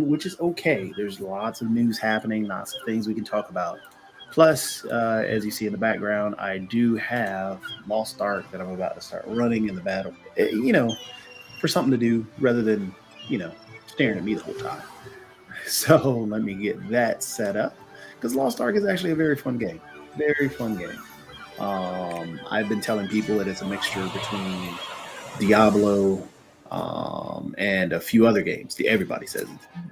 which is okay. There's lots of news happening, lots of things we can talk about. Plus, as you see in the background, I do have Lost Ark that I'm about to start running in the battle. For something to do rather than, you know, staring at me the whole time. So let me get that set up because Lost Ark is actually a very fun game. Very fun game. I've been telling people that it's a mixture between Diablo and a few other games. Everybody says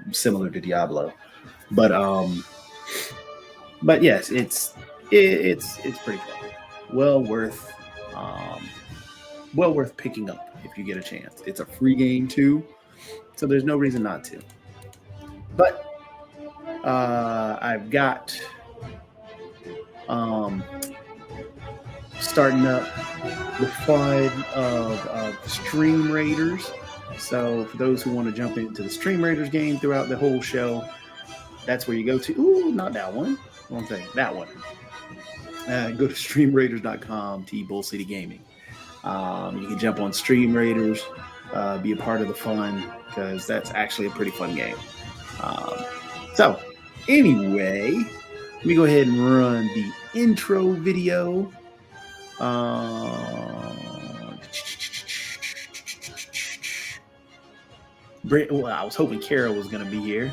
it's similar to Diablo, but um, but yes, it's pretty fun. Well worth um, well worth picking up if you get a chance. It's a free game too, so there's no reason not to. But I've got um, starting up the fun of Stream Raiders. So for those who want to jump into the Stream Raiders game throughout the whole show, that's where you go to. Ooh, not that one. Wrong thing. That one. Go to streamraiders.com, Bull City Gaming. You can jump on Stream Raiders, be a part of the fun, because that's actually a pretty fun game. So, anyway, let me go ahead and run the intro video. Well, I was hoping Kara was going to be here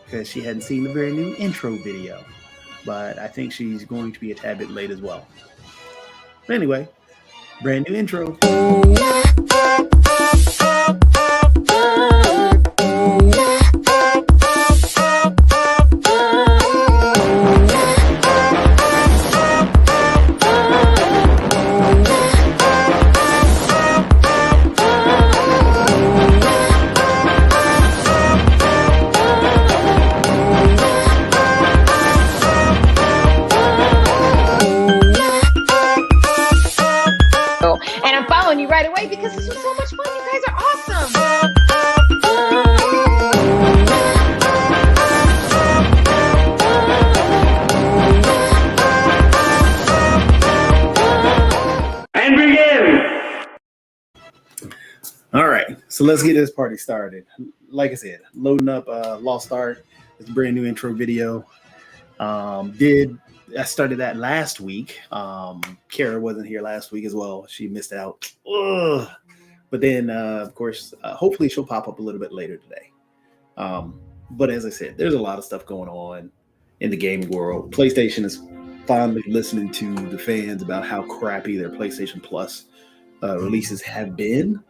because she hadn't seen the very new intro video, but I think she's going to be a tad bit late as well. But anyway, brand new intro. You right away because this was so much fun. You guys are awesome. And begin. All right, so let's get this party started. Like I said, loading up Lost Ark. It's a brand new intro video. I started that last week. Kara wasn't here last week as well. She missed out. Ugh. But then, of course, hopefully she'll pop up a little bit later today. But as I said, there's a lot of stuff going on in the gaming world. PlayStation is finally listening to the fans about how crappy their PlayStation Plus releases have been.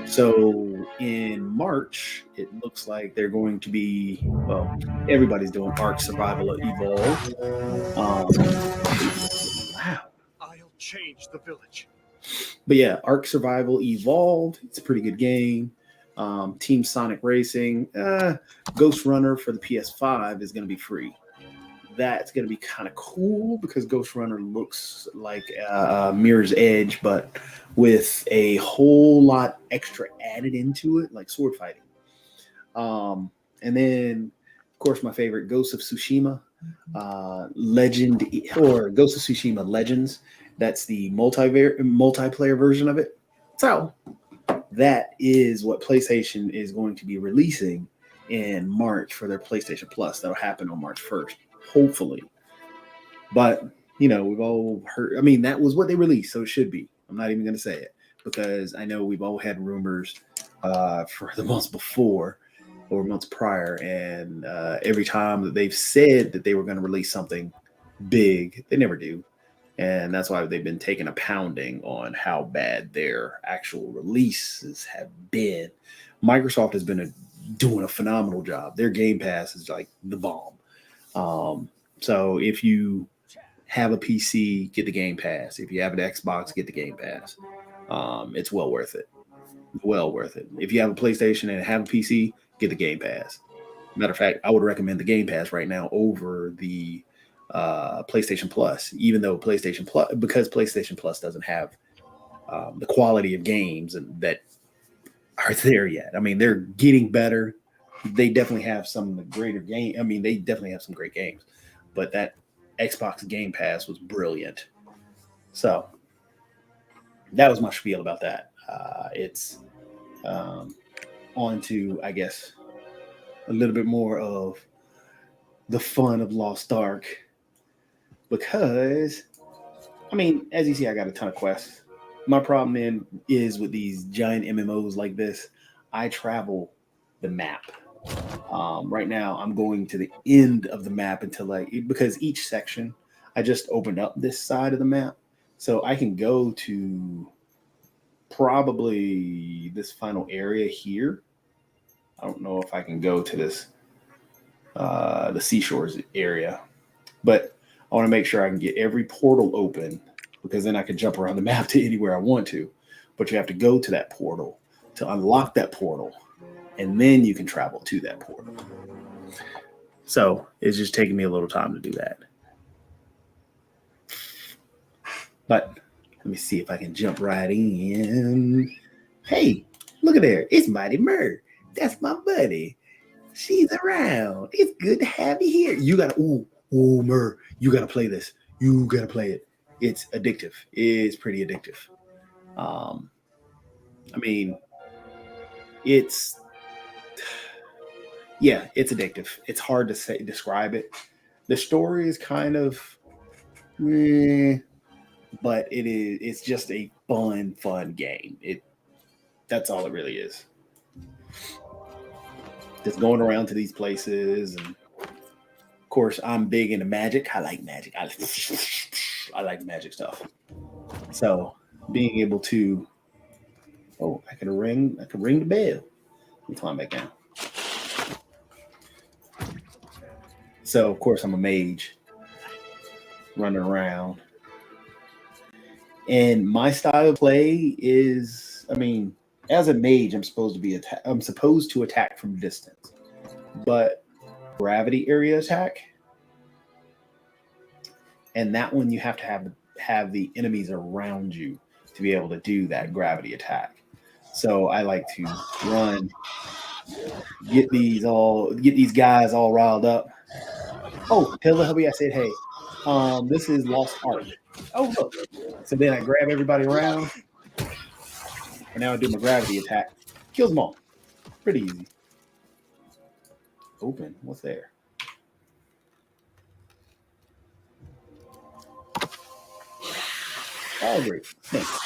So in March, it looks like they're going to be, well, everybody's doing Ark Survival Evolved. Wow. I'll change the village. But yeah, Ark Survival Evolved. It's a pretty good game. Team Sonic Racing. Ghost Runner for the PS5 is going to be free. That's going to be kind of cool because Ghost Runner looks like Mirror's Edge, but with a whole lot extra added into it, like sword fighting. And then, of course, my favorite, Ghost of Tsushima Legend, or Ghost of Tsushima Legends. That's the multiplayer version of it. So that is what PlayStation is going to be releasing in March for their PlayStation Plus. That'll happen on March 1st. Hopefully. But, we've all heard, that was what they released, so it should be. I'm not even going to say it because I know we've all had rumors for the months before or months prior, and every time that they've said that they were going to release something big, they never do. And that's why they've been taking a pounding on how bad their actual releases have been. Microsoft has been doing a phenomenal job. Their Game Pass is like the bomb. So if you have a PC, get the Game Pass. If you have an Xbox, get the Game Pass. It's well worth it. Well worth it. If you have a PlayStation and have a PC, get the Game Pass. Matter of fact, I would recommend the Game Pass right now over the PlayStation Plus, even though because PlayStation Plus doesn't have the quality of games and that are there yet. They're getting better. They definitely have some of the greater game. They definitely have some great games, but that Xbox Game Pass was brilliant. So that was my spiel about that. It's on to, I guess, a little bit more of the fun of Lost Ark because, I mean, as you see, I got a ton of quests. My problem then is with these giant MMOs like this, I travel the map. Right now, I'm going to the end of the map because each section, I just opened up this side of the map, so I can go to probably this final area here. I don't know if I can go to this the seashores area, but I want to make sure I can get every portal open because then I can jump around the map to anywhere I want to. But you have to go to that portal to unlock that portal, and then you can travel to that portal. So it's just taking me a little time to do that. But let me see if I can jump right in. Hey, look at there. It's Mighty Mer. That's my buddy. She's around. It's good to have you here. You gotta, Mer, you gotta play this. You gotta play it. It's addictive. It's pretty addictive. I mean, it's addictive. It's hard to describe it. The story is kind of, but it's just a fun game. That's all it really is. Just going around to these places, and of course, I'm big into magic. I like magic. I like magic stuff. So being able to, I could ring the bell. Let me climb back down. So of course, I'm a mage, running around, and my style of play is, I mean, as a mage, I'm supposed to attack from distance, but gravity area attack, and that one you have to have the enemies around you to be able to do that gravity attack. So I like to run, get these guys all riled up. Oh, tell the hubby I said, hey, this is Lost Ark. Oh, look. So then I grab everybody around, and now I do my gravity attack. Kills them all. Pretty easy. Open. What's there? Oh, great. Thanks.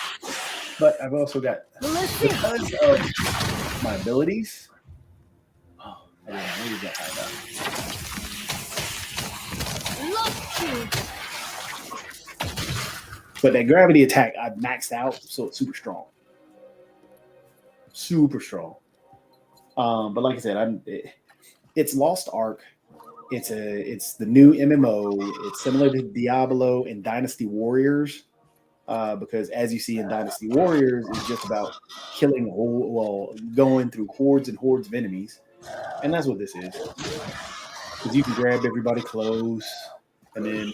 But I've also got, because of my abilities. Oh, I didn't know you got high up. But that gravity attack, I've maxed out, so it's super strong. Super strong. But like I said, it's Lost Ark. It's the new MMO. It's similar to Diablo and Dynasty Warriors. Because as you see in Dynasty Warriors, it's just about going through hordes and hordes of enemies. And that's what this is. Because you can grab everybody close and then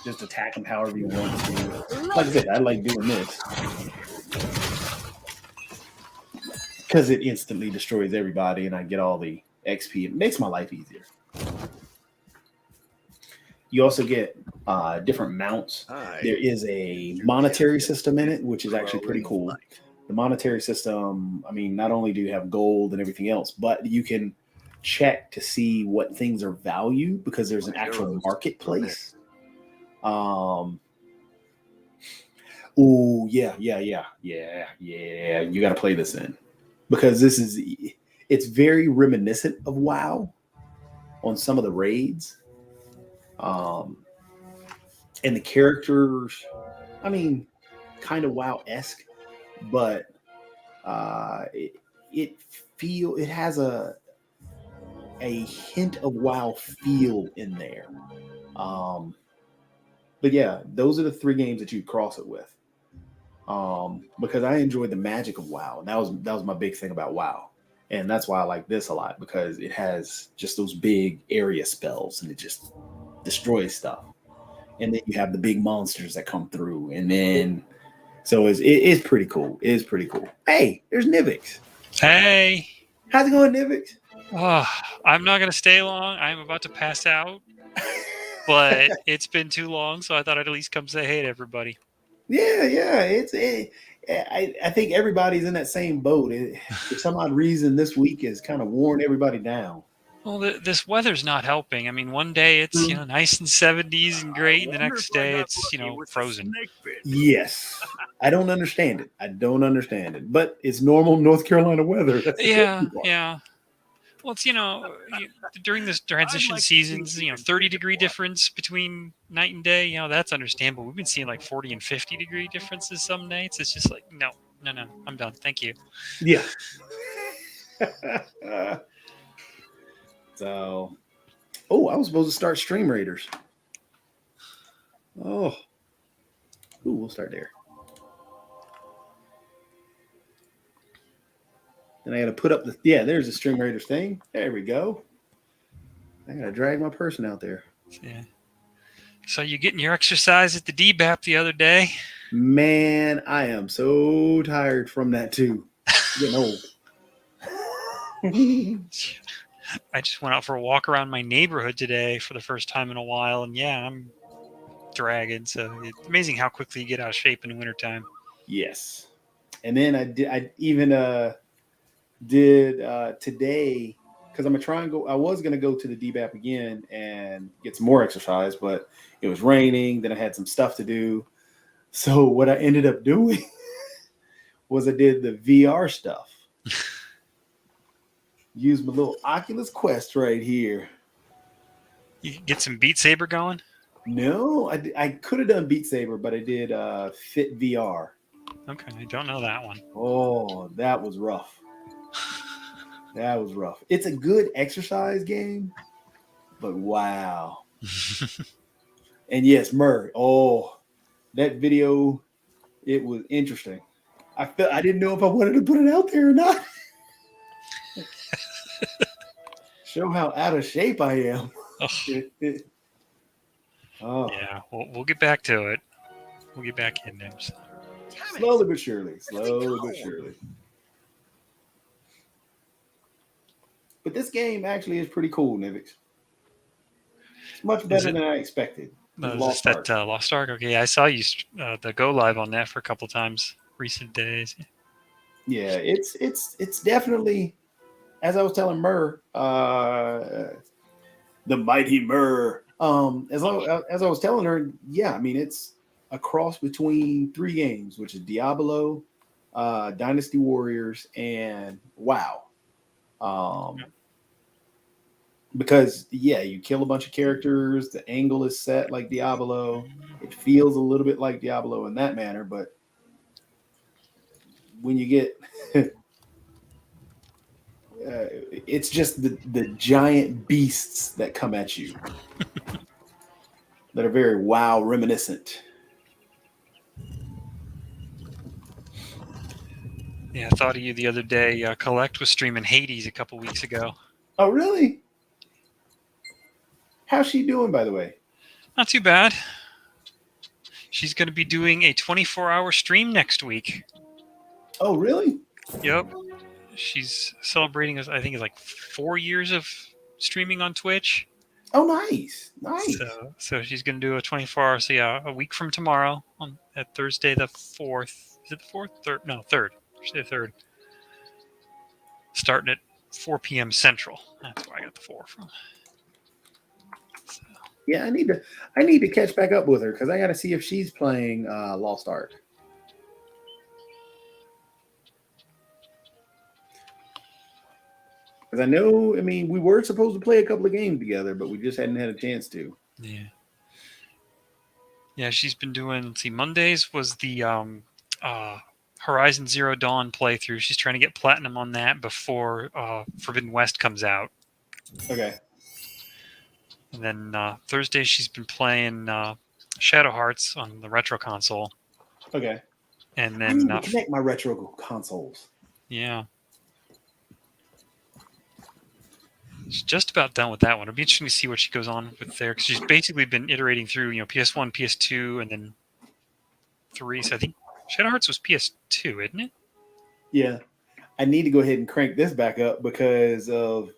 just attack them however you want to. Like I said, I like doing this because it instantly destroys everybody and I get all the XP. It makes my life easier. You also get different mounts. There is a monetary system in it, which is actually pretty cool. The monetary system, I mean, not only do you have gold and everything else, but you can check to see what things are valued because there's an actual marketplace. You got to play this in because it's very reminiscent of WoW on some of the raids. And the characters, I mean, kind of WoW-esque, but it has a hint of WoW feel in there. But yeah, those are the three games that you cross it with. Because I enjoy the magic of WoW. That was my big thing about WoW. And that's why I like this a lot, because it has just those big area spells and it just destroys stuff. And then you have the big monsters that come through. And then, so it's pretty cool. It's pretty cool. Hey, there's Nivix. Hey. How's it going, Nivix? Oh, I'm not going to stay long. I'm about to pass out. But it's been too long, so I thought I'd at least come say hey to everybody. Yeah. I think everybody's in that same boat. For some odd reason, this week has kind of worn everybody down. Well, this weather's not helping. I mean, one day it's nice and 70s and great, and the next day it's frozen. Yes, I don't understand it. But it's normal North Carolina weather. That's the crazy part. Yeah. Well, it's during this transition seasons, 30-degree difference between night and day. That's understandable. We've been seeing like 40 and 50-degree differences some nights. It's just like no, I'm done. Thank you. Yeah. So, I was supposed to start Stream Raiders. Oh, we'll start there. Then I got to put up there's the Stream Raiders thing. There we go. I got to drag my person out there. Yeah. So you getting your exercise at the DBAP the other day? Man, I am so tired from that too. Getting old. I just went out for a walk around my neighborhood today for the first time in a while, and I'm dragging. So it's amazing how quickly you get out of shape in the wintertime. Yes. And then I even did today, because I'm gonna try and go. I was gonna go to the DBAP again and get some more exercise, but it was raining. Then I had some stuff to do. So what I ended up doing was I did the VR stuff. Use my little Oculus Quest right here. You get some Beat Saber going? No, I could have done Beat Saber, but I did Fit VR. Okay, I don't know that one. Oh, that was rough. It's a good exercise game, but wow. And yes, Murray. Oh, that video, it was interesting. I didn't know if I wanted to put it out there or not. Show how out of shape I am. Oh. Yeah, we'll get back to it. We'll get back in there. So. Slowly but surely. But this game actually is pretty cool, Nivix. It's much better than I expected. Lost Ark? Okay, I saw you the go live on that for a couple times recent days. Yeah, it's definitely, as I was telling Murr, the mighty Murr. As I was telling her, yeah, I mean it's a cross between three games, which is Diablo, Dynasty Warriors, and WoW. Because you kill a bunch of characters. The angle is set like Diablo. It feels a little bit like Diablo in that manner, but when you get it's just the giant beasts that come at you that are very WoW reminiscent. Yeah, I thought of you the other day. Collect was streaming Hades a couple weeks ago. Oh, really? How's she doing, by the way? Not too bad. She's going to be doing a 24-hour stream next week. Oh, really? Yep. She's celebrating, I think it's like 4 years of streaming on Twitch. Oh, nice. So she's going to do a 24-hour, a week from tomorrow at Thursday the 4th. Is it the 4th? 3rd? No, 3rd. Thursday the 3rd. Starting at 4 p.m. Central. That's where I got the 4 from. So. Yeah, I need to catch back up with her because I got to see if she's playing Lost Ark. Because we were supposed to play a couple of games together, but we just hadn't had a chance to. Yeah. Yeah, she's been doing, Mondays was the Horizon Zero Dawn playthrough. She's trying to get platinum on that before Forbidden West comes out. Okay. And then Thursday she's been playing Shadow Hearts on the retro console. Okay. And then I need to connect my retro consoles. Yeah. She's just about done with that one. It'll be interesting to see what she goes on with there because she's basically been iterating through, PS1, PS2, and then 3. So I think Shadow Hearts was PS2, isn't it? Yeah. I need to go ahead and crank this back up because of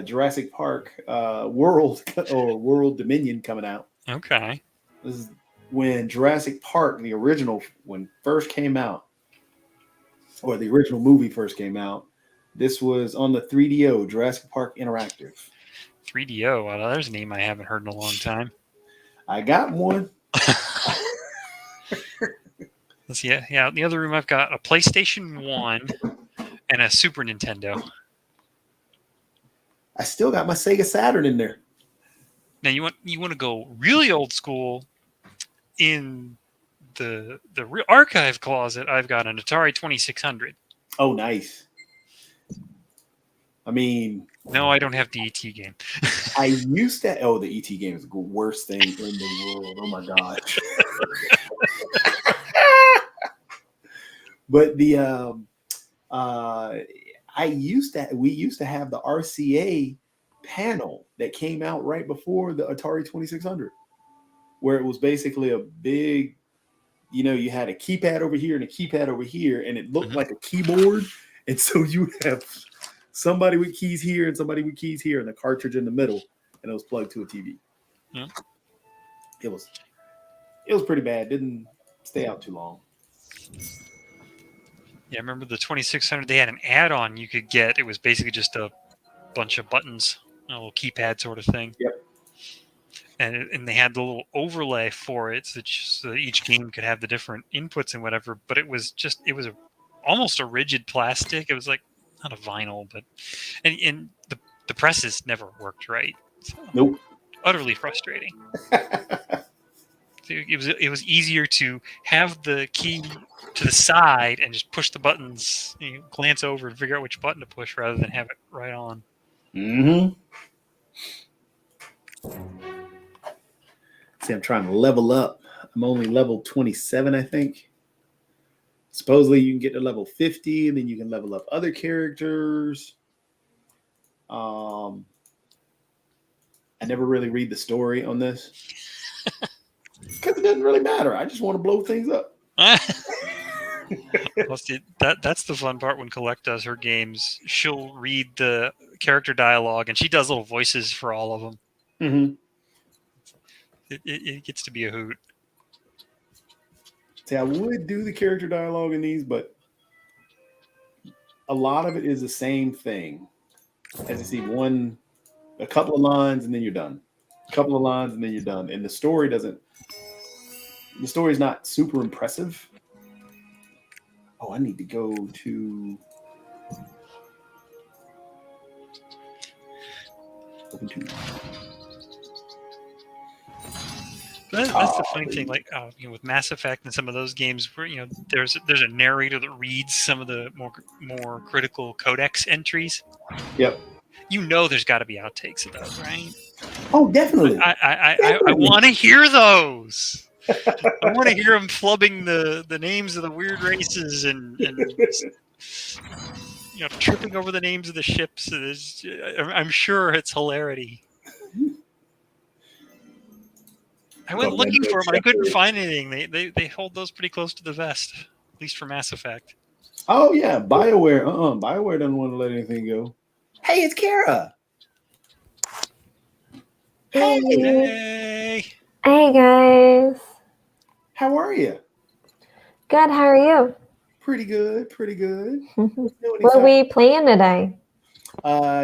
Jurassic Park World or World Dominion coming out. Okay. This is when Jurassic Park, the original, when first came out. or the original movie first came out. This was on the 3DO, Jurassic Park Interactive. 3DO. Well, there's a name I haven't heard in a long time. I got one. Let's see. Yeah, in the other room, I've got a PlayStation 1 and a Super Nintendo. I still got my Sega Saturn in there. Now you want to go really old school. In the archive closet, I've got an Atari 2600. Oh, nice. I mean, no, I don't have the ET game. I used to. Oh, the ET game is the worst thing in the world. Oh my gosh. But the we used to have the RCA panel that came out right before the Atari 2600, where it was basically a big, you had a keypad over here and a keypad over here, and it looked like a keyboard. And so you have somebody with keys here and somebody with keys here, and the cartridge in the middle, and it was plugged to a TV. Yeah. It was pretty bad. Didn't stay out too long. Yeah, I remember the 2600. They had an add-on you could get. It was basically just a bunch of buttons, a little keypad sort of thing. Yep. And they had the little overlay for it, so that each game could have the different inputs and whatever. But it was almost a rigid plastic. It was like not a vinyl, but and the presses never worked right. So, nope. Utterly frustrating. It was easier to have the key to the side and just push the buttons, glance over and figure out which button to push rather than have it right on. Mm-hmm. See, I'm trying to level up. I'm only level 27, I think. Supposedly you can get to level 50, and then you can level up other characters. I never really read the story on this. Because it doesn't really matter. I just want to blow things up. Well, see, that's the fun part when Collect does her games. She'll read the character dialogue, and she does little voices for all of them. Mm-hmm. It gets to be a hoot. See, I would do the character dialogue in these, but a lot of it is the same thing. As you see, a couple of lines, and then you're done. A couple of lines, and then you're done. And the story's not super impressive. Oh, I need to go to open to. That's the funny thing, like with Mass Effect and some of those games, where there's a narrator that reads some of the more critical codex entries. Yep. There's got to be outtakes of those, right? Oh, definitely. I want to hear those. I want to hear them flubbing the names of the weird races and tripping over the names of the ships. I'm sure it's hilarity. I went looking for them, and I couldn't find anything. They hold those pretty close to the vest, at least for Mass Effect. Oh yeah, BioWare. BioWare doesn't want to let anything go. Hey, it's Kara. Hey. Hey guys. How are you? Good. How are you? Pretty good. Pretty good. What are we playing today?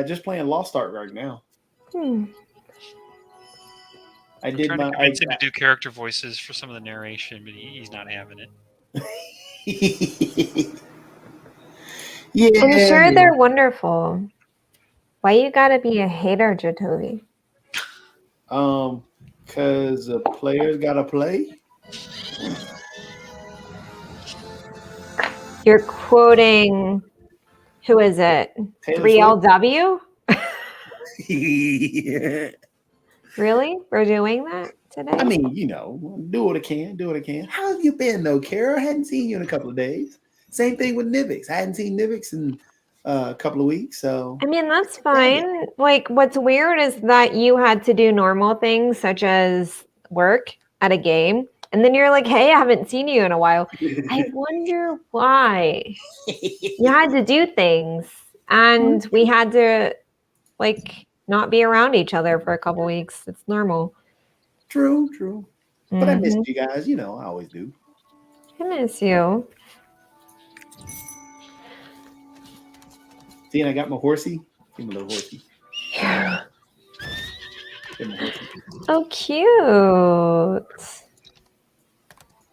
Just playing Lost Ark right now. I'm trying to convince him to do character voices for some of the narration, but he's not having it. Yeah, I'm sure they're wonderful. Why you gotta be a hater, Jatovi? Because the players gotta play. You're quoting, who is it? 3LW? Yeah. Really? We're doing that today? I mean, do what I can. How have you been, though, Kara? I hadn't seen you in a couple of days. Same thing with Nivix. I hadn't seen Nivix in a couple of weeks, so. I mean, that's fine. Like, what's weird is that you had to do normal things, such as work at a game, and then you're like, hey, I haven't seen you in a while. I wonder why. You had to do things, and we had to, not be around each other for a couple weeks. It's normal. True. But I missed you guys. I always do. I miss you. See, and I got my horsey. See my little horsey. See my horsey. Oh, cute.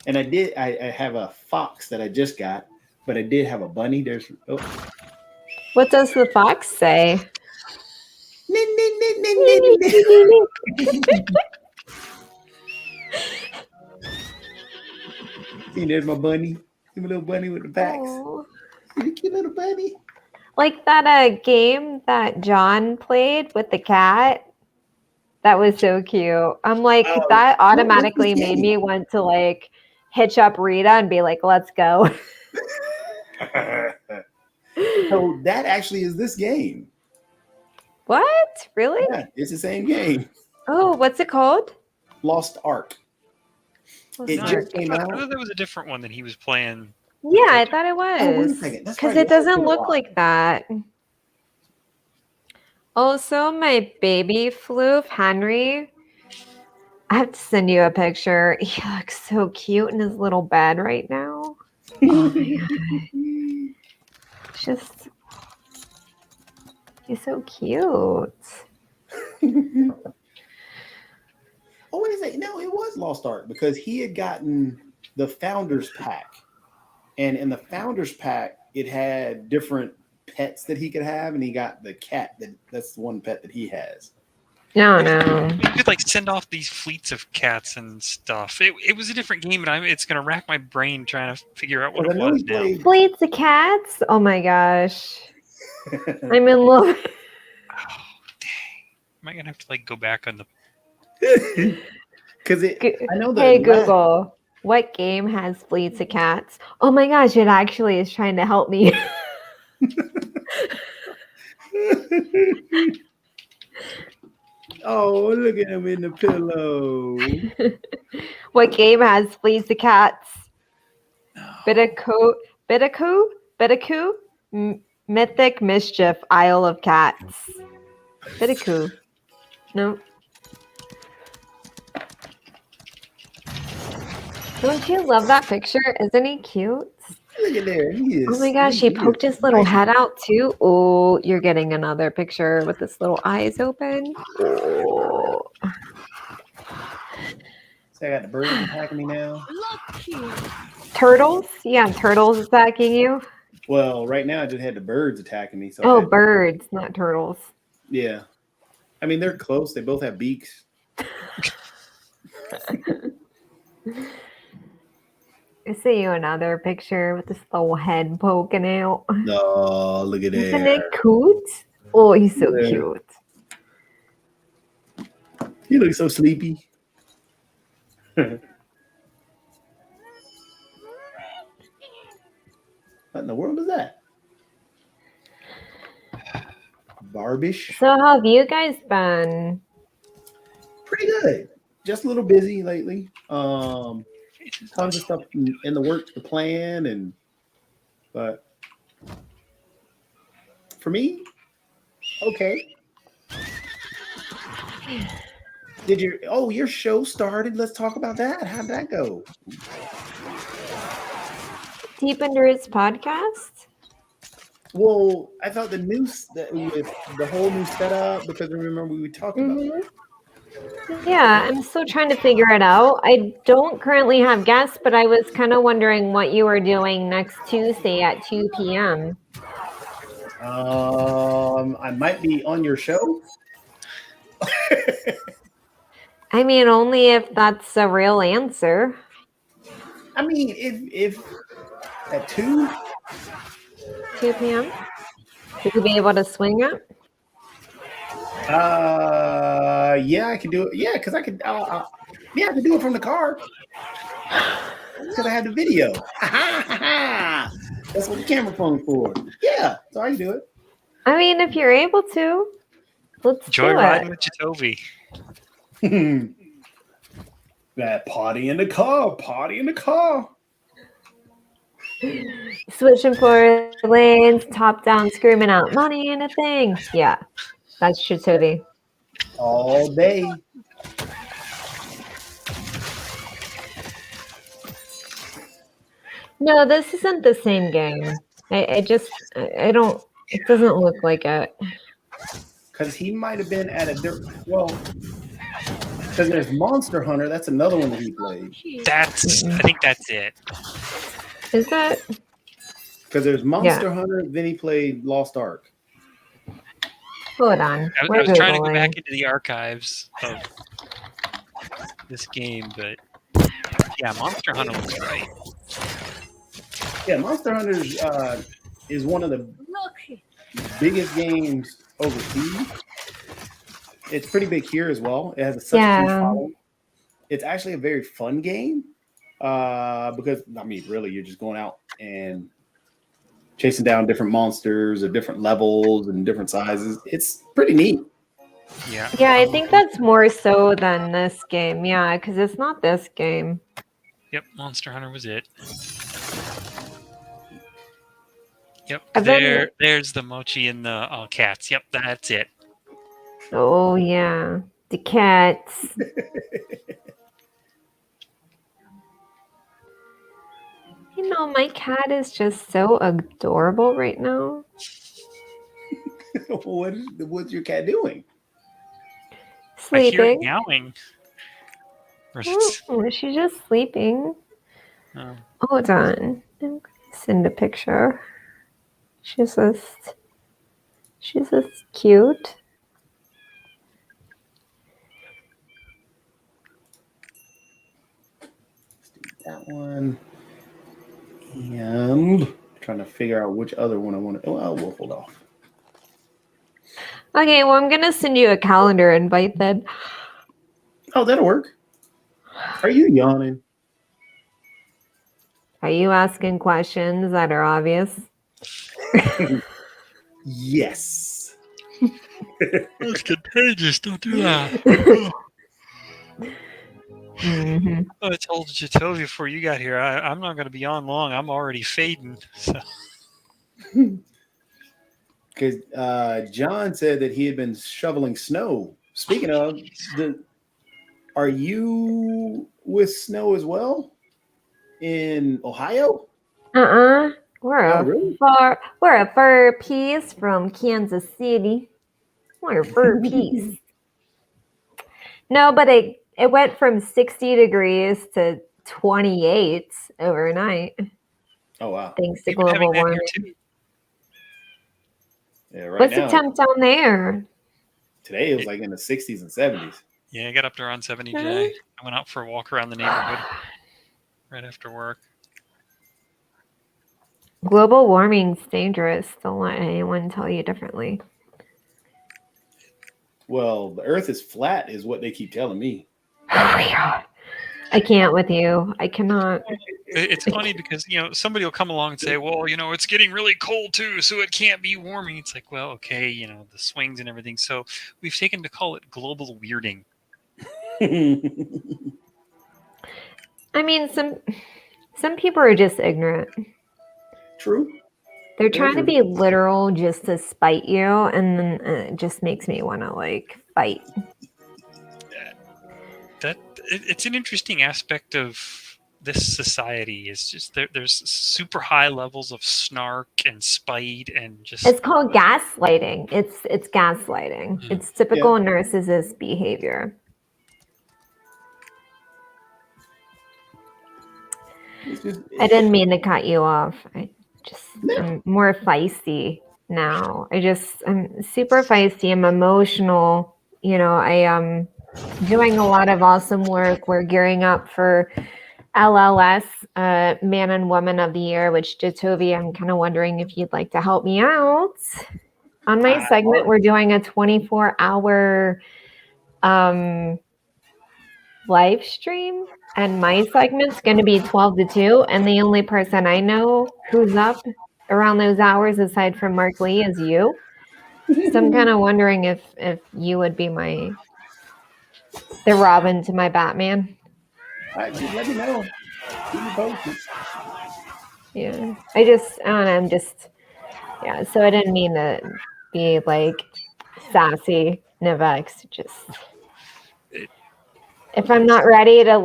And I have a fox that I just got, but I did have a bunny. There's What does the fox say? See, there's my bunny. See my little bunny with the backs. Oh. See the cute little bunny. Like that game that John played with the cat. That was so cute. I'm like, Oh, that what's automatically this made game? me want to like hitch up Rita and be like, let's go. So that actually is this game. What? Really? Yeah, it's the same game. Oh, what's it called? Lost Ark. It Lost just Ark. came I out. thought there was a different one that he was playing. Yeah, I thought it Oh, wait a was. second. That's Because right. it doesn't been a look while. like that. Also, my baby floof, Henry. I have to send you a picture. He looks so cute in his little bed right now. Oh my god. Just he's so cute. Oh, wait a second. No, it was Lost Ark because he had gotten the Founders Pack. And in the Founders Pack, it had different pets that he could have, and he got the cat. That's the one pet that he has. No, no. You could like send off these fleets of cats and stuff. It was a different game, and it's gonna rack my brain trying to figure out what Because it I know was he now. played. Fleets of cats? Oh my gosh. I'm in love. Oh, dang! Am I gonna have to like go back on the? Because I know that. Hey Google, what game has fleets of cats? Oh my gosh, it actually is trying to help me. Oh, look at him in the pillow. What game has fleets of cats? Bitaku, Mythic Mischief, Isle of Cats. Bitaku. No. Don't you love that picture? Isn't he cute? Look at there. He is. Oh my gosh, he poked his little head out too. Oh, you're getting another picture with his little eyes open. Oh. So I got the bird attacking me now. Turtles? Yeah, turtles attacking you. Well, right now I just had the birds attacking me. So I Oh, had- birds, not turtles. yeah. I mean, they're close. They both have beaks. I see you another picture with this little head poking out. No, look at Isn't that. it cute? Oh, he's so Yeah. cute. You look so sleepy. What in the world is that? Barbish. So how have you guys been? Pretty good. Just a little busy lately. Tons of stuff in the works to plan, but for me, okay. Your show started? Let's talk about that. How'd that go? Deep into Roots podcast? Well, I thought the whole new setup, because remember we talked about it. Yeah, I'm still trying to figure it out. I don't currently have guests, but I was kind of wondering what you were doing next Tuesday at 2 p.m. I might be on your show. I mean, only if that's a real answer. I mean, if at 2, 2 p.m. Would you be able to swing it? yeah, I can do it. Yeah, because I could. I can do it from the car. Because I have the video. That's what the camera phone's for. Yeah, so I can do it. I mean, if you're able to, let's Joy do riding it. with Jatovi. That party in the car. Party in the car. Switching 4 lanes, top down, screaming out money and a thing. Yeah, that's Chitovi. All day. No, this isn't the same game. I don't It doesn't look like it. Because he might have been at a different. Well, because there's Monster Hunter. That's another one that he played. I think that's it. Is that? Because there's Monster Hunter. Then he played Lost Ark. Hold on. I was trying to go back into the archives of this game, but yeah, Monster Hunter looks right. Yeah, Monster Hunter is one of the biggest games overseas. It's pretty big here as well. It has such a huge following. It's actually a very fun game because, I mean, really, you're just going out and chasing down different monsters of different levels and different sizes. It's pretty neat. Yeah. Yeah, I think that's more so than this game. Yeah, because it's not this game. Yep, Monster Hunter was it. Yep, there's the mochi and the cats. Yep, that's it. Oh, yeah. The cats. You know, my cat is just so adorable right now. What's your cat doing? Sleeping. I hear it meowing. Oh, she's just sleeping. Oh. Hold on. I'm going to send a picture. She's just cute. That one. And trying to figure out which other one I want to. Oh, we'll hold off. Okay, well, I'm going to send you a calendar invite then. Oh, that'll work. Are you yawning? Are you asking questions that are obvious? Yes. That's contagious. Don't do that. Mm-hmm. I told you, before you got here, I'm not going to be on long. I'm already fading. So. Because John said that he had been shoveling snow. Speaking of, are you with snow as well in Ohio? We're a fur piece from Kansas City. We're a fur piece. No, but it went from 60 degrees to 28 overnight. Oh wow! Thanks to global warming. Yeah, right. What's now, the temp down there? Today it was like in the 60s and 70s. Yeah, I got up to around 70 today. I went out for a walk around the neighborhood right after work. Global warming's dangerous. Don't let anyone tell you differently. Well, the Earth is flat, is what they keep telling me. Oh my God. I can't with you. I cannot. It's funny because, somebody will come along and say, well, it's getting really cold too, so it can't be warming. It's like, well, okay, the swings and everything. So we've taken to call it global weirding. I mean, some people are just ignorant. True. They're trying to be literal just to spite you, and then it just makes me want to fight. It's an interesting aspect of this society. Is just there's super high levels of snark and spite and just. It's called gaslighting. It's gaslighting. Mm. It's typical narcissist behavior. I didn't mean to cut you off. I'm more feisty now. I'm super feisty. I'm emotional. I am doing a lot of awesome work. We're gearing up for LLS, Man and Woman of the Year, which Jatovi, I'm kind of wondering if you'd like to help me out. On my segment, we're doing a 24-hour live stream. And my segment's going to be 12 to 2. And the only person I know who's up around those hours, aside from Mark Lee, is you. So I'm kind of wondering if you would be the Robin to my Batman. Just let me know. Keep me posted. Yeah. I don't know. Yeah. So I didn't mean to be sassy, Nivex. If I'm not ready to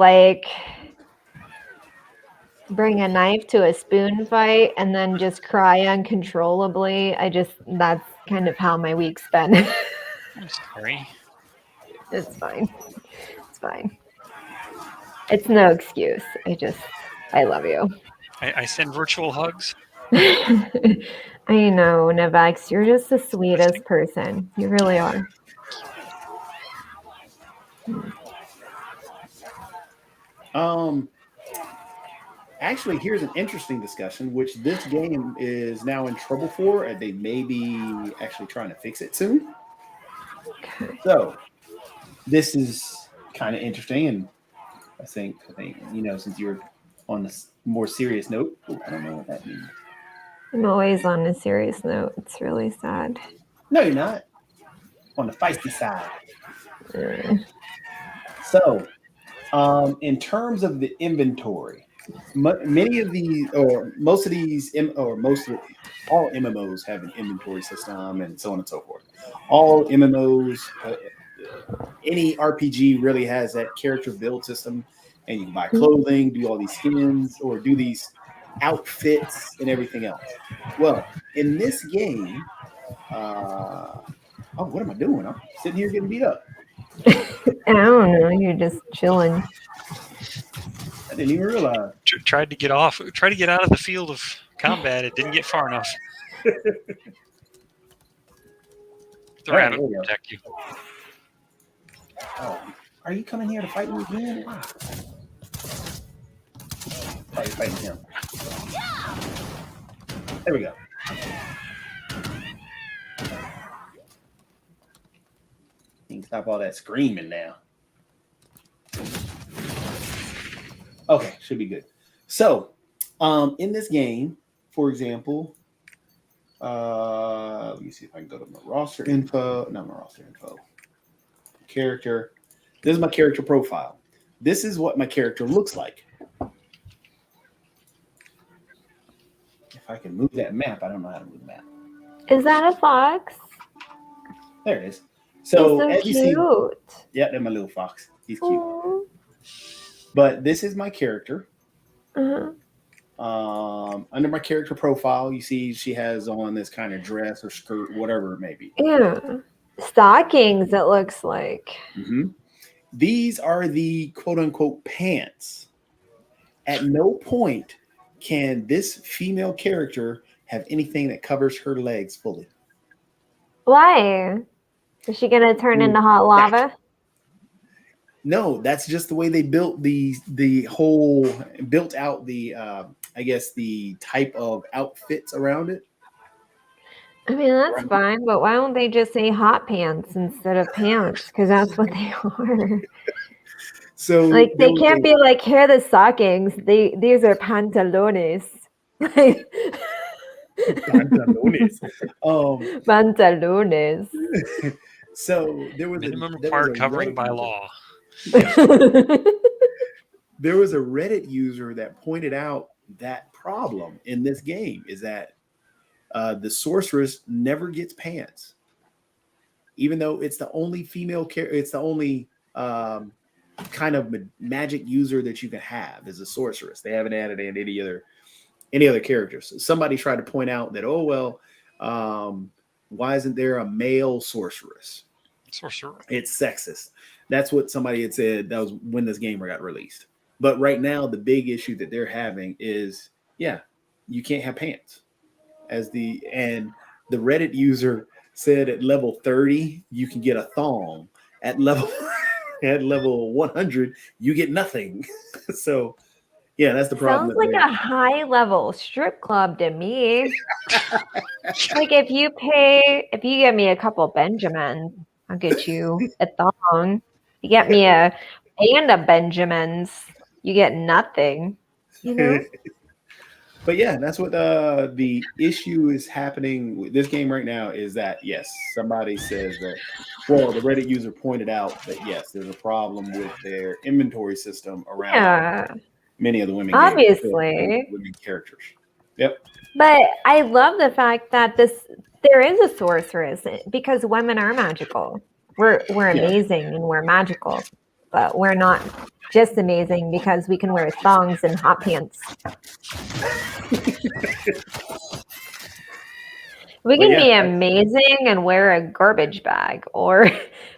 bring a knife to a spoon fight and then just cry uncontrollably. That's kind of how my week's been. I'm sorry. It's fine. It's fine. It's no excuse. I love you. I send virtual hugs. I know, Nevex, you're just the sweetest person. You really are. Actually, here's an interesting discussion, which this game is now in trouble for, and they may be actually trying to fix it soon. Okay. So, this is kind of interesting, and I think since you're on this more serious note, I don't know what that means. I'm always on a serious note. It's really sad. No, you're not. On the feisty side. Mm. So, in terms of the inventory, many of these, or most of these, all MMOs have an inventory system, and so on and so forth. All MMOs, any RPG really has that character build system, and you can buy clothing, do all these skins, or do these outfits and everything else. Well, in this game, what am I doing? I'm sitting here getting beat up. I don't know. You're just chilling. I didn't even realize. Tried to get out of the field of combat. It didn't get far enough. The rabbit will protect you. Oh, are you coming here to fight me again? Wow. Oh, you're fighting him. There we go. You can stop all that screaming now. Okay, should be good. So, in this game, for example, let me see if I can go to my roster info. Not my roster info. Character. This is my character profile. This is what my character looks like. If I can move that map, I don't know how to move the map. Is that a fox? There it is. So, He's so as you see, cute. yeah, that's my little fox. He's cute. Aww. But this is my character. Uh-huh. Under my character profile, you see she has on this kind of dress or skirt, whatever it may be. Yeah. Stockings, it looks like. Mm-hmm. These are the quote-unquote pants. At no point can this female character have anything that covers her legs fully. Why? Is she going to turn into hot lava? No, that's just the way they built the I guess the type of outfits around it. I mean, that's fine, but why don't they just say hot pants instead of pants? Because that's what they are. So like they can't be like, here are the stockings. These are pantalones. Pantalones. Pantalones. So there was minimum required covering by law. There was a Reddit user that pointed out that problem in this game is that the sorceress never gets pants, even though it's the only female character. It's the only kind of magic user that you can have is a sorceress. They haven't added in any other characters. Somebody tried to point out that why isn't there a male sorceress? Sorcerer. It's sexist. That's what somebody had said. That was when this game got released. But right now, the big issue that they're having is, you can't have pants. And the Reddit user said at level 30, you can get a thong. At level 100, you get nothing. So, that's the problem. Sounds like a high level strip club to me. Like if you get me a couple Benjamins, I'll get you a thong. You get me a band of Benjamins, you get nothing. You know? But that's what the issue is happening with this game right now is that, yes, somebody says that, the Reddit user pointed out that, yes, there's a problem with their inventory system around many of the women. Obviously. Women characters. Yep. But I love the fact that there is a sorceress because women are magical. We're amazing and we're magical. but we're not just amazing because we can wear thongs and hot pants. We But can yeah, be that's- amazing and wear a garbage bag, or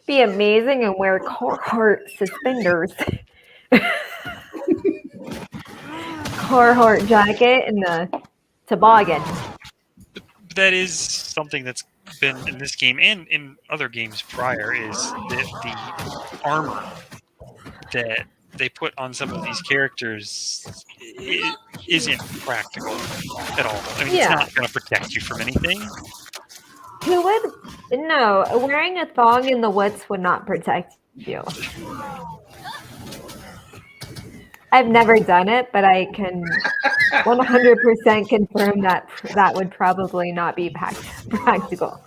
be amazing and wear Carhartt suspenders, Carhartt jacket, and the toboggan. But that is something that's been in this game and in other games prior, is that the armor that they put on some of these characters isn't practical at all. I mean, Yeah. it's not going to protect you from anything. Who would? No, wearing a thong in the woods would not protect you. I've never done it, but I can 100% confirm that that would probably not be practical.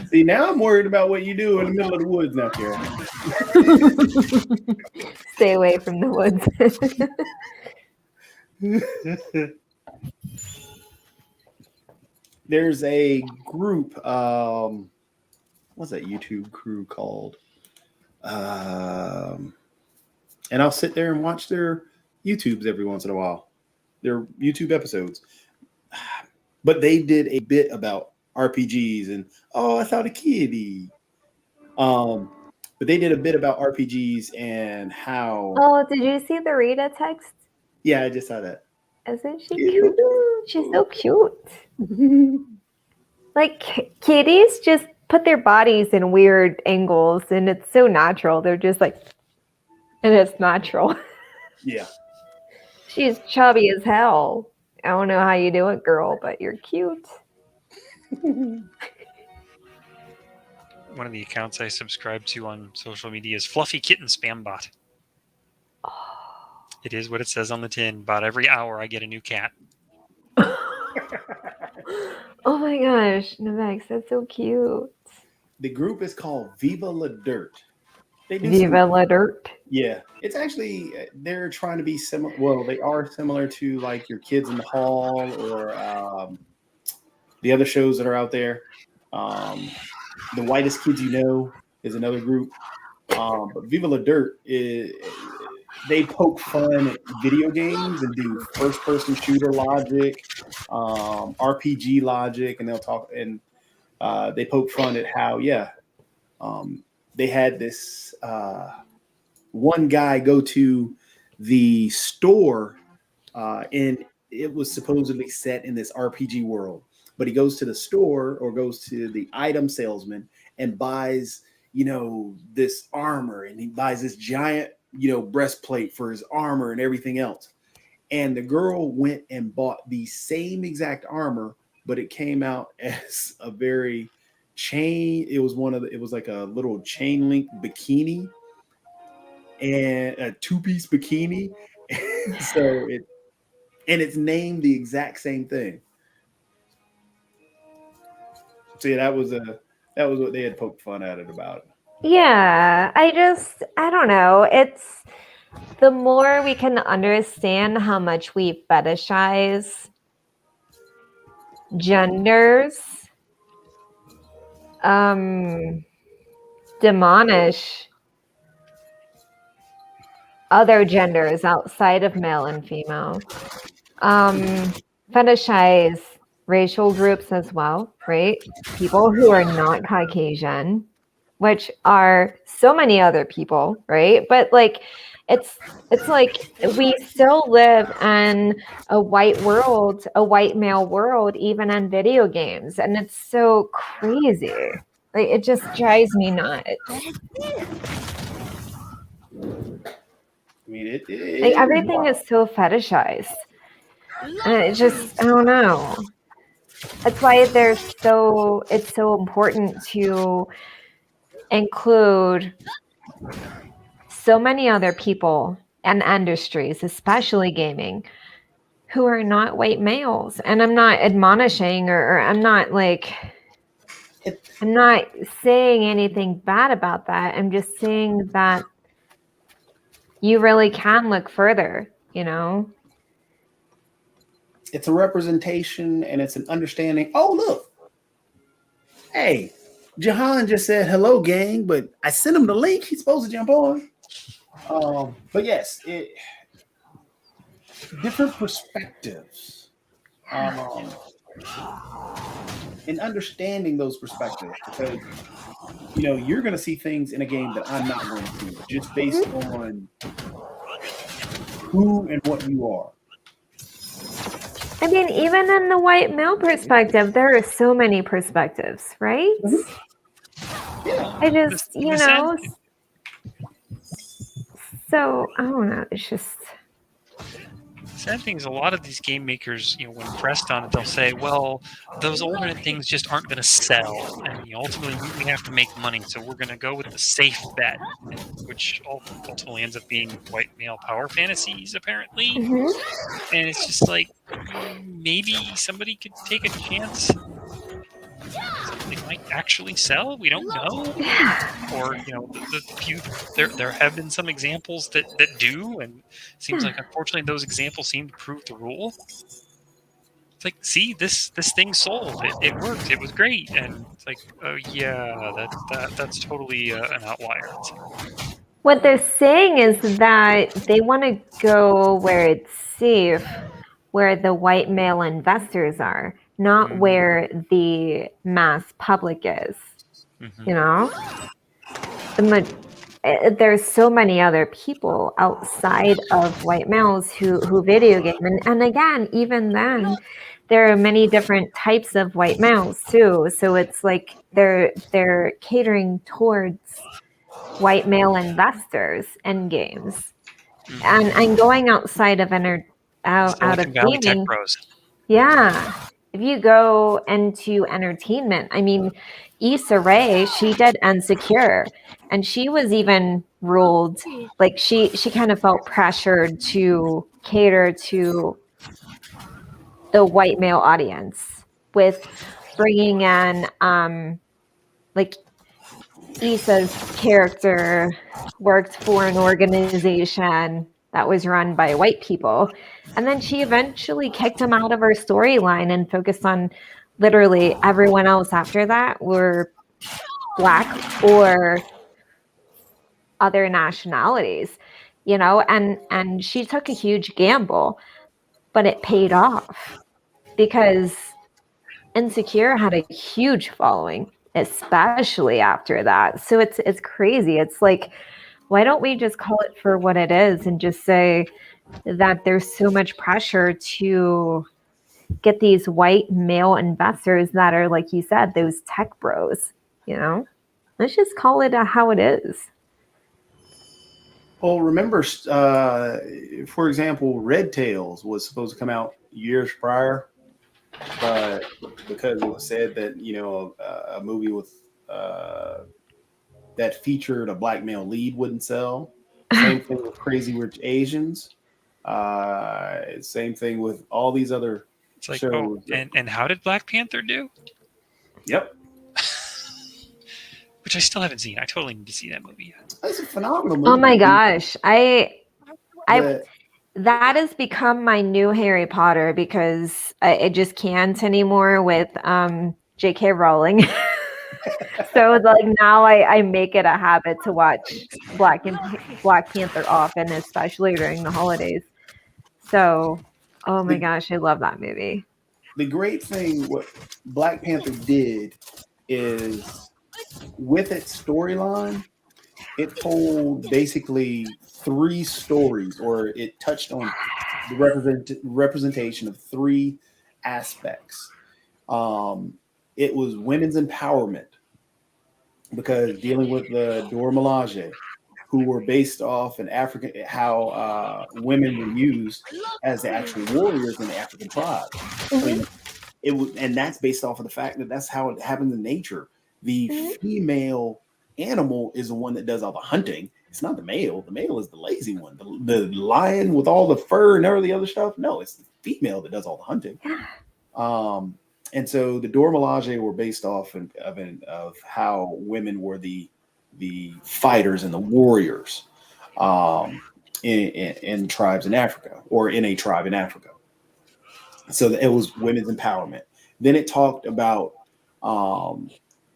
See, now I'm worried about what you do in the middle of the woods now, Karen. Stay away from the woods. There's a group. What's that YouTube crew called? And I'll sit there and watch their YouTubes every once in a while. Their YouTube episodes. But they did a bit about RPGs and I thought a kitty. But they did a bit about RPGs and how. Oh, did you see the Rita text? Yeah, I just saw that. Isn't she cute? She's so cute. Like kitties just put their bodies in weird angles and it's so natural. They're just like, and it's natural. Yeah. She's chubby as hell. I don't know how you do it, girl, but you're cute. One of the accounts I subscribe to on social media is Fluffy Kitten Spam Bot. It is what it says on the tin. About every hour I get a new cat. Oh my gosh, Nevex, that's so cute. The group is called Viva La Dirt. They do Viva La Dirt. Yeah, it's actually they're trying to be similar. Well, they are similar to like your Kids in the Hall or the other shows that are out there. The Whitest Kids You Know is another group. But Viva La Dirt they poke fun at video games and do first-person shooter logic, RPG logic, and they'll talk and they poke fun at how they had this one guy go to the store and it was supposedly set in this RPG world, but he goes to the store or goes to the item salesman and buys this armor, and he buys this giant breastplate for his armor and everything else. And the girl went and bought the same exact armor, but it came out as a very it was like a little chain link bikini and a two-piece bikini. So it's named the exact same thing. So yeah, that was what they had poked fun at it about. Yeah, I don't know. It's the more we can understand how much we fetishize genders, demonish other genders outside of male and female, fetishize racial groups as well, right? People who are not Caucasian, which are so many other people, right? But like it's like we still live in a white world, a white male world, even in video games, and it's so crazy. Like it just drives me nuts. I mean, it like everything is so fetishized, and it just I don't know. That's why it's so important to include so many other people and industries, especially gaming, who are not white males. And I'm not admonishing or I'm not saying anything bad about that. I'm just saying that you really can look further, It's a representation and it's an understanding. Oh, look. Hey, Jahan just said hello, gang, but I sent him the link. He's supposed to jump on. But yes, different perspectives. And understanding those perspectives, because you're going to see things in a game that I'm not going to see, just based on who and what you are. I mean, even in the white male perspective, there are so many perspectives, right? Yeah. I just, so I don't know. It's just. Sad thing is, a lot of these game makers, when pressed on it, they'll say, "Well, those alternate things just aren't going to sell, and ultimately we have to make money, so we're going to go with the safe bet," which ultimately ends up being white male power fantasies, apparently. Mm-hmm. And it's just like, maybe somebody could take a chance. Something might actually sell. We don't know. Or the few there have been some examples that do, and it seems like unfortunately those examples seem to prove the rule. It's like, see, this thing sold. It worked. It was great. And it's like, oh yeah, that's totally an outlier. What they're saying is that they want to go where it's safe, where the white male investors are, not where the mass public is. There's so many other people outside of white males who video game, and again, even then, there are many different types of white males too. So it's like they're catering towards white male investors in games, and going outside of out of Valley Tech gaming. Bros. Yeah, if you go into entertainment, I mean, Issa Rae, she did Insecure, and she was even ruled like she kind of felt pressured to cater to the white male audience with bringing in like Issa's character worked for an organization that was run by white people. And then she eventually kicked him out of her storyline and focused on literally everyone else after that were Black or other nationalities, and she took a huge gamble, but it paid off because Insecure had a huge following, especially after that. So it's crazy. It's like, why don't we just call it for what it is and just say that there's so much pressure to get these white male investors that are, like you said, those tech bros, Let's just call it how it is. Well, remember, for example, Red Tails was supposed to come out years prior, but because it was said that a movie with that featured a black male lead wouldn't sell. Same thing with Crazy Rich Asians. Same thing with all these other shows. And how did Black Panther do? Yep. Which I still haven't seen. I totally need to see that movie yet. That's a phenomenal movie. Oh my gosh. That has become my new Harry Potter because I just can't anymore with J.K. Rowling. So like now I make it a habit to watch Black Panther often, especially during the holidays. So, oh my gosh, I love that movie. The great thing what Black Panther did is, with its storyline, it told basically 3 stories, or it touched on the representation of 3 aspects. It was women's empowerment, because dealing with the Dora Milaje, who were based off in African, how women were used as the actual warriors in the African tribe. I mean, and that's based off of the fact that that's how it happens in nature. The female animal is the one that does all the hunting. It's not the male. The male is the lazy one. The lion with all the fur and all the other stuff. No, it's the female that does all the hunting. And so the Dora Milaje were based off of how women were the fighters and the warriors in tribes in Africa, or in a tribe in Africa. So it was women's empowerment. Then it talked about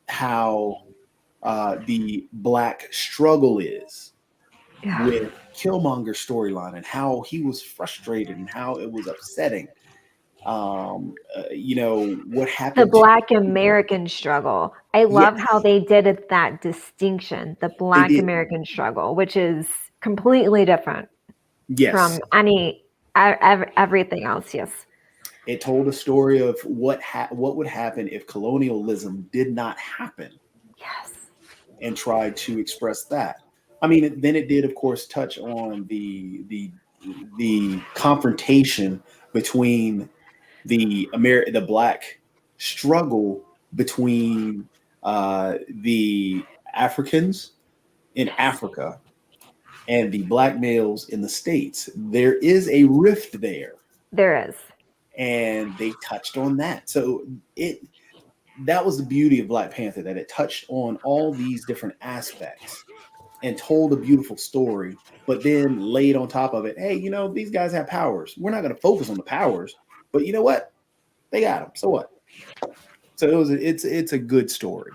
how the black struggle is with Killmonger's storyline and how he was frustrated and how it was upsetting. What The happened Black American struggle. I love yes, how they did it, that distinction, the they Black did. American struggle, which is completely different Yes. from everything else. Yes. It told a story of what would happen if colonialism did not happen, Yes. and tried to express that. I mean, then it did, of course, touch on the confrontation between the black struggle between the Africans in Africa and the black males in the States. There is a rift there, There is. and they touched on that. So that was the beauty of Black Panther, that it touched on all these different aspects and told a beautiful story, but then laid on top of it, hey, these guys have powers. We're not going to focus on the powers, but you know what? They got them. So what? So it's a good story.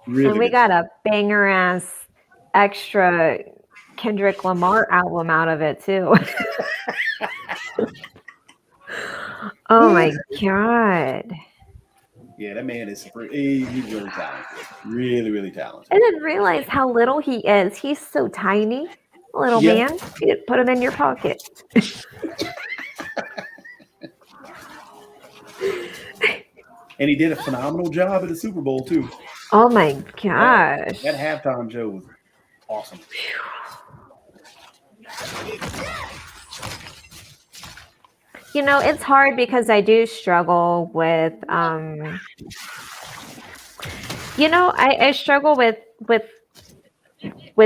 Really And we good got story. a banger ass extra Kendrick Lamar album out of it too. Oh my God. Yeah, that man is he's really talented. Really, really talented. I didn't realize how little he is. He's so tiny. Little Yeah. man. You could put him in your pocket. And he did a phenomenal job at the Super Bowl too. Oh my gosh. That halftime show was awesome. It's hard because I do struggle with I struggle with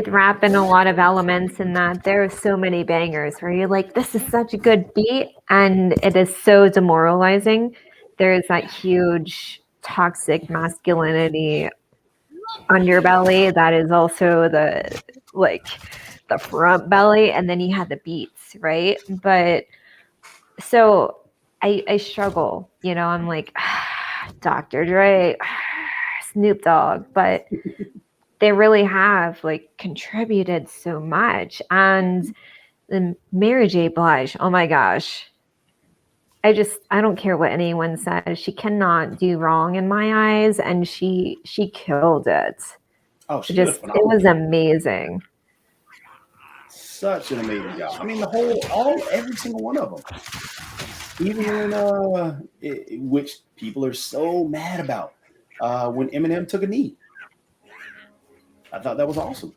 rap and a lot of elements, in that there are so many bangers where you're like, this is such a good beat, and it is so demoralizing. There's that huge toxic masculinity underbelly that is also the front belly, and then you have the beats, right? But so I struggle, I'm like, Dr. Dre, Snoop Dogg, but they really have contributed so much. And the Mary J. Blige, oh my gosh. I don't care what anyone says. She cannot do wrong in my eyes, and she killed it. Oh, she did a It phenomenal was job. amazing. Such an amazing job. I mean, every single one of them. Even when, which people are so mad about, when Eminem took a knee. I thought that was awesome.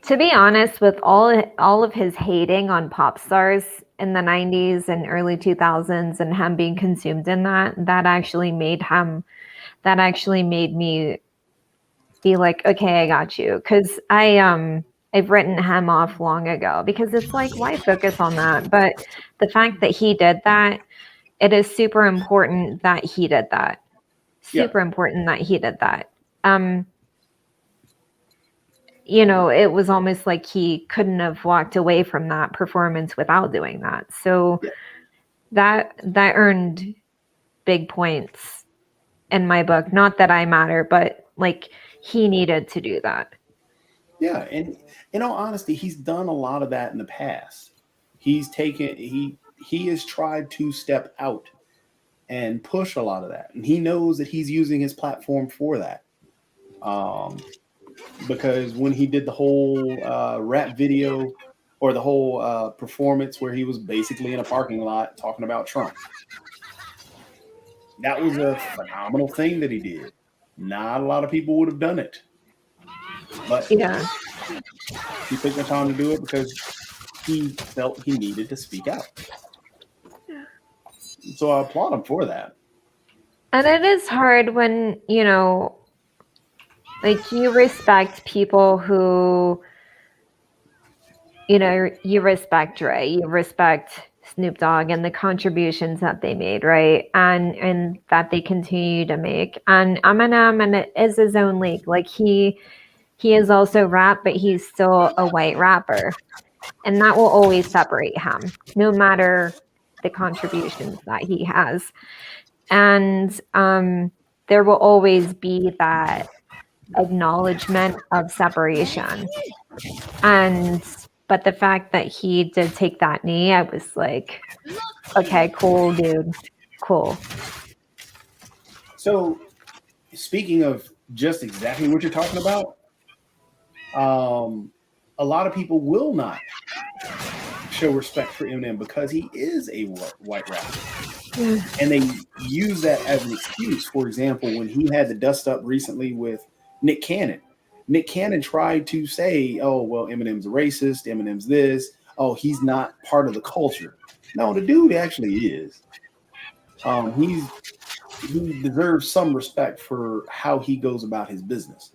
To be honest, with all of his hating on pop stars in the 90s and early 2000s, and him being consumed in that actually made me be like, okay, I got you. Because I've written him off long ago, because it's like, why focus on that? But the fact that he did that, it is super important that he did that. Super important that he did that. It was almost like he couldn't have walked away from that performance without doing that. So that earned big points in my book. Not that I matter, but he needed to do that. Yeah, and in all honesty, he's done a lot of that in the past. He has tried to step out and push a lot of that, and he knows that he's using his platform for that. Because when he did the whole rap video, or the whole performance where he was basically in a parking lot talking about Trump, that was a phenomenal thing that he did. Not a lot of people would have done it, but he took the time to do it because he felt he needed to speak out. So I applaud him for that. And it is hard when, you respect people who, you respect Dre, you respect Snoop Dogg and the contributions that they made, right? And that they continue to make. And Eminem, and it is his own league. He is also rap, but he's still a white rapper. And that will always separate him, no matter the contributions that he has. And there will always be that acknowledgement of separation. But the fact that he did take that knee, I was like, okay, cool, dude. Cool. So, speaking of just exactly what you're talking about, a lot of people will not show respect for Eminem because he is a white rapper. And they use that as an excuse. For example, when he had the dust up recently with Nick Cannon tried to say, oh, well, Eminem's a racist, Eminem's this, oh, he's not part of the culture. No, the dude actually is. He deserves some respect for how he goes about his business.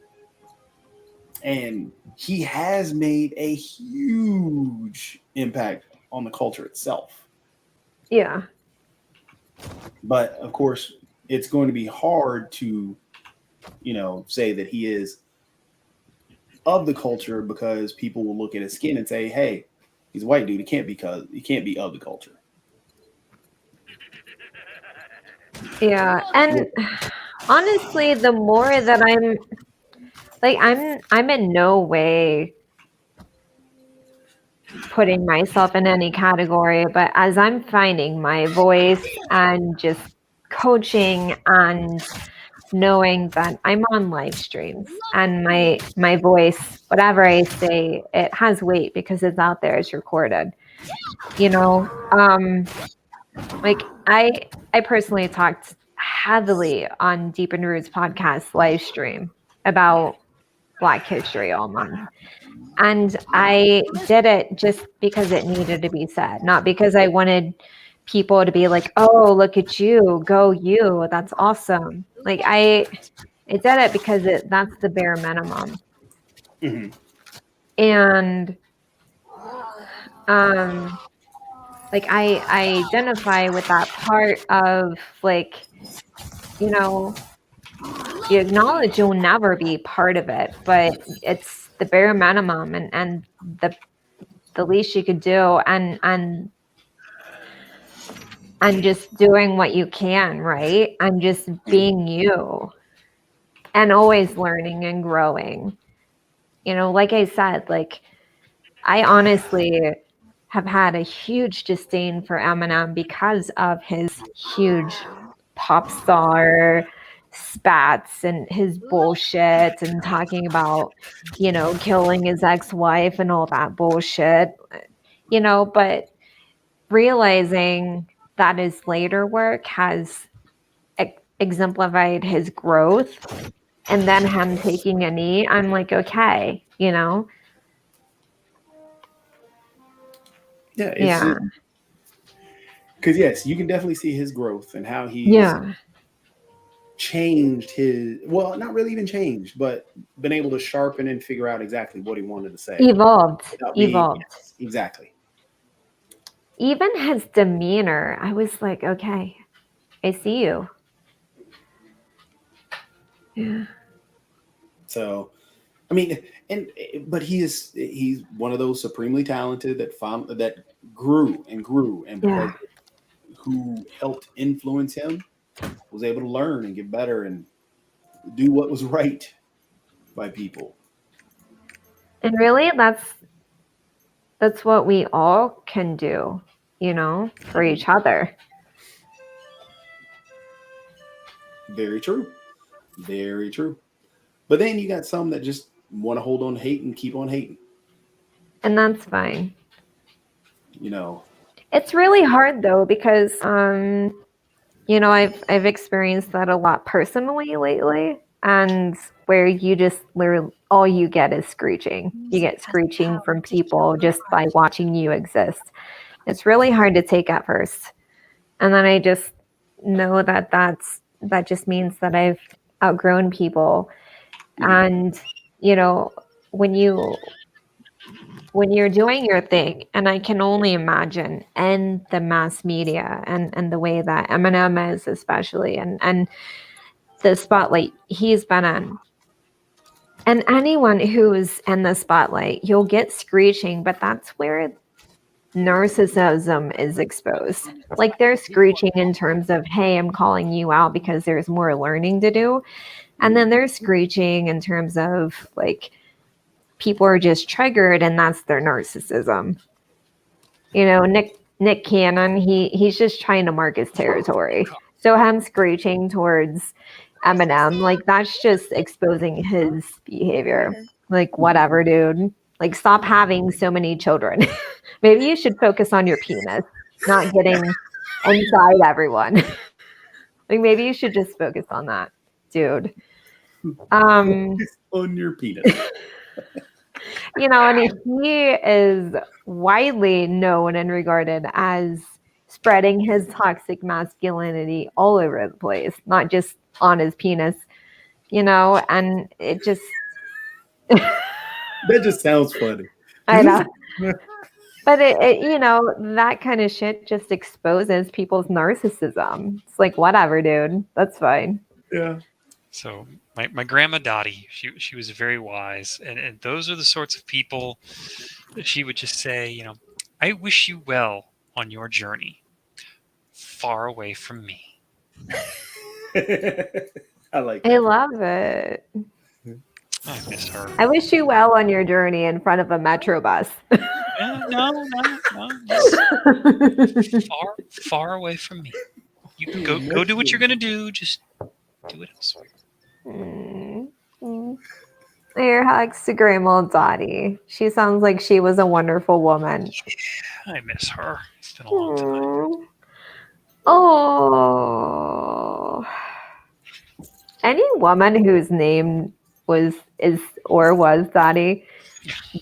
And he has made a huge impact on the culture itself. Yeah. But of course, it's going to be hard to, say that he is of the culture because people will look at his skin and say, hey, he's a white dude. He can't be of the culture. Yeah. And honestly, the more that I'm in no way putting myself in any category, but as I'm finding my voice and just coaching and knowing that I'm on live streams and my voice, whatever I say, it has weight because it's out there, it's recorded. Like I personally talked heavily on Deep and Roots podcast live stream about Black History all month. And I did it just because it needed to be said, not because I wanted people to be like, oh, look at you, go you, that's awesome. Like I did it because that's the bare minimum. Mm-hmm. And like I identify with that part of like, you acknowledge you'll never be part of it, but it's the bare minimum and the least you could do and just doing what you can, right? And just being you and always learning and growing. Like I said, like I honestly have had a huge disdain for Eminem because of his huge pop star spats and his bullshit and talking about, killing his ex-wife and all that bullshit, but realizing that his later work has exemplified his growth and then him taking a knee, I'm like, okay, Yeah. Yeah. Because yes, you can definitely see his growth and how he's changed not really even changed, but been able to sharpen and figure out exactly what he wanted to say. Evolved. Yes, exactly. Even his demeanor, I was like, okay, I see you. Yeah. So, I mean, but he's one of those supremely talented that grew and grew, and because who helped influence him was able to learn and get better and do what was right by people. And really, that's what we all can do, for each other. Very true. Very true. But then you got some that just want to hold on to hate and keep on hating. And that's fine. It's really hard though, because I've experienced that a lot personally lately, and where you just literally all you get is screeching. You get screeching from people just by watching you exist. It's really hard to take at first. And then I just know that just means that I've outgrown people. And, when you're doing your thing, and I can only imagine in the mass media and the way that Eminem is, especially, and the spotlight he's been in, and anyone who's in the spotlight, you'll get screeching, but that's where narcissism is exposed. Like they're screeching in terms of, hey, I'm calling you out because there's more learning to do. And then they're screeching in terms of like people are just triggered and that's their narcissism. You know, Nick Cannon, he's just trying to mark his territory. So him screeching towards Eminem, like that's just exposing his behavior. Like whatever, dude. Like stop having so many children. Maybe you should focus on your penis, not getting inside everyone. Like maybe you should just focus on that, dude. Focus on your penis. You know, and he is widely known and regarded as spreading his toxic masculinity all over the place, not just on his penis, you know, and it just That just sounds funny. I know. But it you know, that kind of shit just exposes people's narcissism. It's like whatever, dude. That's fine. Yeah. So my grandma Dottie, she was very wise, and those are the sorts of people that she would just say, you know, I wish you well on your journey, far away from me. I like I that. love it. I miss her. I wish you well on your journey in front of a metro bus. No, just far away from me. You can go do what you're gonna do. Just do it elsewhere. Air hugs to Grandma Dottie. She sounds like she was a wonderful woman. I miss her. It's been a long time. Oh. Any woman whose name was Dottie,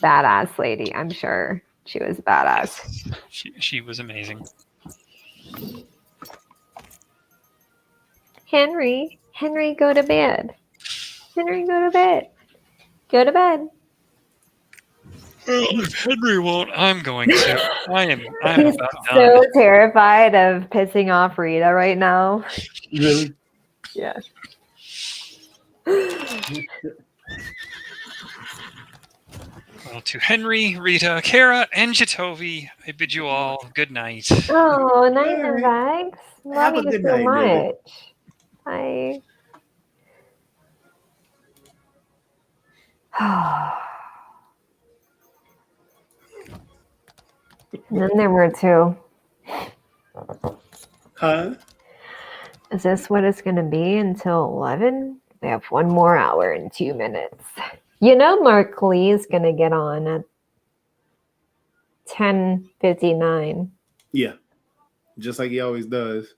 badass lady. I'm sure she was badass. She was amazing. Henry, go to bed. Henry, go to bed. Go to bed. If Henry won't, I'm going to. I'm He's about so done. terrified of pissing off Rita right now. Really? Yeah. Well, to Henry, Rita, Kara, and Jatovi, I bid you all good night. Oh, night, Max. Have Love a you good so night, much. David. Bye. And then there were two. Huh? Is this what it's going to be until 11? We have 1 more hour and 2 minutes. You know Mark Lee is going to get on at 10:59. Yeah. Just like he always does.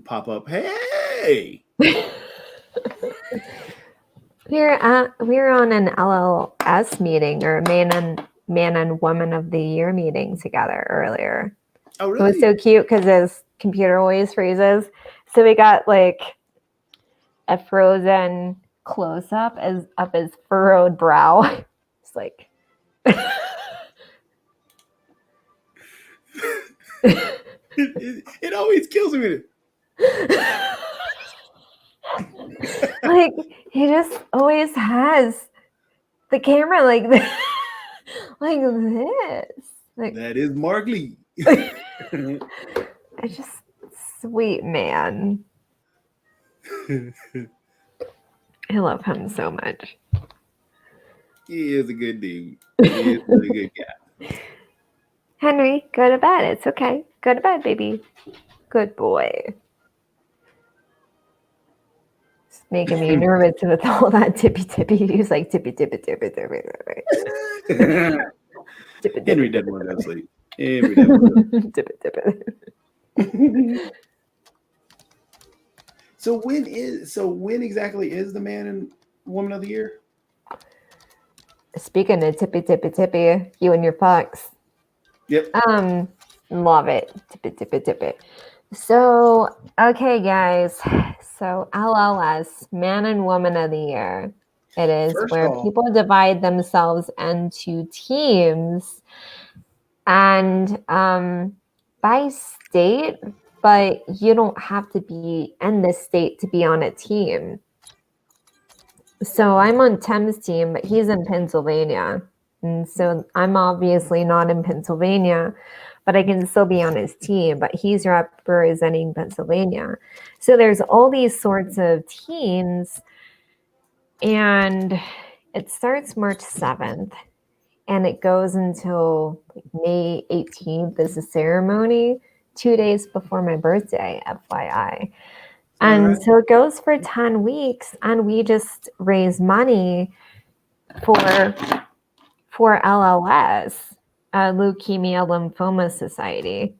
Pop up. Hey! We're on an LLS meeting or man and woman of the year meeting together earlier. Oh, It really? was so cute because his computer always freezes. So we got like a frozen close up of his furrowed brow. It's like it always kills me. like he just always has the camera like this. Like this. Like, That is Mark Lee. it's just sweet man. I love him so much. He is a good dude. He is a good guy. Henry, go to bed. It's okay. Go to bed, baby. Good boy. It's making me nervous with all that tippy. He's like tippy. Henry doesn't want to go to sleep. Henry doesn't want to Tippy. So when exactly is the man and woman of the year? Speaking of tippy, you and your fox. Yep. Love it. Tippy. So, okay, guys. So, LLS, Man and Woman of the Year. It is First where off- people divide themselves into teams and by state, but you don't have to be in this state to be on a team. So I'm on Tim's team, but he's in Pennsylvania. And so I'm obviously not in Pennsylvania, but I can still be on his team, but he's representing Pennsylvania. So there's all these sorts of teams, and it starts March 7th and it goes until May 18th is the ceremony, 2 days before my birthday, FYI. And so it goes for 10 weeks, and we just raise money for LLS, Leukemia Lymphoma Society.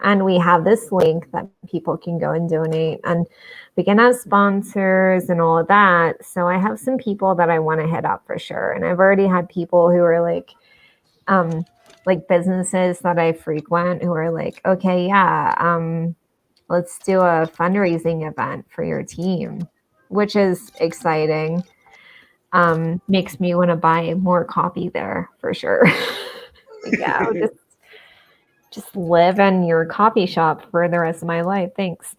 And we have this link that people can go and donate, and we can have sponsors and all of that. So I have some people that I want to hit up for sure. And I've already had people who are like businesses that I frequent who are like, okay, yeah, let's do a fundraising event for your team, which is exciting. Makes me want to buy more coffee there for sure. Yeah, just live in your coffee shop for the rest of my life. Thanks.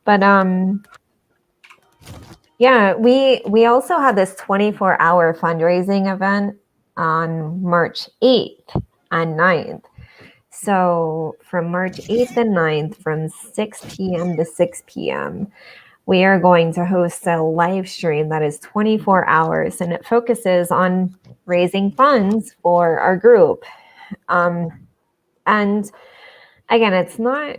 But yeah, we also had this 24-hour fundraising event on March 8th and 9th. So from March 8th and 9th, from 6 p.m. to 6 p.m., we are going to host a live stream that is 24 hours, and it focuses on raising funds for our group. And again, it's not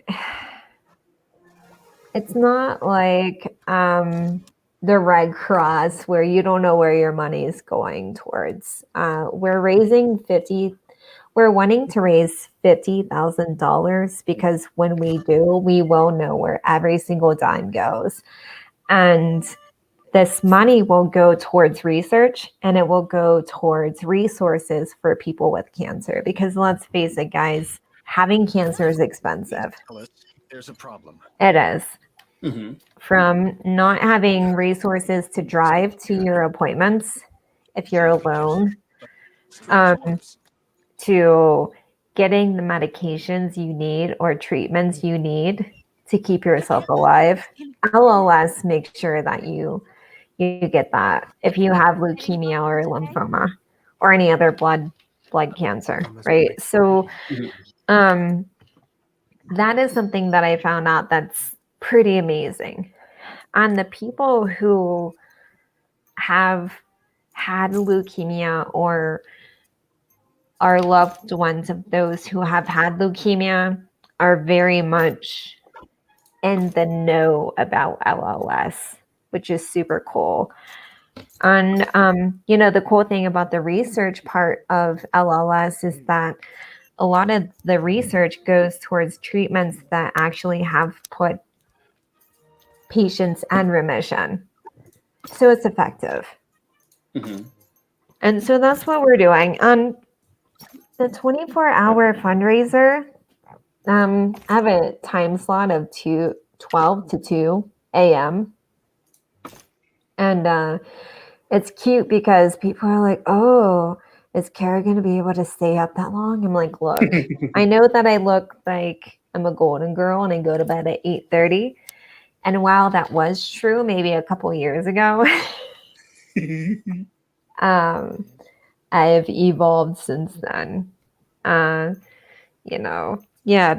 like the Red Cross where you don't know where your money is going towards. We're wanting to raise $50,000 because when we do, we will know where every single dime goes. And this money will go towards research, and it will go towards resources for people with cancer. Because let's face it, guys, having cancer is expensive. There's a problem. It is. Mm-hmm. From not having resources to drive to your appointments if you're alone, to getting the medications you need or treatments you need to keep yourself alive. LLS makes sure that you get that if you have leukemia or lymphoma or any other blood cancer, right? So that is something that I found out that's pretty amazing. And the people who have had leukemia or are loved ones of those who have had leukemia are very much in the know about LLS, which is super cool. And, the cool thing about the research part of LLS is that a lot of the research goes towards treatments that actually have put patients in remission. So it's effective. Mm-hmm. And so that's what we're doing. On the 24-hour fundraiser, I have a time slot of 12 to 2 a.m. And it's cute because people are like, oh, is Kara going to be able to stay up that long? I'm like, look, I know that I look like I'm a golden girl and I go to bed at 8:30. And while that was true, maybe a couple years ago, I've evolved since then.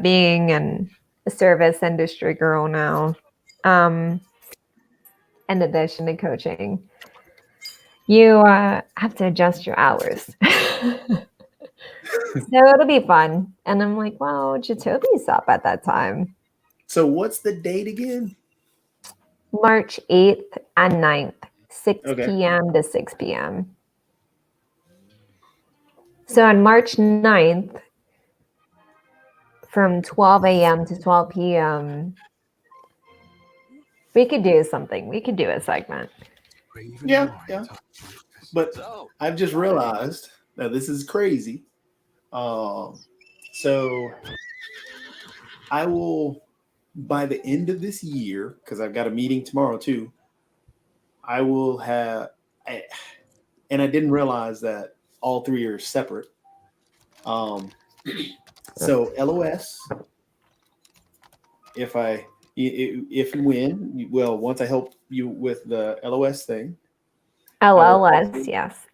Being a service industry girl now, in addition to coaching, you have to adjust your hours. So it'll be fun. And I'm like, well, Jatobi's up at that time. So what's the date again? March 8th and 9th, 6 p.m. to 6 p.m. So on March 9th, from 12 a.m. to 12 p.m., we could do something. We could do a segment. Yeah. But I've just realized that this is crazy. So I will, by the end of this year, because I've got a meeting tomorrow too, I will have, and I didn't realize that all three are separate. So LOS, if and when, once I help you with the LOS thing. LLS, yes.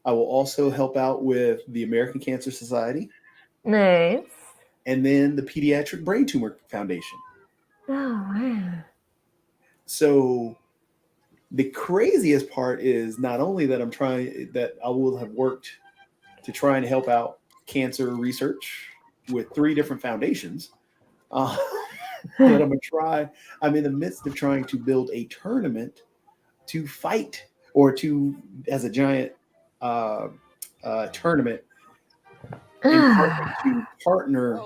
I will also help out with the American Cancer Society Nice. and then the Pediatric Brain Tumor Foundation. Oh, wow. So the craziest part is not only that that I will have worked to try and help out cancer research with 3 different foundations. But I'm in the midst of trying to build a tournament to fight or as a giant tournament to partner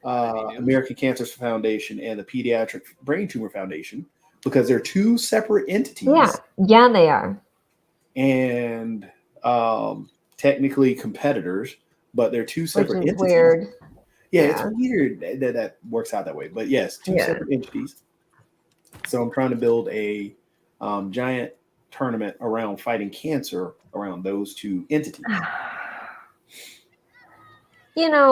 American Cancer Foundation and the Pediatric Brain Tumor Foundation, because they're 2 separate entities. Yeah, they are. And technically competitors, but they're 2 separate entities. Weird. Yeah, it's weird that works out that way. But yes, 2 separate entities. So I'm trying to build a giant tournament around fighting cancer around those 2 entities.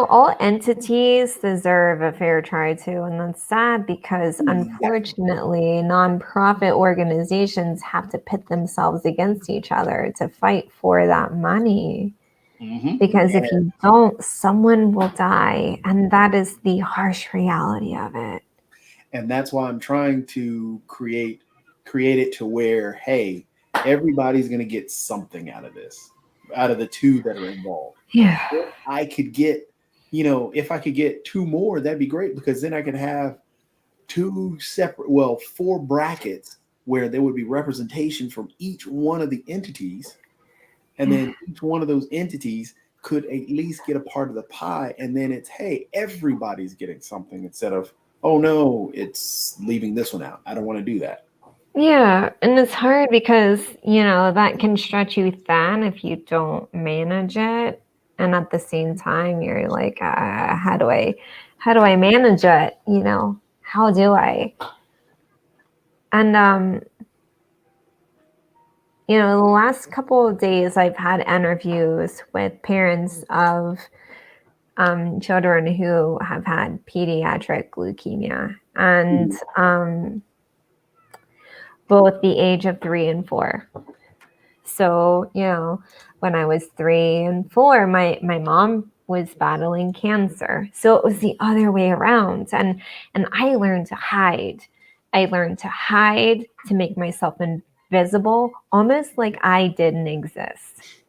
All entities deserve a fair try too, and that's sad because unfortunately, nonprofit organizations have to pit themselves against each other to fight for that money. Mm-hmm. Because if you don't, someone will die, and that is the harsh reality of it. And that's why I'm trying to create it to where, hey, everybody's going to get something out of this, out of the 2 that are involved. Yeah. If I could get, if I could get 2 more, that'd be great, because then I could have 4 brackets where there would be representation from each one of the entities. And then each one of those entities could at least get a part of the pie. And then it's, hey, everybody's getting something instead of, oh no, it's leaving this one out. I don't want to do that. Yeah. And it's hard because, that can stretch you thin if you don't manage it. And at the same time, you're like, how do I manage it? How do I? And, the last couple of days, I've had interviews with parents of children who have had pediatric leukemia, and both the age of 3 and 4. So, when I was 3 and 4, my mom was battling cancer. So it was the other way around. And I learned to hide. I learned to hide, to make myself invisible, almost like I didn't exist.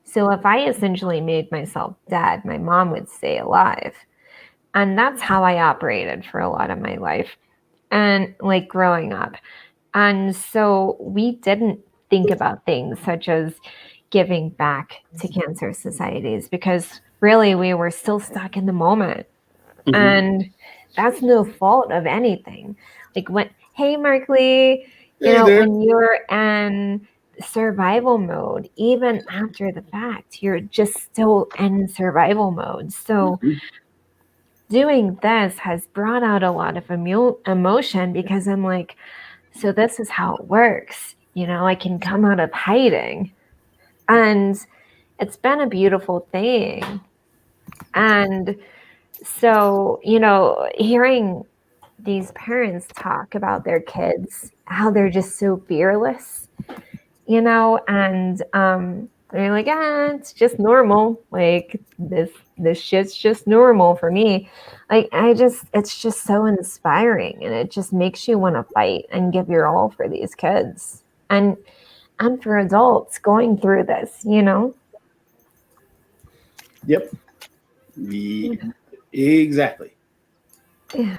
So if I essentially made myself dead, my mom would stay alive. And that's how I operated for a lot of my life and growing up. And so we didn't think about things such as giving back to cancer societies, because really we were still stuck in the moment. Mm-hmm. And that's no fault of anything. Hey, Mark Lee, when you're in survival mode, even after the fact, you're just still in survival mode. So doing this has brought out a lot of emotion, because I'm like, so this is how it works. I can come out of hiding. And it's been a beautiful thing. And so, hearing these parents talk about their kids, how they're just so fearless, and they're like, it's just normal. This shit's just normal for me. It's just so inspiring, and it just makes you want to fight and give your all for these kids and for adults going through this, Yep. Exactly. Yeah.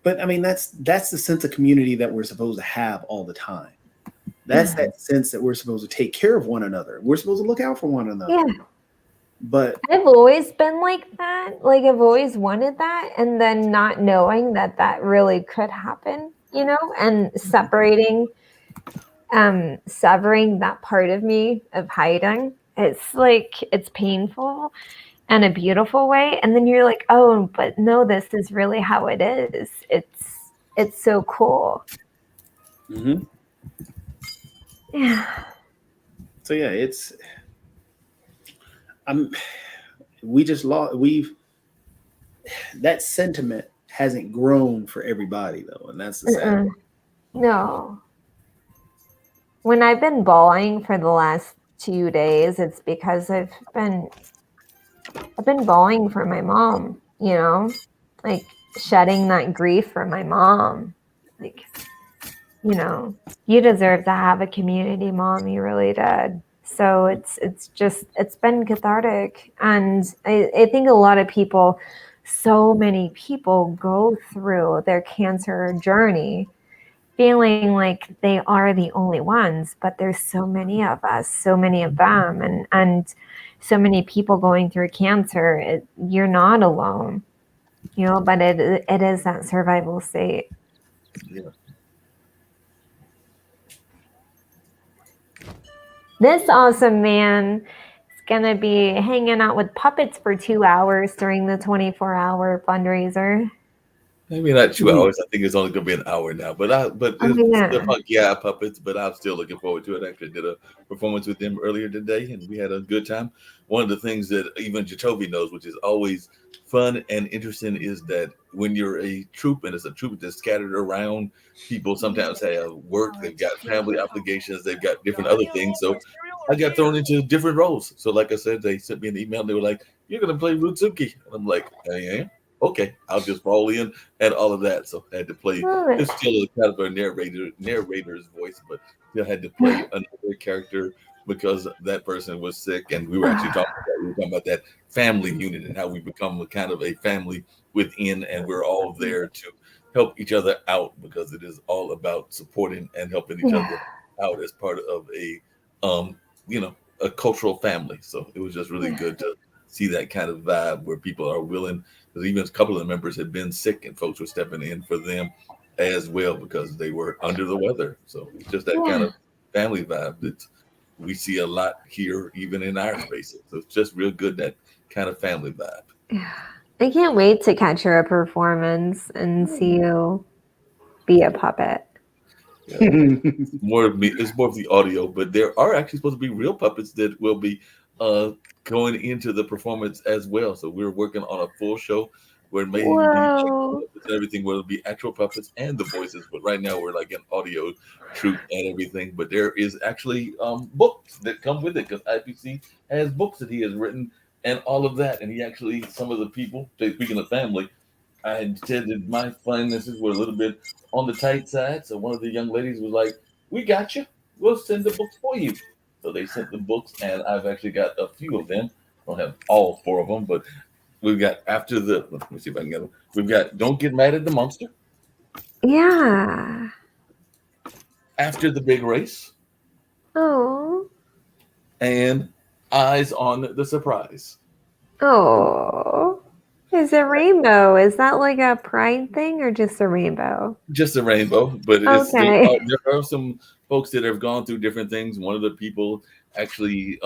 But I mean, that's the sense of community that we're supposed to have all the time. That's that sense that we're supposed to take care of one another. We're supposed to look out for one another. Yeah. But I've always been like that. I've always wanted that. And then not knowing that really could happen, and severing that part of me of hiding. It's painful in a beautiful way. And then you're like, oh, but no, this is really how it is. It's so cool. Mm-hmm. Yeah. So yeah, that sentiment hasn't grown for everybody though, and that's the sad part. No. When I've been bawling for the last 2 days, it's because I've been bawling for my mom, like shedding that grief for my mom. Like, you deserve to have a community, Mom. You really did. So it's been cathartic. And I think a lot of people, so many people go through their cancer journey feeling like they are the only ones, but there's so many of us, so many of them, and so many people going through cancer. You're not alone, but it is that survival state. Yeah. This awesome man is going to be hanging out with puppets for 2 hours during the 24-hour fundraiser. Maybe not 2 hours. I think it's only going to be an hour now. But it's puppets. But I'm still looking forward to it. I actually did a performance with them earlier today, and we had a good time. One of the things that even Jacoby knows, which is always fun and interesting, is that when you're a troupe and it's a troupe that's scattered around, people sometimes have work, they've got family obligations, they've got different other things. So I got thrown into different roles. So like I said, they sent me an email and they were like, "You're going to play Rutsuki." And I'm like, "I am. Okay, I'll just fall in," and all of that. So I had to play. It's still a kind of a narrator's voice, but still had to play another character because that person was sick, and we were actually talking about that family unit and how we become a kind of a family within, and we're all there to help each other out because it is all about supporting and helping each other out as part of a a cultural family. So it was just really good to see that kind of vibe where people are willing, because even a couple of the members had been sick and folks were stepping in for them as well because they were under the weather. So it's just that kind of family vibe that we see a lot here, even in our spaces. So it's just real good, that kind of family vibe. I can't wait to catch your performance and see you be a puppet. Yeah. It's more of the audio, but there are actually supposed to be real puppets that will be going into the performance as well. So we're working on a full show where it may even be everything will be actual puppets and the voices. But right now we're like an audio troupe and everything. But there is actually books that come with it because IPC has books that he has written and all of that. And he actually, some of the people, speaking of family, I had said that my finances were a little bit on the tight side. So one of the young ladies was like, "We got you. We'll send the books for you." So they sent the books, and I've actually got a few of them. I don't have all 4 of them, but we've got let me see if I can get them. We've got Don't Get Mad at the Monster. Yeah. After the Big Race. Oh. And Eyes on the Surprise. Oh. Is a rainbow. Is that like a pride thing or just a rainbow? Just a rainbow, but okay. There are some folks that have gone through different things. One of the people actually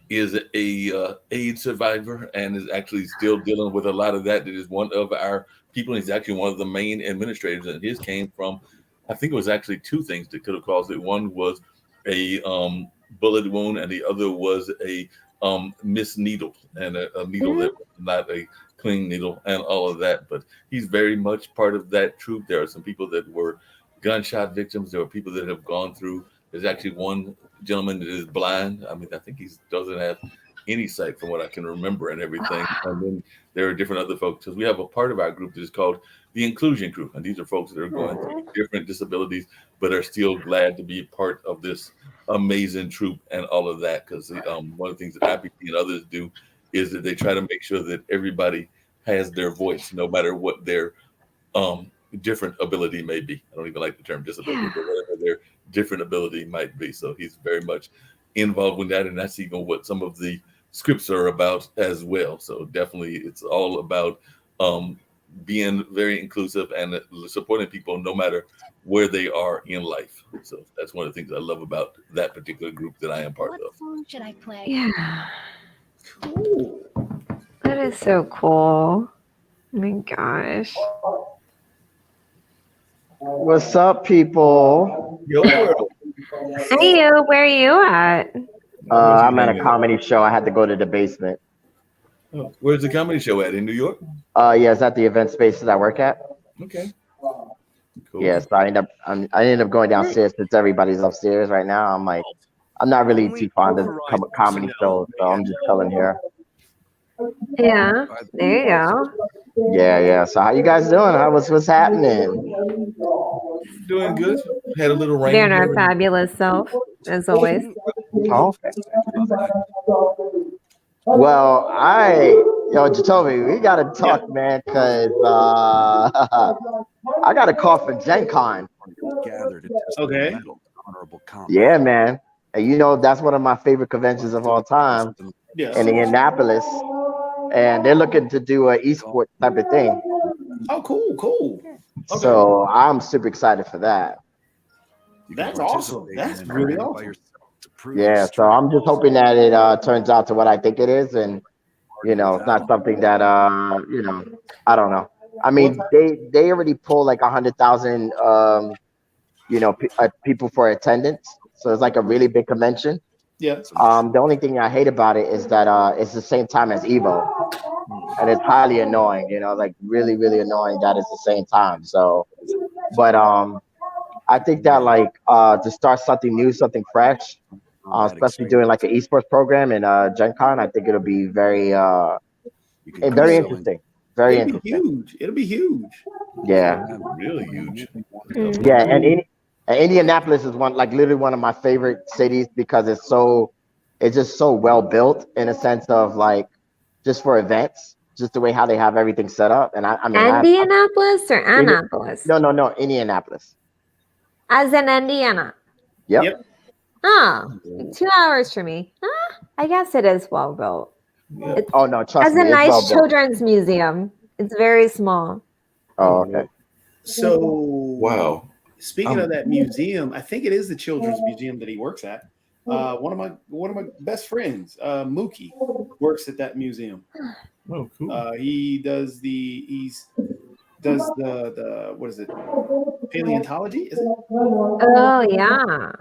is a AIDS survivor and is actually still dealing with a lot of that. It is one of our people. And he's actually one of the main administrators, and his came from, I think it was actually 2 things that could have caused it. One was a bullet wound, and the other was a missed needle, and a needle that was not a clean needle, and all of that. But he's very much part of that troop. There are some people that were gunshot victims. There are people that have gone through. There's actually one gentleman that is blind. I mean, I think he doesn't have any sight from what I can remember and everything. And then there are different other folks, because we have a part of our group that is called the Inclusion Group. And these are folks that are going through different disabilities, but are still glad to be part of this amazing troop and all of that. Because one of the things that IPC and others do is that they try to make sure that everybody has their voice, no matter what their different ability may be. I don't even like the term disability, but whatever their different ability might be. So he's very much involved with that, and that's even what some of the scripts are about as well. So definitely it's all about being very inclusive and supporting people no matter where they are in life. So that's one of the things I love about that particular group that I am part of. What song should I play? Yeah. Cool. That is so cool. Oh my gosh. What's up, people? Yo, world. Hey, you. Where are you at? I'm at a comedy show. I had to go to the basement. Oh, where's the comedy show at? In New York? Yeah, it's at the event spaces I work at. Okay. Cool. Yeah, so I ended up going downstairs since everybody's upstairs right now. I'm like, I'm not really Only too fond of authorized comedy personnel shows, so I'm just chilling here. Yeah, there you go. Yeah. So how you guys doing? What's happening? Doing good. Had a little rain Being our here. fabulous self, as always. Oh, okay. Well, Jacoby, we gotta talk, man, because I got a call from Gen Con. Gather to test Okay. their mettle to honorable combat. Yeah, man. And that's one of my favorite conventions of all time Yeah. in Indianapolis. And they're looking to do an esports type of thing. Oh, cool. Okay. So I'm super excited for that. You can That's awesome. participate That's in really it by awesome. yourself to prove Yeah, your so I'm just hoping that it turns out to what I think it is, and it's without not something that I don't know. I mean, they already pull like 100,000 people for attendance, so it's like a really big convention. Yeah. The only thing I hate about it is that it's the same time as Evo, and it's highly annoying. Like really, really annoying that it's the same time. So, but I think that like to start something new, something fresh, especially doing like an esports program in Gen Con, I think it'll be very very interesting. Very It'll be interesting. huge. It'll be huge. Yeah. Really huge. Yeah, and Indianapolis is literally one of my favorite cities because it's just so well built in a sense of like just for events, just the way how they have everything set up. And I mean, Indianapolis or Annapolis? no, Indianapolis. As in Indiana. Yep. Oh, 2 hours for me. I guess it is well built. Yeah. It's, Oh no, trust as me, a it's nice well built. children's museum. It's very small. Oh, okay. So Wow. Speaking of that museum, I think it is the Children's Museum that he works at. One of my best friends, Mookie, works at that museum. Oh, cool. He does the what is it? Paleontology? Is it? Oh yeah.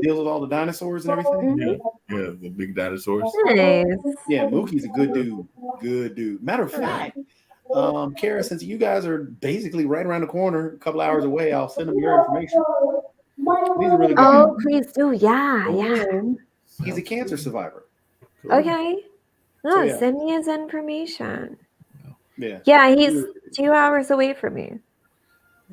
Deals with all the dinosaurs and everything. Yeah, the big dinosaurs. Nice. Yeah, Mookie's a good dude. Good dude. Matter of fact, Kara, since you guys are basically right around the corner, a couple hours away, I'll send him your information. He's a really good guy. Oh, please do. Yeah. He's a cancer survivor. Okay. No, yeah. send me his information. Yeah. Yeah, he's 2 hours away from me.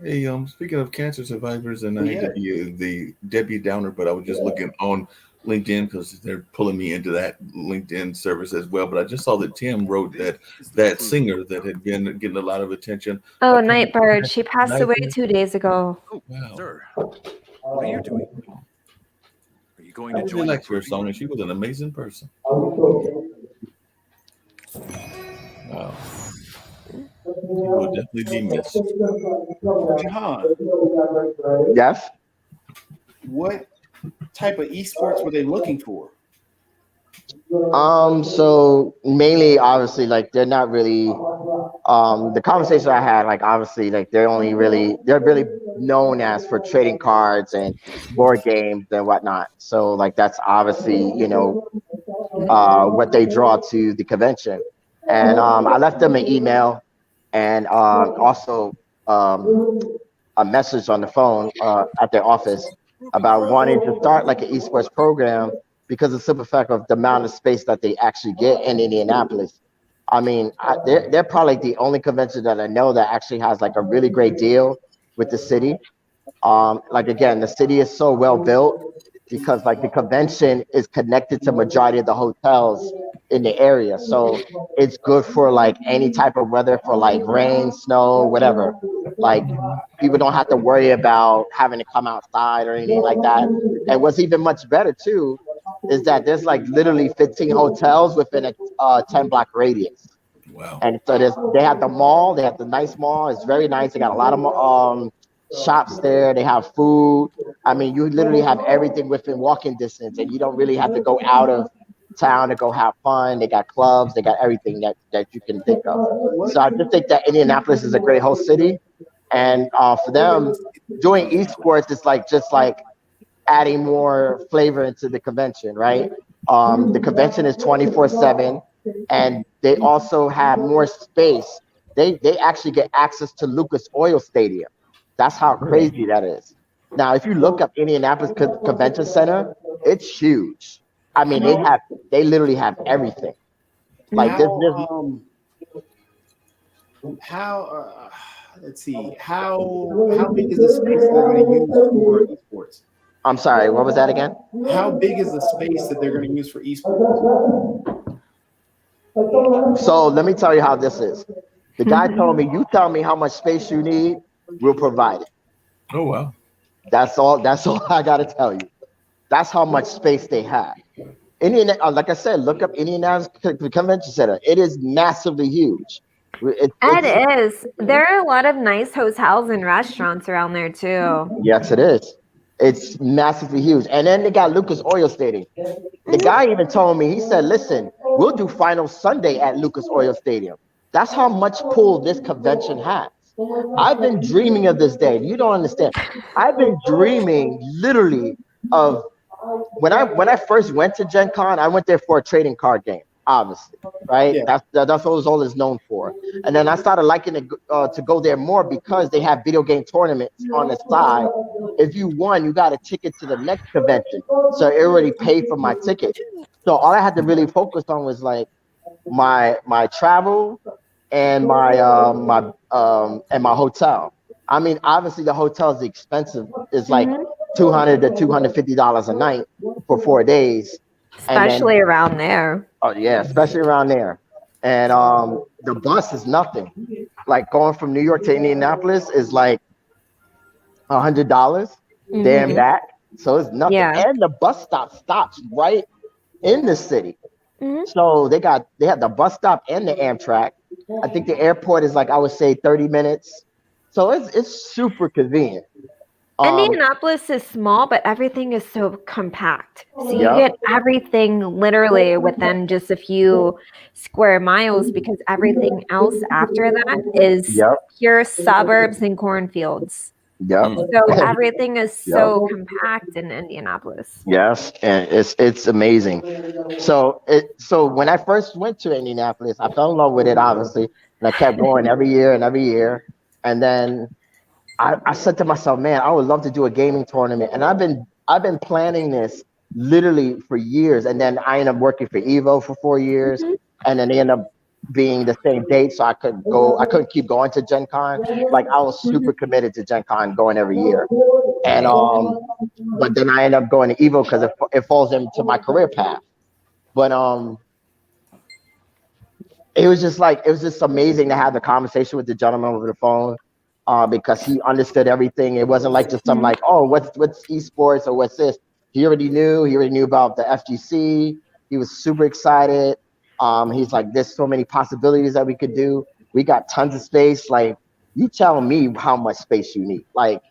Hey, speaking of cancer survivors, and I hate to be the Debbie Downer, but I was just looking on LinkedIn because they're pulling me into that LinkedIn service as well. But I just saw that Tim wrote that singer that had been getting a lot of attention. Oh, Nightbird. She passed away 2 days ago. Oh, wow. Sir, what are you doing? Are you going I to really join liked her song, and she was an amazing person. Wow. She will definitely be missed. Jahan, Yes. what type of esports were they looking for? So mainly, obviously, like they're not really. The conversation I had, like obviously, like they're really known as for trading cards and board games and whatnot. So like that's obviously what they draw to the convention. And I left them an email and also a message on the phone at their office about wanting to start like an esports program because of the simple fact of the amount of space that they actually get in Indianapolis. I mean, they're probably the only convention that I know that actually has like a really great deal with the city. Like again, the city is so well built because like the convention is connected to majority of the hotels in the area. So it's good for like any type of weather for like rain, snow, whatever. Like people don't have to worry about having to come outside or anything like that. And what's even much better too is that there's like literally 15 hotels within a 10 block radius. Wow. And so they have the mall, they have the nice mall. It's very nice. They got a lot of shops there. They have food. I mean, you literally have everything within walking distance, and you don't really have to go out of town to go have fun. They got clubs. They got everything that you can think of. So I just think that Indianapolis is a great host city, and for them, doing esports is like just like adding more flavor into the convention, right? The convention is 24/7, and they also have more space. They actually get access to Lucas Oil Stadium. That's how crazy that is. Now, if you look up Indianapolis Convention Center, it's huge. I mean, they literally have everything. Like this, how let's see, how big is the space they're going to use for esports? I'm sorry, what was that again? How big is the space that they're going to use for esports? So let me tell you how this is. The guy told me, you tell me how much space you need, we'll provide it. Oh wow. That's all I gotta tell you. That's how much space they have. Like I said, look up Indianapolis Convention Center. It is massively huge. It is. There are a lot of nice hotels and restaurants around there too. Yes, it is. It's massively huge. And then they got Lucas Oil Stadium. The guy even told me, he said, listen, we'll do final Sunday at Lucas Oil Stadium. That's how much pull this convention has. I've been dreaming of this day. You don't understand. I've been dreaming literally of when I first went to Gen Con, I went there for a trading card game, obviously, right? Yeah. That's what it's always known for. And then I started liking it to go there more because they have video game tournaments on the side. If you won, you got a ticket to the next convention. So it already paid for my ticket. So all I had to really focus on was like my travel and my hotel. I mean, obviously the hotel is expensive. It's like $200 to $250 a night for 4 days. Especially around there. Oh yeah, especially around there. And the bus is nothing. Like going from New York to Indianapolis is like $100 there and back. So it's nothing. Yeah. And the bus stops right in the city. So they had the bus stop and the Amtrak. I think the airport is like, I would say 30 minutes. So it's super convenient. Indianapolis is small, but everything is so compact. So you get everything literally within just a few square miles because everything else after that is pure suburbs and cornfields. So everything is so compact in Indianapolis. Yes, and it's amazing. So when I first went to Indianapolis, I fell in love with it, obviously, and I kept going every year. And then I said to myself, man, I would love to do a gaming tournament. And I've been planning this literally for years. And then I ended up working for Evo for 4 years. And then they ended up being the same date. So I couldn't keep going to Gen Con. Like I was super committed to Gen Con going every year. And but then I ended up going to Evo because it falls into my career path. But it was just amazing to have the conversation with the gentleman over the phone. Because he understood everything. It wasn't like just some like, oh, what's esports or what's this? He already knew about the FGC. He was super excited. He's like, there's so many possibilities that we could do. We got tons of space. Like, you tell me how much space you need. Like,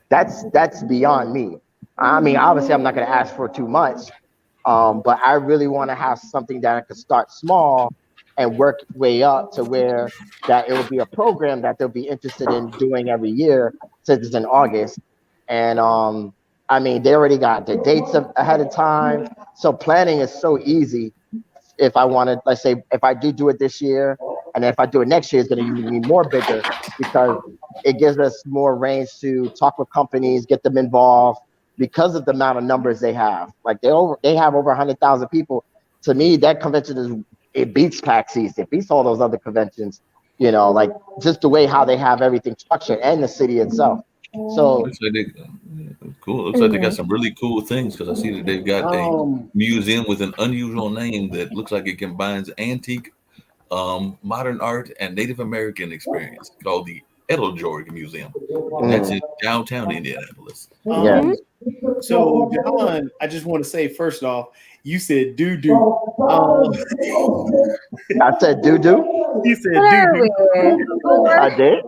that's beyond me. I mean, obviously, I'm not going to ask for too much, but I really want to have something that I could start small and work way up to where that it will be a program that they'll be interested in doing every year since it's in August. And I mean, they already got their dates ahead of time. So planning is so easy. If I wanted, let's say, if I do it this year, and if I do it next year, it's going to be more bigger because it gives us more range to talk with companies, get them involved because of the amount of numbers they have. Like they have over 100,000 people. To me, that convention it beats PAX East. It beats all those other conventions, like just the way how they have everything structured and the city itself. So looks like cool. Looks like they got some really cool things because I see that they've got a museum with an unusual name that looks like it combines antique, modern art, and Native American experience called the Edelgeorg Museum. That's in downtown Indianapolis. So, John, I just want to say, first off, you said doo-doo. I said doo-doo? You said doo-doo. I did?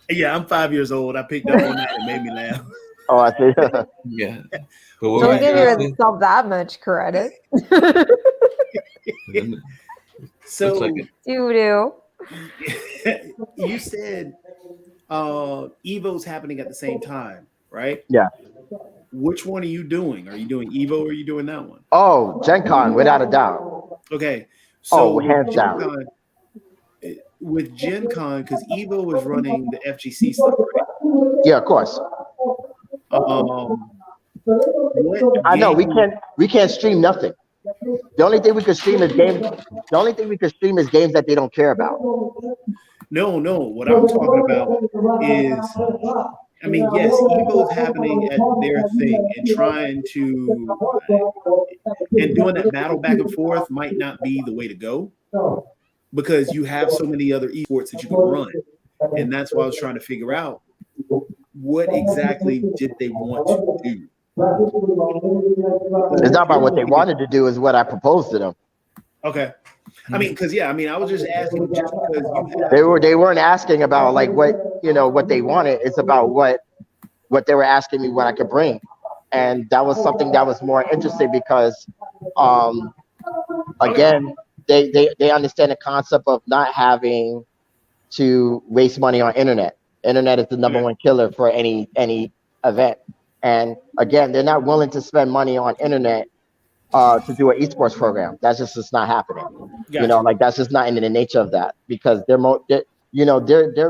Yeah, I'm 5 years old. I picked up on that. It made me laugh. Oh, I see. Yeah. Don't give yourself that much credit. So, doo-doo. You said Evo's happening at the same time, right? Yeah. Which one are you doing? Are you doing Evo or are you doing that one? Oh, Gen Con, without a doubt. Okay. So hands down. With Gen Con, because Evo is running the FGC stuff, right? Yeah, of course. What I know game? we can't stream nothing. The only thing we could stream is games. The only thing we could stream is games that they don't care about. No, no. What I'm talking about is, I mean, yes, Evo's happening at their thing and trying to, and doing that battle back and forth might not be the way to go because you have so many other esports that you can run. And that's why I was trying to figure out what exactly did they want to do. It's not about what they wanted to do; is what I proposed to them. Okay. I mean, because I mean, I was just asking just because you have. They weren't asking about like what they wanted. It's about what they were asking me what I could bring, and that was something that was more interesting because, again, they understand the concept of not having to waste money on internet. Internet is the number one killer for any event, and again, they're not willing to spend money on internet to do an esports program. That's just not happening. Gotcha. Like that's just not in the nature of that because they're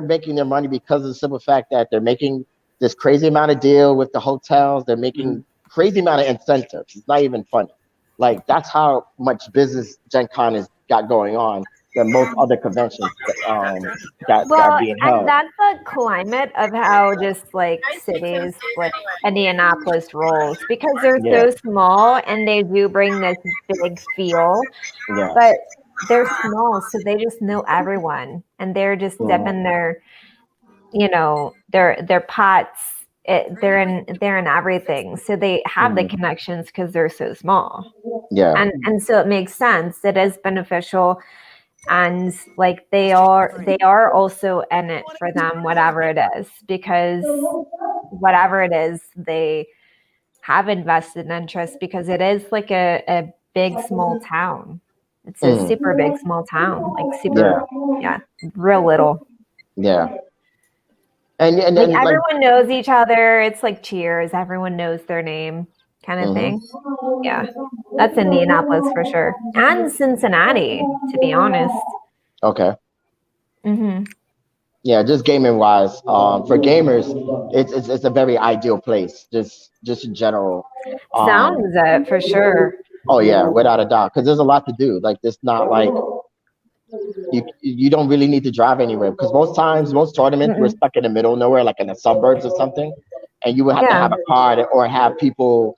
making their money because of the simple fact that they're making this crazy amount of deal with the hotels. They're making crazy amount of incentives. It's not even funny. Like that's how much business Gen Con has got going on than most other conventions that are being held. And that's the climate of how just like cities like Indianapolis rolls because they're so small and they do bring this big feel, but they're small, so they just know everyone and they're just dipping their, their pots. They're in everything, so they have the connections because they're so small. And so it makes sense. It is beneficial. And like they are also in it for them, whatever it is, because whatever it is, they have invested interest because it is like a big small town. It's a super big small town, like super real little. And like everyone knows each other. It's like Cheers. Everyone knows their name kind of thing. Yeah, that's Indianapolis for sure. And Cincinnati, to be honest. Okay. Yeah, just gaming wise, for gamers, it's a very ideal place. Just in general. Sounds it for sure. Oh yeah, without a doubt, because there's a lot to do. Like it's not like you don't really need to drive anywhere because most tournaments we're stuck in the middle of nowhere, like in the suburbs or something, and you would have to have a car or have people.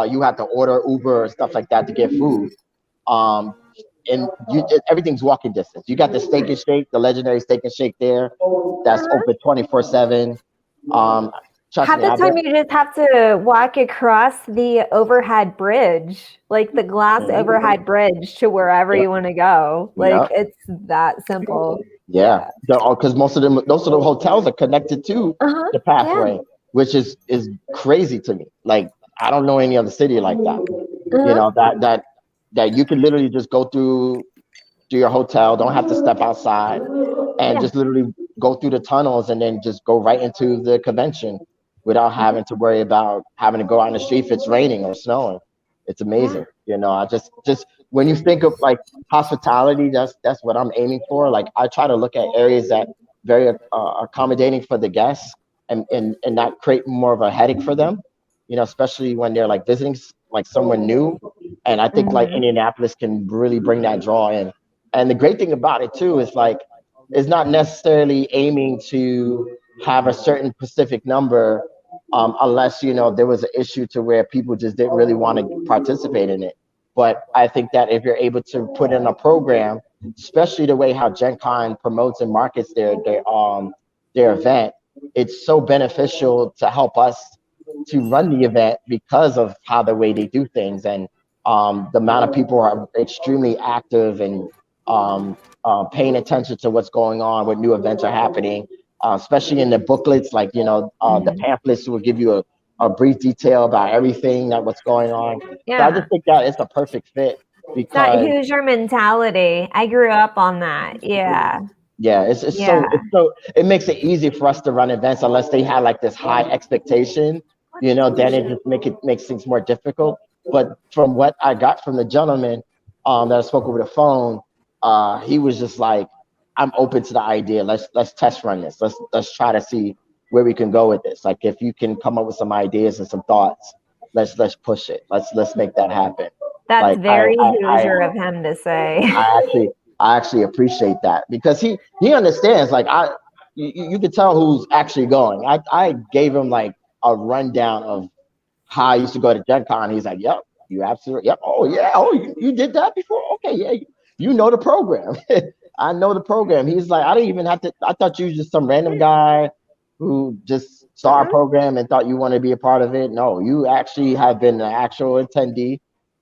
You have to order Uber or stuff like that to get food. And everything's walking distance. You got the Steak and Shake, the legendary Steak and Shake there. That's open 24/7. Half the time you just have to walk across the overhead bridge, like the glass overhead bridge to wherever you want to go. Like it's that simple. Yeah, because most of the hotels are connected to the pathway, which is crazy to me. Like I don't know any other city like that. That you can literally just go through your hotel, don't have to step outside, and just literally go through the tunnels and then just go right into the convention without having to worry about having to go out in the street if it's raining or snowing. It's amazing. I just when you think of like hospitality, that's what I'm aiming for. Like I try to look at areas that very accommodating for the guests and not create more of a headache for them. Especially when they're like visiting like someone new. And I think like Indianapolis can really bring that draw in. And the great thing about it too is like, it's not necessarily aiming to have a certain specific number unless, there was an issue to where people just didn't really want to participate in it. But I think that if you're able to put in a program, especially the way how Gen Con promotes and markets their event, it's so beneficial to help us to run the event because of how the way they do things and the amount of people are extremely active and paying attention to what's going on, what new events are happening, especially in the booklets, like, the pamphlets will give you a brief detail about everything that what's going on. Yeah. So I just think that it's a perfect fit because that Hoosier mentality. I grew up on that. Yeah. Yeah, it's so it makes it easy for us to run events unless they have like this high expectation, then it just makes things more difficult. But from what I got from the gentleman that I spoke over the phone, he was just like, I'm open to the idea. Let's test run this. Let's try to see where we can go with this. Like if you can come up with some ideas and some thoughts, let's push it. Let's make that happen. That's Like very Hoosier of him to say. I actually appreciate that because he understands. Like you can tell who's actually going. I gave him like a rundown of how I used to go to Gen Con. He's like, yep, you absolutely, yep. Oh yeah, oh you did that before? Okay, yeah, you know the program. I know the program. He's like, I didn't even have to. I thought you was just some random guy who just saw our program and thought you wanted to be a part of it. No, you actually have been an actual attendee.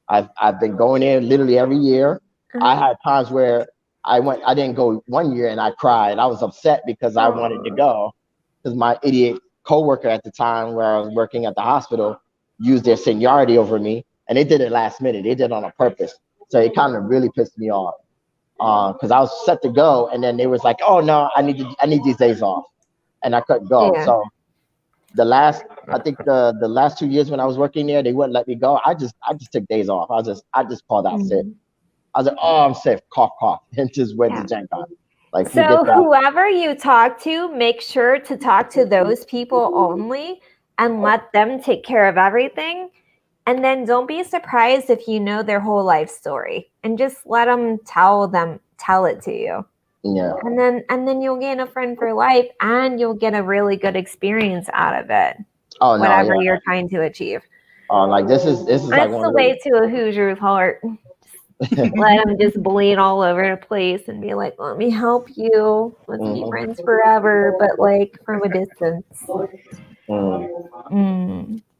I've been going in literally every year. I had times where I didn't go one year and I cried. I was upset because I wanted to go because my idiot coworker at the time where I was working at the hospital used their seniority over me, and they did it last minute. They did it on a purpose. So it kind of really pissed me off because I was set to go, and then they was like, "Oh no, I need these days off," and I couldn't go. Yeah. So the last 2 years when I was working there, they wouldn't let me go. I just took days off. I just called out sick. I was like, "Oh, I'm sick," cough, cough, and just went to Gen Con. Like, so whoever you talk to, make sure to talk to those people only and let them take care of everything. And then don't be surprised if you know their whole life story, and just let them tell it to you. Yeah. And then you'll gain a friend for life, and you'll get a really good experience out of it. Oh no, whatever you're trying to achieve. Oh, like this is That's like the way to a Hoosier's heart. Let them just bleed all over the place and be like, let me help you. Let's be friends forever, but like from a distance.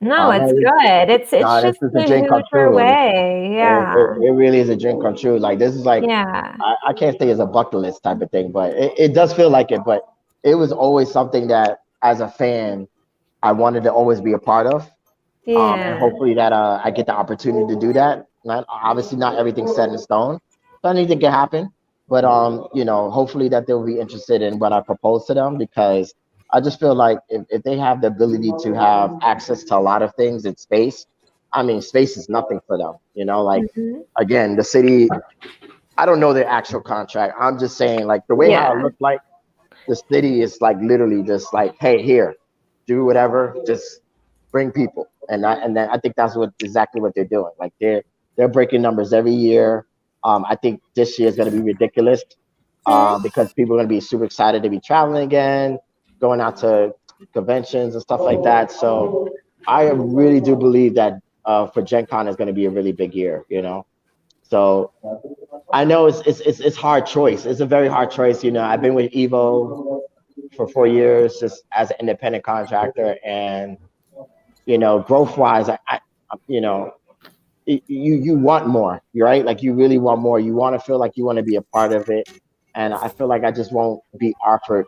No, it's good. It's just a dream come Hoosier true. way. Yeah. It really is a dream come true. Like this is like, yeah. I can't say it's a bucket list type of thing, but it does feel like it. But it was always something that as a fan, I wanted to always be a part of. And hopefully that I get the opportunity to do that. Obviously not everything's set in stone. So anything can happen. But hopefully that they'll be interested in what I propose to them, because I just feel like if they have the ability to have access to a lot of things in space, I mean, space is nothing for them. Again, the city, I don't know their actual contract. I'm just saying, like, the way how it looks like, the city is like literally just like, hey, here, do whatever, just bring people. And then I think that's exactly what they're doing. Like they're breaking numbers every year. I think this year is going to be ridiculous because people are going to be super excited to be traveling again, going out to conventions and stuff like that. So I really do believe that for Gen Con is going to be a really big year, So I know it's hard choice. It's a very hard choice. I've been with Evo for 4 years just as an independent contractor, and growth wise, you want more, right? Like you really want more. You want to feel like you want to be a part of it. And I feel like I just won't be offered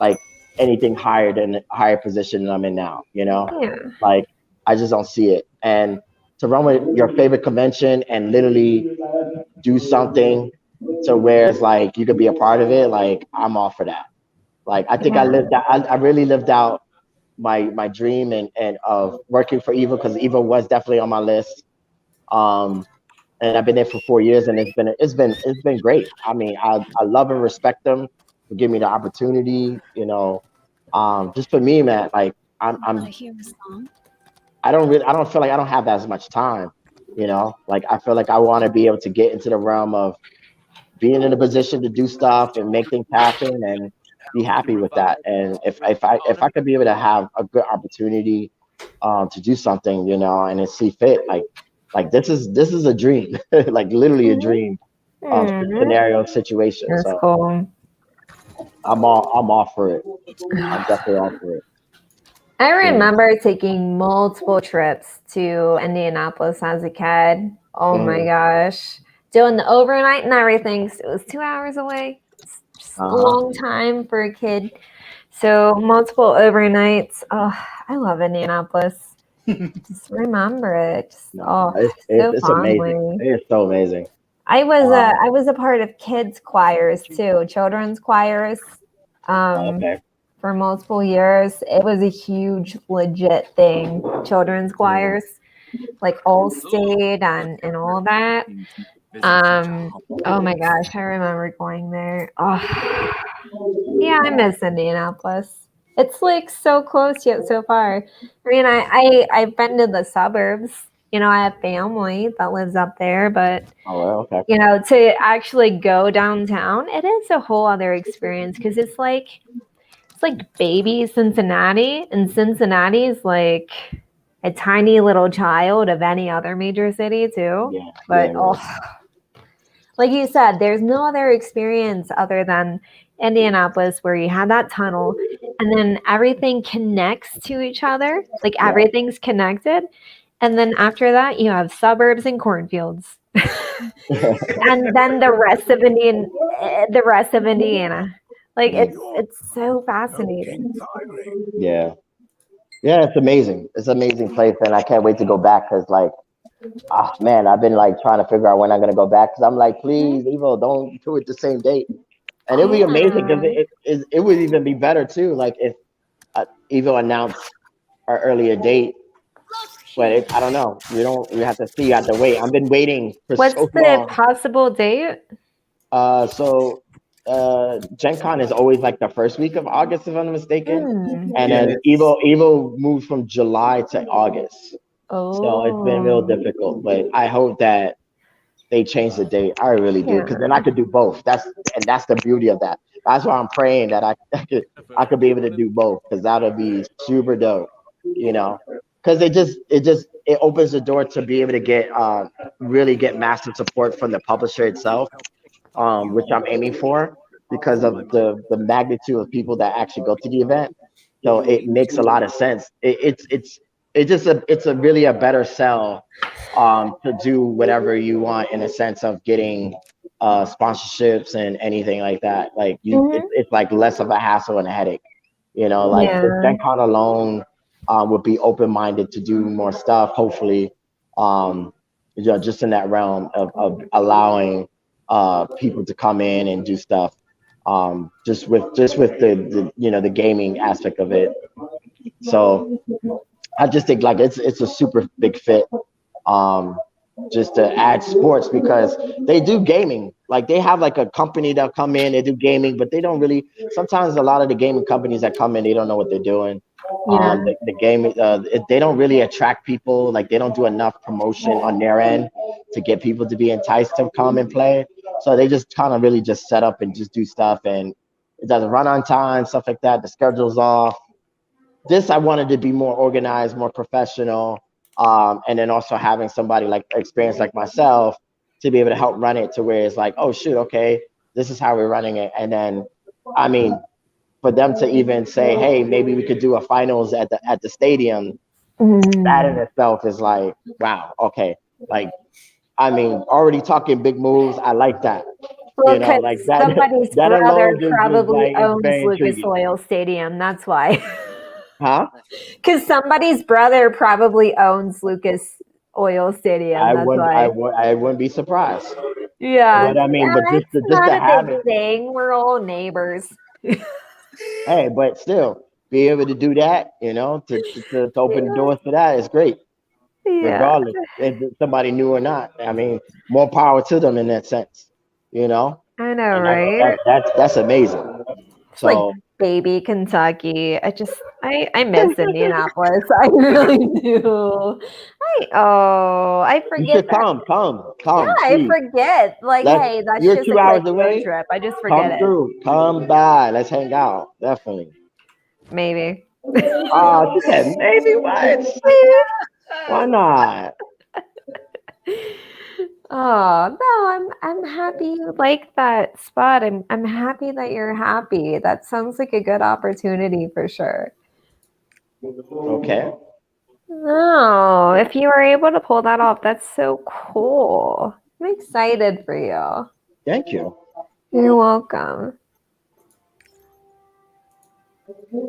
like anything higher than a higher position than I'm in now, Like I just don't see it. And to run with your favorite convention and literally do something to where it's like you could be a part of it, like I'm all for that. Like I think I really lived out my dream and of working for Evo, because Evo was definitely on my list. And I've been there for 4 years, and it's been great. I mean, I love and respect them for giving me the opportunity. Just for me, man, like I don't feel like I don't have as much time. Like I feel like I want to be able to get into the realm of being in a position to do stuff and make things happen and be happy with that. And if I could be able to have a good opportunity to do something, and see fit, like this is a dream, like literally a dream scenario situation. That's so cool. I'm all for it. I'm definitely all for it. I remember taking multiple trips to Indianapolis as a kid. Oh my gosh. Doing the overnight and everything. So it was 2 hours away. A long time for a kid. So multiple overnights. Oh, I love Indianapolis. Just remember it. It's amazing. It's so amazing. I was a part of kids choirs too, children's choirs. For multiple years. It was a huge legit thing. Children's choirs, like Allstate and all that. Oh my gosh, I remember going there. Oh, yeah, I miss Indianapolis. It's like so close yet so far. I mean, I've been to the suburbs. I have family that lives up there, but Oh, well, okay. to actually go downtown, it is a whole other experience because it's like baby Cincinnati, and Cincinnati is like a tiny little child of any other major city too. Yeah, But yeah, like you said, there's no other experience other than Indianapolis where you have that tunnel and then everything connects to each other. Like yeah. everything's connected. And then after that, you have suburbs and cornfields. And then the rest of Indiana. Like it's so fascinating. Yeah, yeah. It's amazing. It's an amazing place, and I can't wait to go back because, like, ah, man, I've been like trying to figure out when I'm gonna go back because I'm like, please, Evo, don't do it the same date. And it'd be amazing because Yeah. it would even be better too, like if Evo announced our earlier date. But I don't know. We have to see. You have to wait. I've been waiting for What's so the long. possible date? So Gen Con is always like the first week of August, if I'm not mistaken. And then Evo moved from July to August. So it's been real Oh, difficult. But I hope that they change the date. I really do, because then I could do both. That's the beauty of that. That's why I'm praying that I could be able to do both, because that'll be super dope. Because it opens the door to be able to get really get massive support from the publisher itself, which I'm aiming for because of the magnitude of people that actually go to the event. So it makes a lot of sense. It's a really a better sell to do whatever you want in a sense of getting sponsorships and anything like that. Like it's like less of a hassle and a headache. Like the yeah. Gen Con alone would be open minded to do more stuff. Hopefully, just in that realm of allowing people to come in and do stuff. Just with the gaming aspect of it. So I just think like it's a super big fit. Um, just to add sports because they do gaming. Like they have like a company that'll come in, they do gaming, but they don't really. Sometimes a lot of the gaming companies that come in, they don't know what they're doing. Yeah. The game, they don't really attract people. Like they don't do enough promotion on their end to get people to be enticed to come and play. So they just kind of really just set up and just do stuff, and it doesn't run on time, stuff like that. The schedule's off. This I wanted to be more organized, more professional, and then also having somebody like experience like myself to be able to help run it to where it's like, oh shoot, okay, this is how we're running it. And then, I mean, for them to even say, hey, maybe we could do a finals at the stadium, that in itself is like, wow, okay, like, I mean, already talking big moves. I like that. Well, because Like that. somebody's That brother alone just probably like it's owns very Lucas intriguing. Oil Stadium. That's why. Huh? Because somebody's brother probably owns Lucas Oil Stadium. That's why. I wouldn't be surprised. Yeah. But I mean, Yeah, but it's just not to a have big it, thing. We're all neighbors. hey, but still be able to do that, to open the doors for that is great, Yeah. regardless if it's somebody new or not. I mean, more power to them in that sense, I know, and right? that's amazing. It's like So baby Kentucky. I miss Indianapolis. I really do. I you forget should that. Yeah, come, I please. forget. Like, hey, that's You're just a 2 hours quick road away. trip. I just forget Come it. through, come by. Let's hang out. Definitely. Maybe. Oh, she said maybe. What? Why not? Oh no, I'm happy you like that spot. I'm happy that you're happy. That sounds like a good opportunity for sure. Okay. No, if you were able to pull that off, that's so cool. I'm excited for you. Thank you. You're welcome.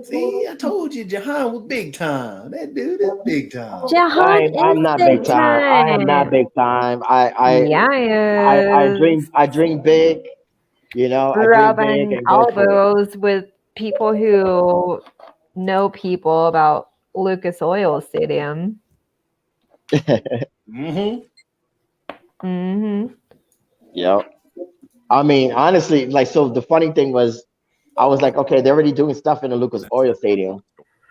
See, I told you Jahan was big time. That dude is big time. Jahan I'm is not big big time. I am not time. big time. Yeah, I he is. I dream big. I dream big Rubbing and go for it. elbows with people who know people about Lucas Oil Stadium. Mm-hmm. Mm-hmm. Yep. I mean, honestly, like, so the funny thing was, I was like, okay, they're already doing stuff in the Lucas Oil Stadium,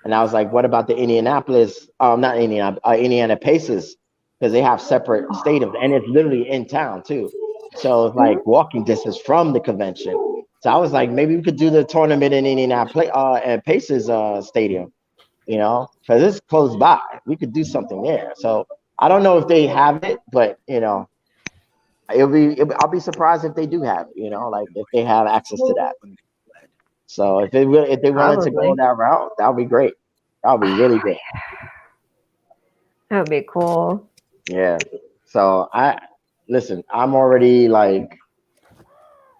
and I was like, what about the Indianapolis? Not Indiana, Indiana Pacers, because they have separate stadiums, and it's literally in town too. So it's like walking distance from the convention. So I was like, maybe we could do the tournament in Indianapolis and Pacers Stadium, because it's close by. We could do something there. So I don't know if they have it, but I'll be surprised if they do have it. Like if they have access to that. So if they wanted to go Probably. that route, that would be great. That would be really good. That would be cool. Yeah. So I'm already like,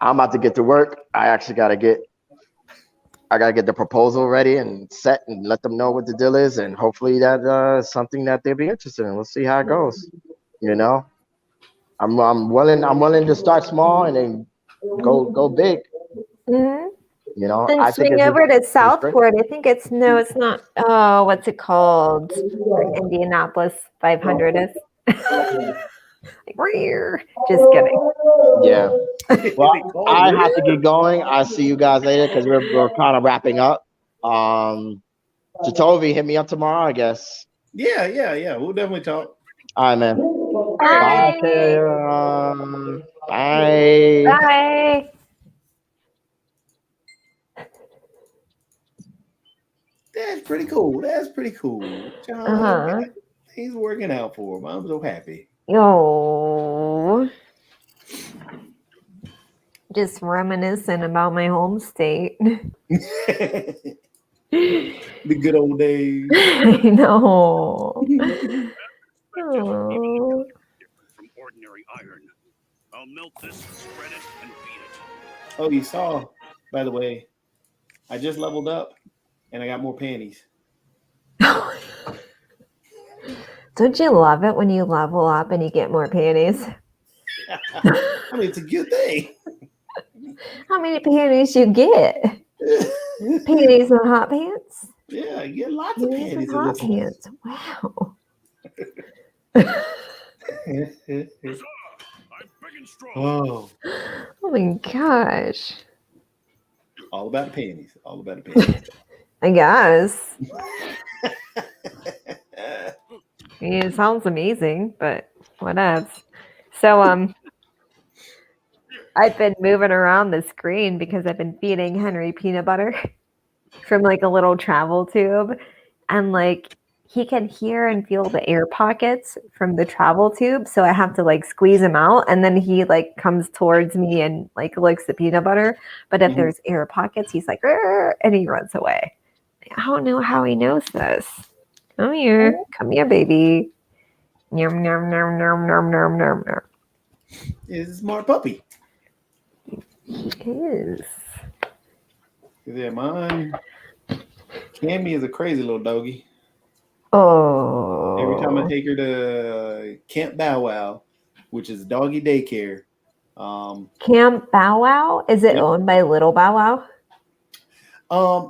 I'm about to get to work. I actually gotta get the proposal ready and set and let them know what the deal is, and hopefully that is something that they'll be interested in. We'll see how it goes. I'm willing to start small and then go big. Mm-hmm. Then I think swing it's over to great. Southport. I think it's not. Oh, what's it called? Where Indianapolis 500 is. Like, we're here. Just kidding. Yeah. Well, I have to get going. I'll see you guys later because we're kind of wrapping up. Jatovi, hit me up tomorrow, I guess. Yeah. We'll definitely talk. All right, man. Bye. Bye. Bye. That's pretty cool. John, he's working out for him. I'm so happy. Oh. Just reminiscing about my home state. The good old days. I know. Oh. From ordinary iron. I'll melt this, spread it, and feed it. Oh, you saw, by the way, I just leveled up and I got more panties. Don't you love it when you level up and you get more panties? I mean, it's a good thing. How many panties you get? Panties and hot pants? Yeah, you get lots of Panties panties. and hot pants. Wow. Oh, Oh my gosh. all about the panties. All about the panties. I guess. It sounds amazing, but what else? So I've been moving around the screen because I've been feeding Henry peanut butter from like a little travel tube, and like he can hear and feel the air pockets from the travel tube, so I have to like squeeze him out, and then he like comes towards me and like licks the peanut butter. But if there's air pockets, he's like, "Rrr," and he runs away. I don't know how he knows this. Come here, baby. Yum, yum, yum, yum, yum, yum, yum, yum. He's a smart puppy. He is. Yeah, mine. Cammy is a crazy little doggy. Oh. Every time I take her to Camp Bow Wow, which is doggy daycare. Camp Bow Wow? Is it owned by Little Bow Wow?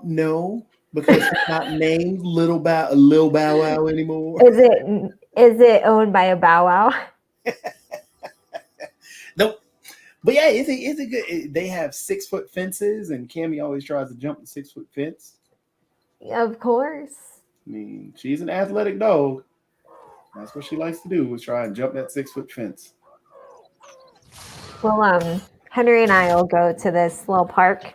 No, because it's not named Lil Bow Wow anymore. Is it owned by a Bow Wow? Nope. But yeah, it's a good. They have 6-foot fences, and Cammy always tries to jump the 6-foot fence. Of course. I mean, she's an athletic dog. That's what she likes to do, is try and jump that 6-foot fence. Well, Henry and I will go to this little park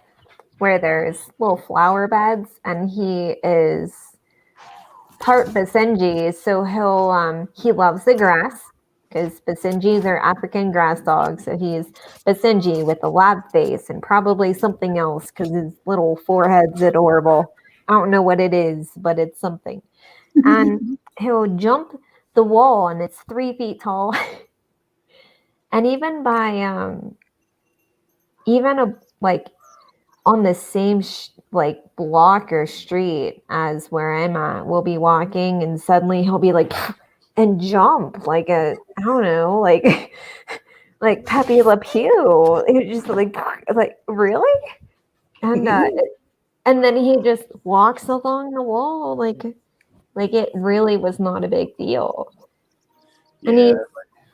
where there's little flower beds, and he is part Basenji, so he loves the grass because Basenjis are African grass dogs. So he's Basenji with a lab face and probably something else because his little forehead's adorable. I don't know what it is, but it's something. And he'll jump the wall, and it's 3 feet tall. And even by on the same block or street as where I'm at, we'll be walking, and suddenly he'll be like and jump like I don't know, like Pepe Le Pew. He just like really, and then he just walks along the wall like it really was not a big deal. Yeah. And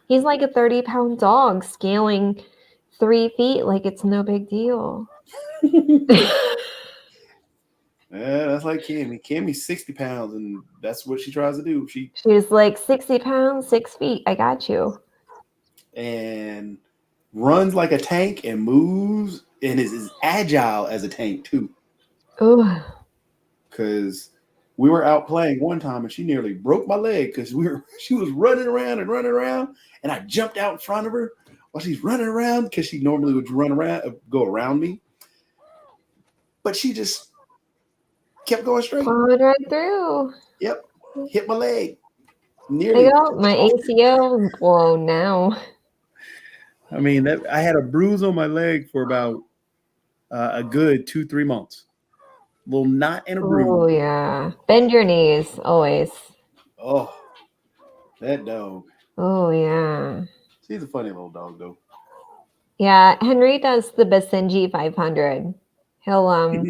he's like a 30-pound dog scaling 3 feet like it's no big deal. Yeah, that's like Cammy. Cammy's 60 pounds, and that's what she tries to do. She's like 60 pounds, 6 feet. I got you. And runs like a tank and moves and is as agile as a tank too. Oh, Because we were out playing one time and she nearly broke my leg because she was running around, and I jumped out in front of her while she's running around because she normally would go around me, but she just kept going straight. followed right through. Yep, hit my leg. There Nearly. you go. My ACL is blown now. I mean, I had a bruise on my leg for about a good 2-3 months. Little knot and a bruise. Oh yeah. Bend your knees always. Oh, that dog. Oh yeah. She's a funny little dog, though. Yeah, Henry does the Basenji 500. He'll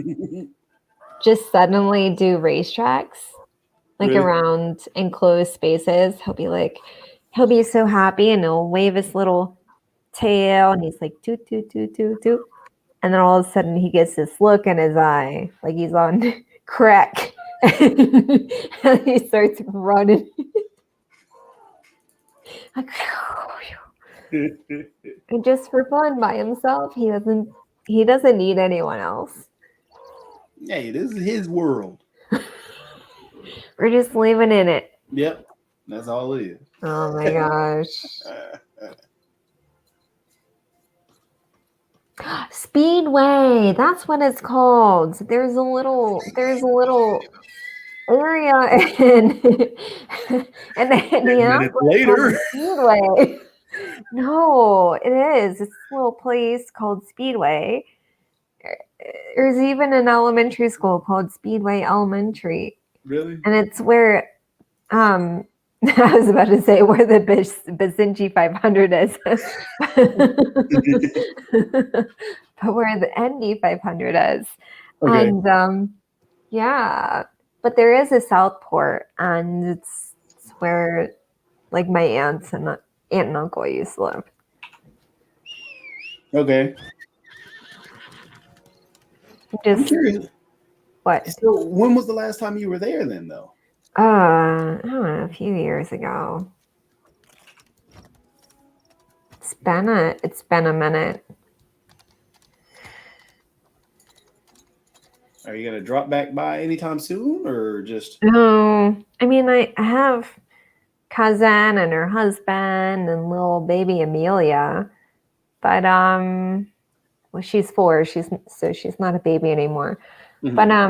just suddenly do racetracks like Really? around enclosed spaces. He'll be so happy and he'll wave his little tail and he's like toot toot toot toot toot. And then all of a sudden he gets this look in his eye like he's on crack. And he starts running. Like, and just for fun by himself. He doesn't need anyone else. Hey, this is his world. We're just living in it. Yep, that's all it is. Oh my gosh. Speedway, that's what it's called. There's a little area in Indianapolis later. Speedway. No, it is. It's a little place called Speedway. There's even an elementary school called Speedway Elementary. Really? And it's where I was about to say where the Basenji 500 is. But where the ND 500 is. Okay. And yeah. But there is a Southport, and it's where like my aunt and uncle used to live. Okay. I'm Just curious. what? So when was the last time you were there then, though? I don't know, a few years ago. It's been a minute. Are you gonna drop back by anytime soon, or just? No, I mean I have cousin and her husband and little baby Amelia, but well, she's 4. She's not a baby anymore. Mhm. But I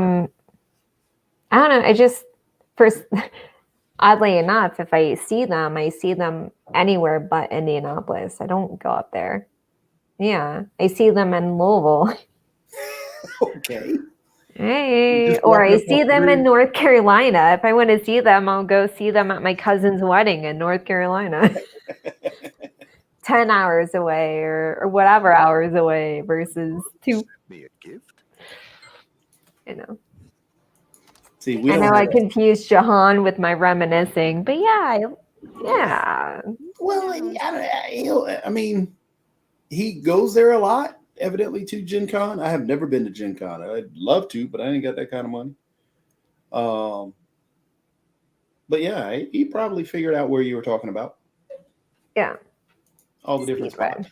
don't know. I just first, oddly enough, if I see them anywhere but Indianapolis. I don't go up there. Yeah, I see them in Louisville. Okay. Hey, Just or I walking up see on them in three. North Carolina. If I want to see them, I'll go see them at my cousin's wedding in North Carolina. 10 hours away or whatever hours away versus 2. Me a gift? I know. See, we I don't know I have- confused Jahan with my reminiscing, but yeah. Well, I mean, he goes there a lot, evidently, to Gen Con. I have never been to Gen Con. I'd love to, but I ain't got that kind of money. But yeah, he probably figured out where you were talking about. Yeah. All the different Speedway. spots.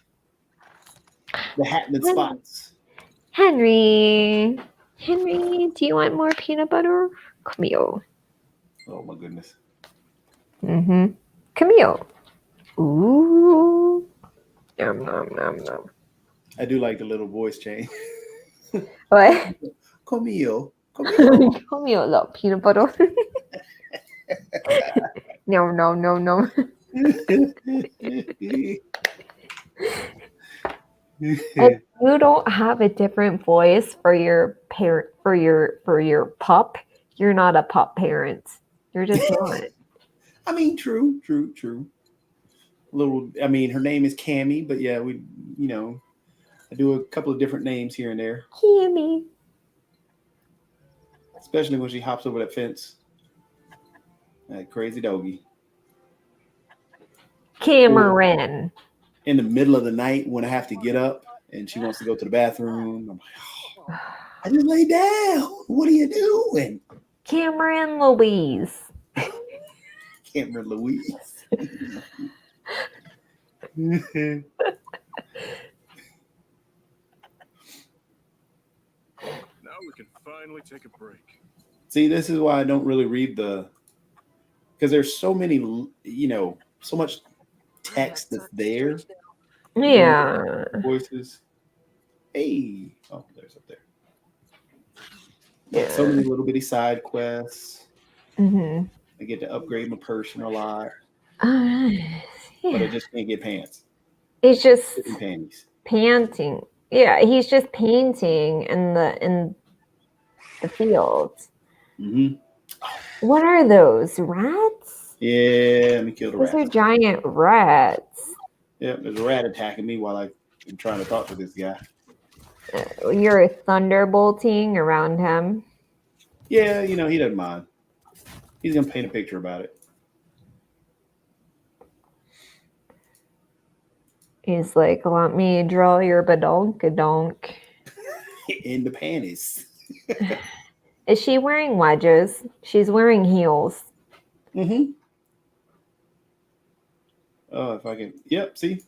The happening spots. Henry, do you want more peanut butter? Come here. Oh my goodness. Mm-hmm. Come here. Ooh. Nom, nom, nom, nom. I do like the little voice change. What? Camille. Come here, little peanut butter. No. If you don't have a different voice for your parent, for your pup, you're not a pup parent. You're just not. I mean, true. I mean, her name is Cammy, but yeah, I do a couple of different names here and there, Kimmy. especially when she hops over that fence. That crazy doggy. Cameron. In the middle of the night when I have to get up and she wants to go to the bathroom. I'm like, oh, I just lay down. What are you doing? Cameron Louise. Cameron Louise. Now we can finally take a break. See, this is why I don't really read because there's so many, so much text that's there. Yeah. Voices. Hey. Oh, there's up there. Yeah. So many little bitty side quests. Mm-hmm. I get to upgrade my person a lot. Yeah. But I just can't get pants. He's just And panties. painting. Yeah, he's just painting in the fields. Mm-hmm. What are those? Rats? Yeah, let me kill the Those rat. are giant rats. Yep, there's a rat attacking me while I'm trying to talk to this guy. You're thunderbolting around him. Yeah, he doesn't mind. He's gonna paint a picture about it. He's like, let me draw your badonkadonk. In the panties. Is she wearing wedges? She's wearing heels. Mm-hmm. Oh, if I can. Yep, see?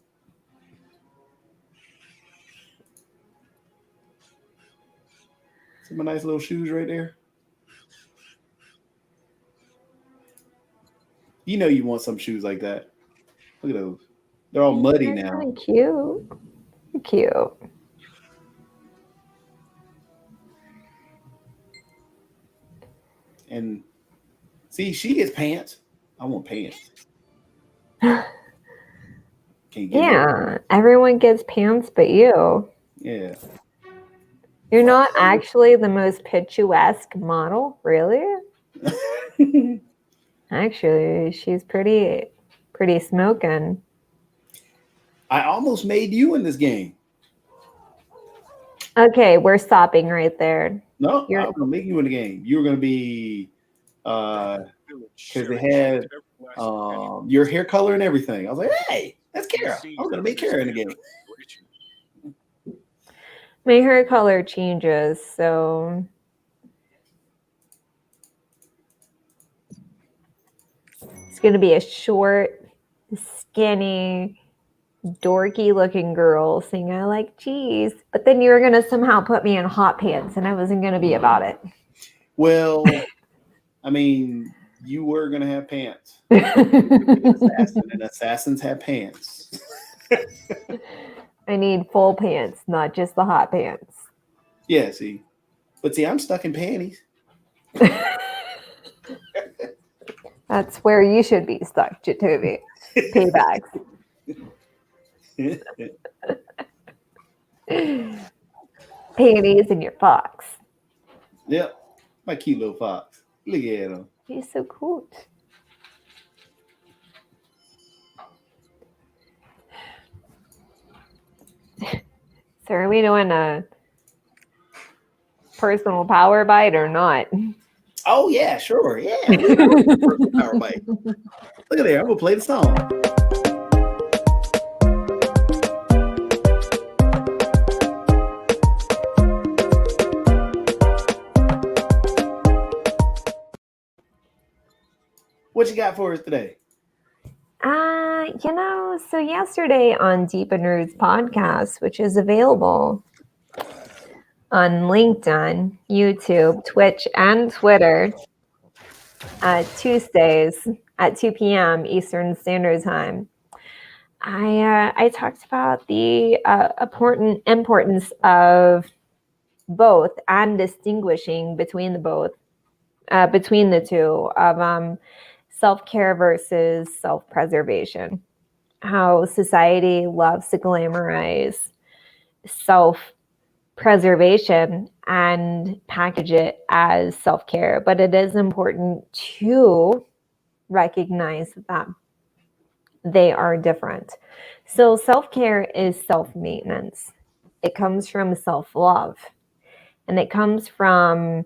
See my nice little shoes right there? You want some shoes like that. Look at those. They're all muddy They're now. kind of cute. Cute. And see, she gets pants. I want pants. Can't get Yeah, everyone gets pants but you. Yeah. You're not actually the most picturesque model, really? Actually, she's pretty smoking. I almost made you in this game. Okay, we're stopping right there. No, You're- I was gonna make you in the game. You were gonna be because they had your hair color and everything. I was like, hey, that's Kara. I was gonna make Kara in the game. My hair color changes, so it's gonna be a short, skinny, dorky looking girl saying I like cheese. But then you were gonna somehow put me in hot pants and I wasn't gonna be about it. Well, I mean, you were gonna have pants. Assassin, and assassins have pants. I need full pants, not just the hot pants. Yeah, see. But see, I'm stuck in panties. That's where you should be stuck, Jatobi. Paybacks. Panties in your fox. Yep. My cute little fox. Look at him. He's so cute. So are we doing a personal power bite or not? Oh yeah, sure. Yeah. Personal power bite. Look at there. I'm gonna play the song. What you got for us today? So yesterday on Deep and Roots podcast, which is available on LinkedIn, YouTube, Twitch, and Twitter, Tuesdays at 2 p.m. Eastern Standard Time, I talked about the importance of both and distinguishing between the two of self-care versus self-preservation. How society loves to glamorize self-preservation and package it as self-care, but it is important to recognize that they are different. So self-care is self-maintenance. It comes from self-love, and it comes from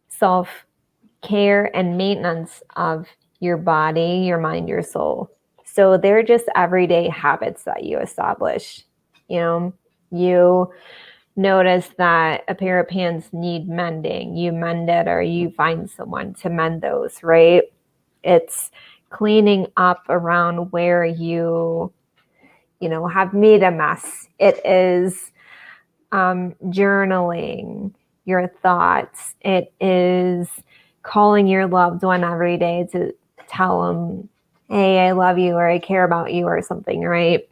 self-care and maintenance of your body, your mind, your soul. So they're just everyday habits that you establish. You notice that a pair of pants need mending. You mend it, or you find someone to mend those, right? It's cleaning up around where you have made a mess. It is journaling your thoughts. It is calling your loved one every day to tell them, hey, I love you, or I care about you, or something, right?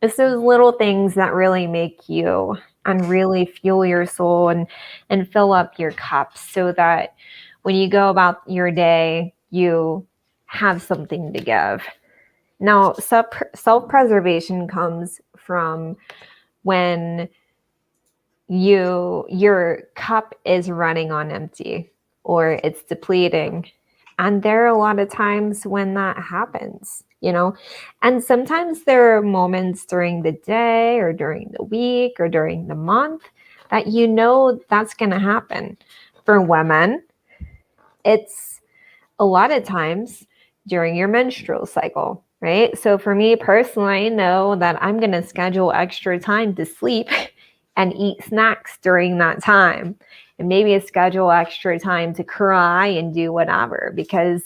It's those little things that really make you and really fuel your soul and fill up your cup, so that when you go about your day, you have something to give. Now, self-preservation comes from when your cup is running on empty or it's depleting. And there are a lot of times when that happens, and sometimes there are moments during the day or during the week or during the month that that's going to happen. For women, it's a lot of times during your menstrual cycle, right? So for me personally, I know that I'm going to schedule extra time to sleep and eat snacks during that time. And maybe schedule extra time to cry and do whatever, because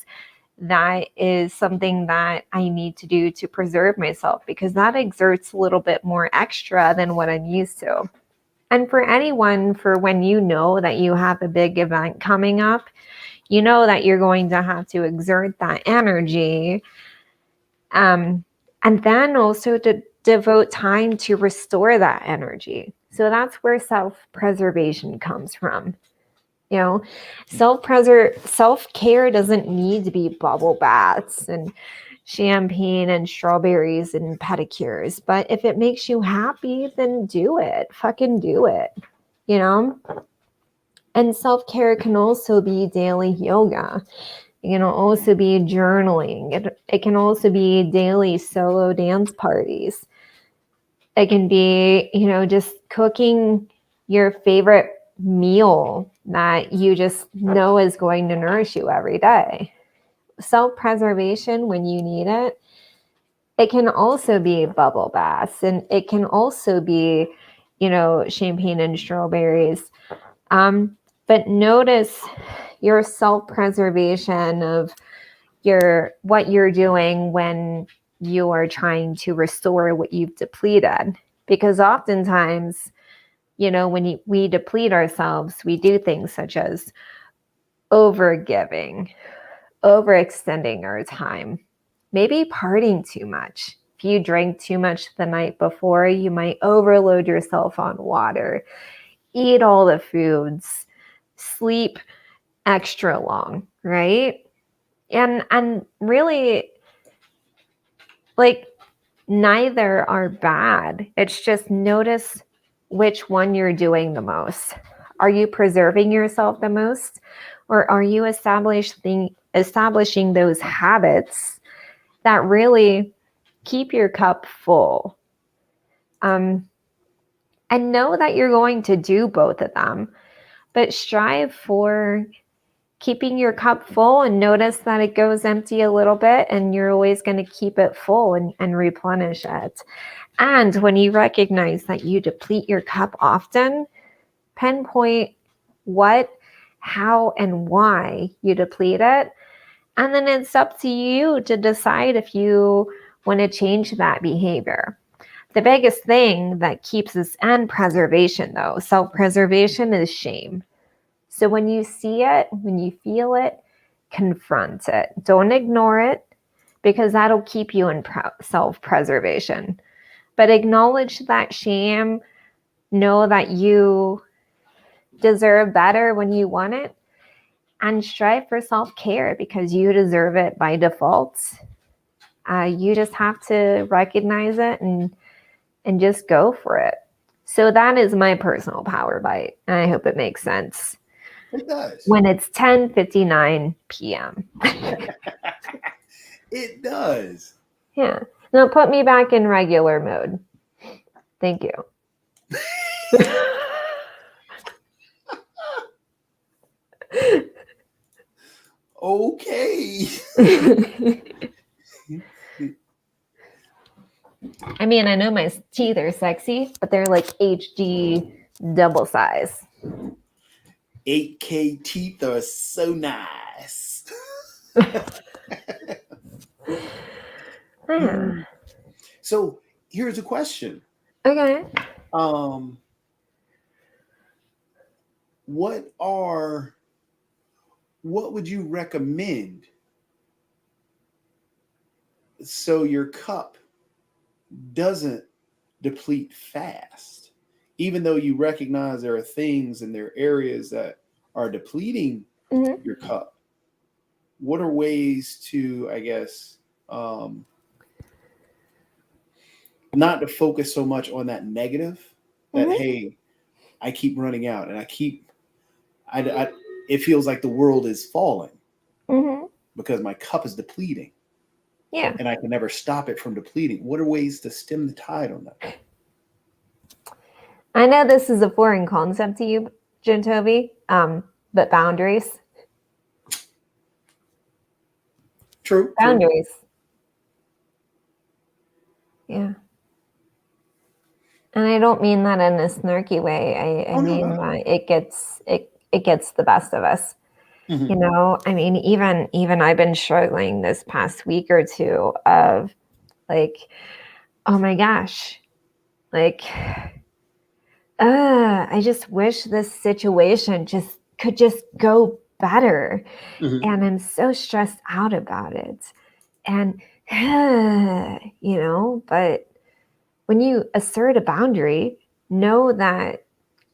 that is something that I need to do to preserve myself, because that exerts a little bit more extra than what I'm used to. And for anyone, for when you know that you have a big event coming up, you know that you're going to have to exert that energy. And then also to devote time to restore that energy. So that's where self-preservation comes from. Self-care doesn't need to be bubble baths and champagne and strawberries and pedicures. But if it makes you happy, then do it. Fucking do it. And self-care can also be daily yoga. It can also be journaling. It can also be daily solo dance parties. It can be, just cooking your favorite meal that you just know is going to nourish you every day. Self-preservation, when you need it, it can also be bubble baths, and it can also be, champagne and strawberries. But notice your self-preservation of what you're doing when you are trying to restore what you've depleted. Because oftentimes, when we deplete ourselves, we do things such as overgiving, overextending our time, maybe partying too much. If you drink too much the night before, you might overload yourself on water, eat all the foods, sleep extra long, right? And really, like, neither are bad. It's just notice which one you're doing the most. Are you preserving yourself the most? Or are you establishing those habits that really keep your cup full? And know that you're going to do both of them, but strive for keeping your cup full, and notice that it goes empty a little bit, and you're always going to keep it full and replenish it. And when you recognize that you deplete your cup often, pinpoint what, how, and why you deplete it. And then it's up to you to decide if you want to change that behavior. The biggest thing that keeps us in preservation, though, self-preservation, is shame. So when you see it, when you feel it, confront it. Don't ignore it, because that'll keep you in self-preservation. But acknowledge that shame. Know that you deserve better when you want it, and strive for self-care, because you deserve it by default. You just have to recognize it and just go for it. So that is my personal power bite. And I hope it makes sense. It does. When it's 10:59 p.m. It does. Yeah. Now put me back in regular mode. Thank you. Okay. I mean, I know my teeth are sexy, but they're like HD double size. 8K teeth are so nice. Yeah. So here's a question. Okay. What would you recommend so your cup doesn't deplete fast, even though you recognize there are things and there are areas that are depleting Mhm. your cup? What are ways to, I guess, not to focus so much on that negative, that, Mhm. hey, I keep running out and it feels like the world is falling Mhm. because my cup is depleting Yeah. and I can never stop it from depleting. What are ways to stem the tide on that? I know this is a foreign concept to you, Jintobi, but boundaries. True. Boundaries. Yeah. And I don't mean that in a snarky way. I Oh, no, mean no. that it gets the best of us. Mhm. You know, I mean, even I've been struggling this past week or two of like, oh my gosh, like, I just wish this situation could just go better. Mhm. And I'm so stressed out about it. And, you know, but when you assert a boundary, know that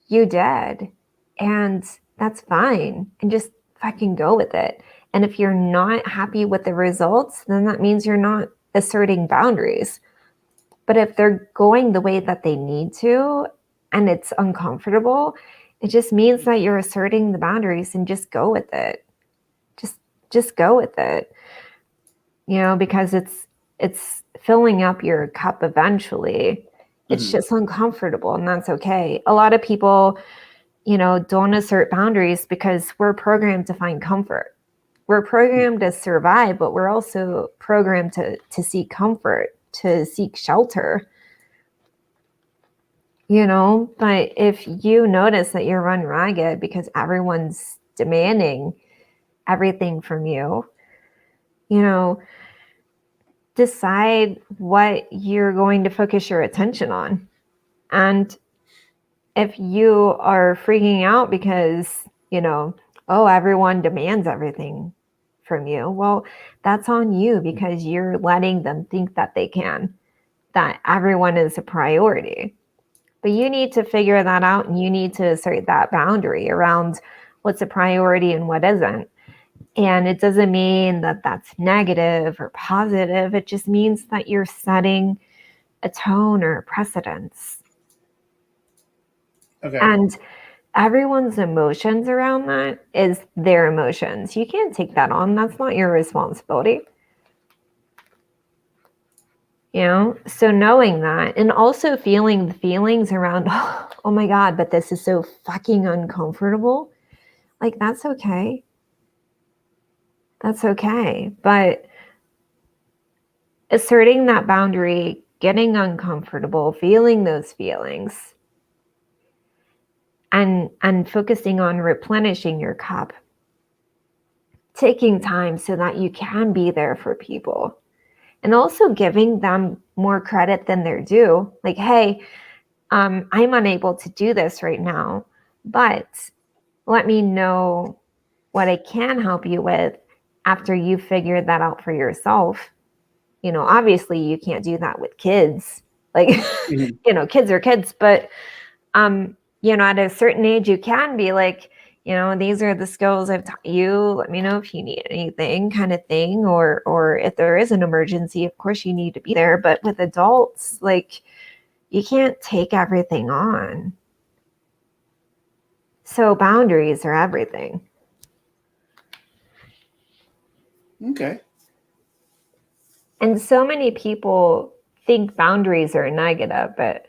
you did. And that's fine. And just fucking go with it. And if you're not happy with the results, then that means you're not asserting boundaries. But if they're going the way that they need to and it's uncomfortable, it just means that you're asserting the boundaries and just go with it. Just go with it. You know, because it's filling up your cup eventually. It's Mhm. just uncomfortable and that's okay. A lot of people, you know, don't assert boundaries because we're programmed to find comfort. We're programmed to survive, but we're also programmed to seek comfort, to seek shelter. You know, but if you notice that you're run ragged because everyone's demanding everything from you, you know, decide what you're going to focus your attention on. And if you are freaking out because, you know, oh, everyone demands everything from you, well, that's on you because you're letting them think that they can, that everyone is a priority. But you need to figure that out and you need to assert that boundary around what's a priority and what isn't. And it doesn't mean that that's negative or positive. It just means that you're setting a tone or a precedence. Okay. And everyone's emotions around that is their emotions. You can't take that on. That's not your responsibility. You know, so knowing that and also feeling the feelings around, oh my God, but this is so fucking uncomfortable. Like, that's okay. That's okay. But asserting that boundary, getting uncomfortable, feeling those feelings, and focusing on replenishing your cup, taking time so that you can be there for people. And also giving them more credit than they're due. Like, hey, I'm unable to do this right now, but let me know what I can help you with after you figured that out for yourself. You know, obviously you can't do that with kids. Like, Mhm. you know, kids are kids, but you know, at a certain age you can be like, you know, these are the skills I've taught you. Let me know if you need anything, kind of thing. Or if there is an emergency, of course you need to be there. But with adults, like, you can't take everything on. So boundaries are everything. Okay. And so many people think boundaries are negative, but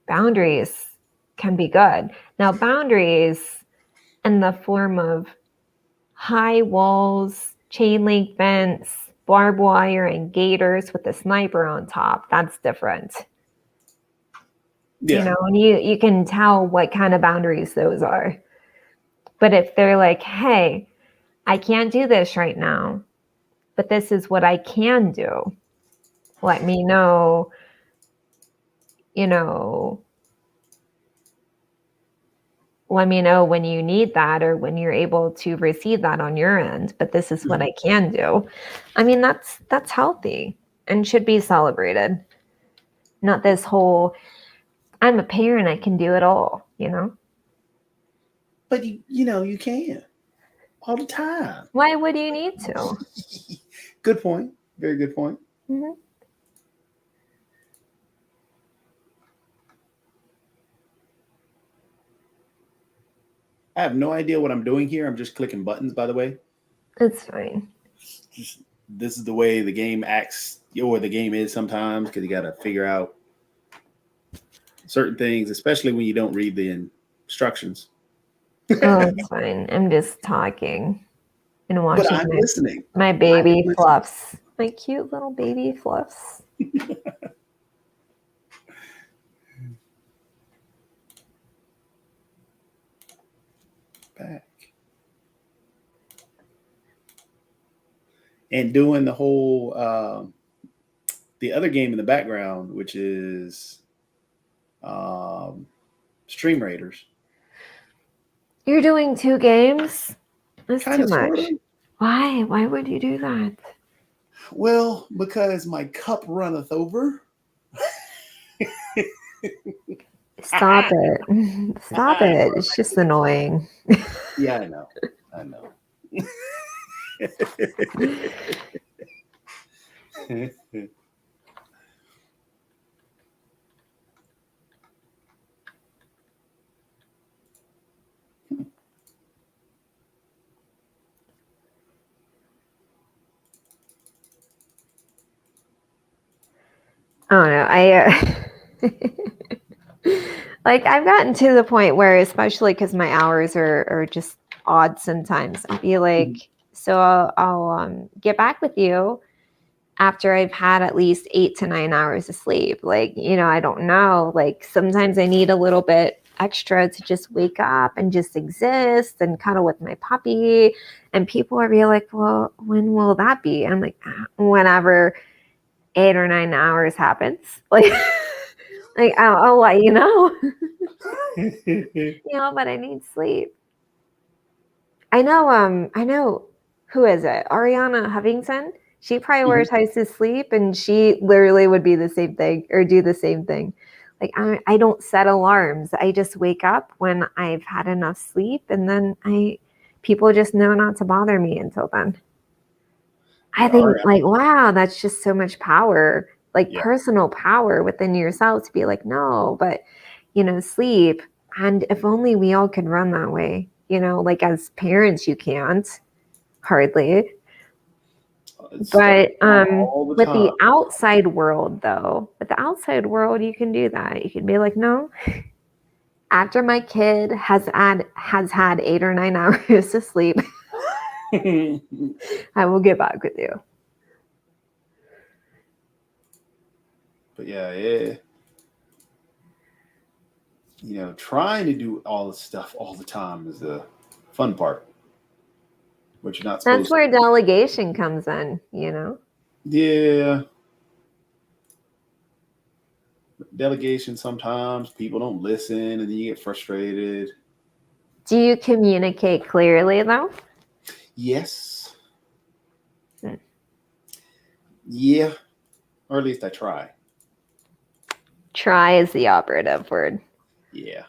boundaries can be good. Now, boundaries in the form of high walls, chain link fence, barbed wire and gators with a sniper on top, that's different. Yeah. You know, and you can tell what kind of boundaries those are. But if they're like, hey, I can't do this right now, but this is what I can do. Let me know, you know, let me know when you need that or when you're able to receive that on your end, but this is what I can do. I mean, that's healthy and should be celebrated. Not this whole, I'm a parent, I can do it all, you know? But you can all the time. Why would you need to? Good point. Very good point. Mm-hmm. I have no idea what I'm doing here. I'm just clicking buttons, by the way. It's fine. This is the way the game acts, or the game is sometimes, because you got to figure out certain things, especially when you don't read the instructions. Oh, it's fine. I'm just talking and watching But I'm listening. my baby fluffs. My cute little baby fluffs. Back. And doing the whole the other game in the background, which is Stream Raiders. You're doing 2 games? That's Kinda, too much. sorta. Why? Why would you do that? Well, because my cup runneth over. Stop it. Stop it. It's just annoying. Yeah, I know. I know. Oh no, like I've gotten to the point where, especially because my hours are just odd sometimes, I'll be like, so I'll get back with you after I've had at least 8 to 9 hours of sleep. Like, I don't know. Like sometimes I need a little bit extra to just wake up and just exist and cuddle with my puppy. And people are being like, well, when will that be? And I'm like, whenever 8 or 9 hours happens. Like, I'll let you know. But I need sleep. I know, who is it? Ariana Huffington. She prioritizes sleep, and she literally would be the same thing or do the same thing. Like I don't set alarms. I just wake up when I've had enough sleep, and then people just know not to bother me until then. I think like, wow, that's just so much power, like personal power within yourself to be like, no, but sleep. And if only we all could run that way, like as parents, you can't hardly. But with the outside world, though, you can do that. You can be like, no, after my kid has had 8 or 9 hours of sleep, I will get back with you. But yeah. Trying to do all this stuff all the time is the fun part. But you're not supposed That's where delegation comes in, Yeah. Delegation, sometimes people don't listen and then you get frustrated. Do you communicate clearly, though? Yes. Yeah. Or at least I try. Try is the operative word. Yeah.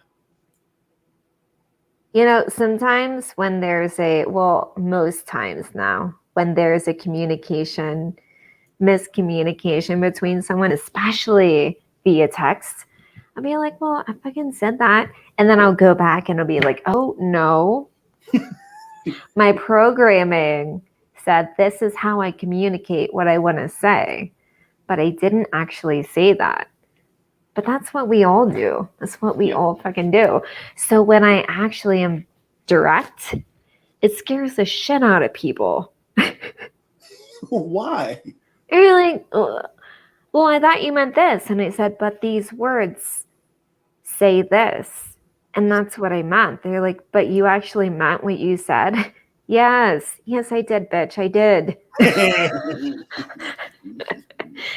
Sometimes when most times now, when there's a miscommunication between someone, especially via text, I'll be like, well, I fucking said that. And then I'll go back and I'll be like, oh, no. My programming said this is how I communicate what I want to say. But I didn't actually say that. But that's what we all do. That's what we all fucking do. So when I actually am direct, it scares the shit out of people. Why? And you're like, "Ugh. Well, I thought you meant this. And I said, but these words say this. And that's what I meant. They're like, but you actually meant what you said. Yes, I did, bitch. I did.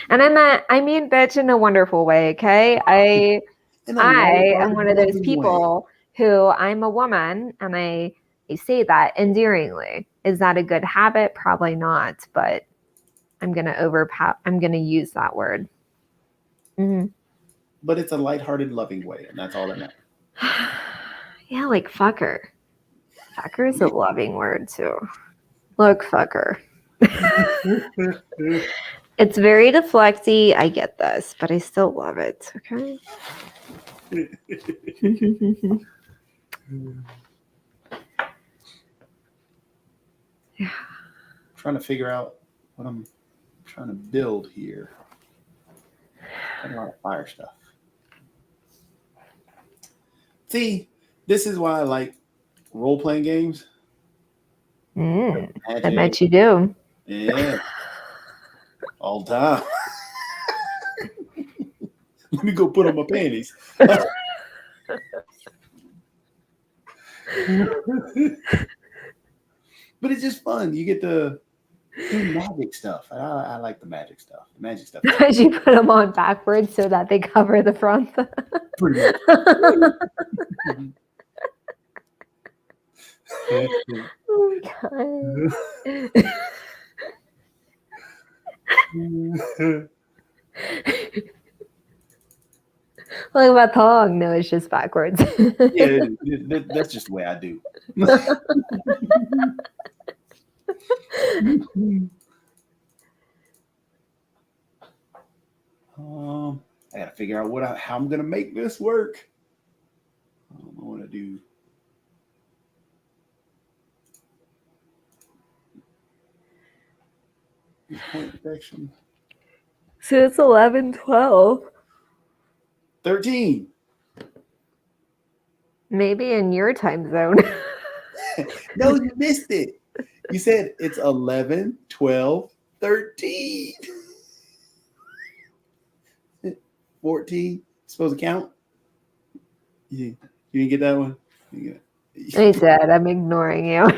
And I mean bitch in a wonderful way, okay? I In a am lighthearted, one of those loving people who I'm a woman and I say that endearingly. Is that a good habit? Probably not, but I'm gonna use that word. way. But it's a lighthearted, loving way, and that's all that matters. Yeah, like fucker. Fucker is a loving word too. Look, fucker. It's very deflecty. I get this, but I still love it. Okay. Trying to figure out what I'm trying to build here. Got a lot of fire stuff. See, this is why I like role-playing games. I Magic. bet you do. Yeah. All the time. Let me go put on my panties. But it's just fun. You get to do magic stuff. I like the magic stuff. The magic stuff. Did you put them on backwards so that they cover the front? Pretty much. Oh my god. Like about tongue? No, it's just backwards. Yeah, that's just the way I do. I gotta figure out how I'm gonna make this work. I don't know what to do. Point detection. So it's 11:12. 13. Maybe in your time zone. No, you missed it. You said it's 11, 12, 13. 14. Supposed to count? You didn't get that one? I said, I'm ignoring you.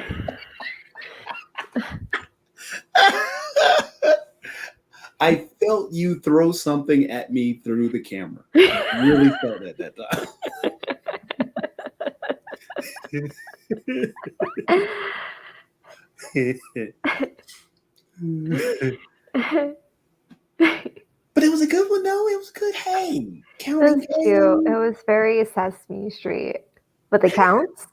I felt you throw something at me through the camera. I really felt it that time. But it was a good one, though. It was good. Hey, counting. Thank you. It was very Sesame Street. But the counts?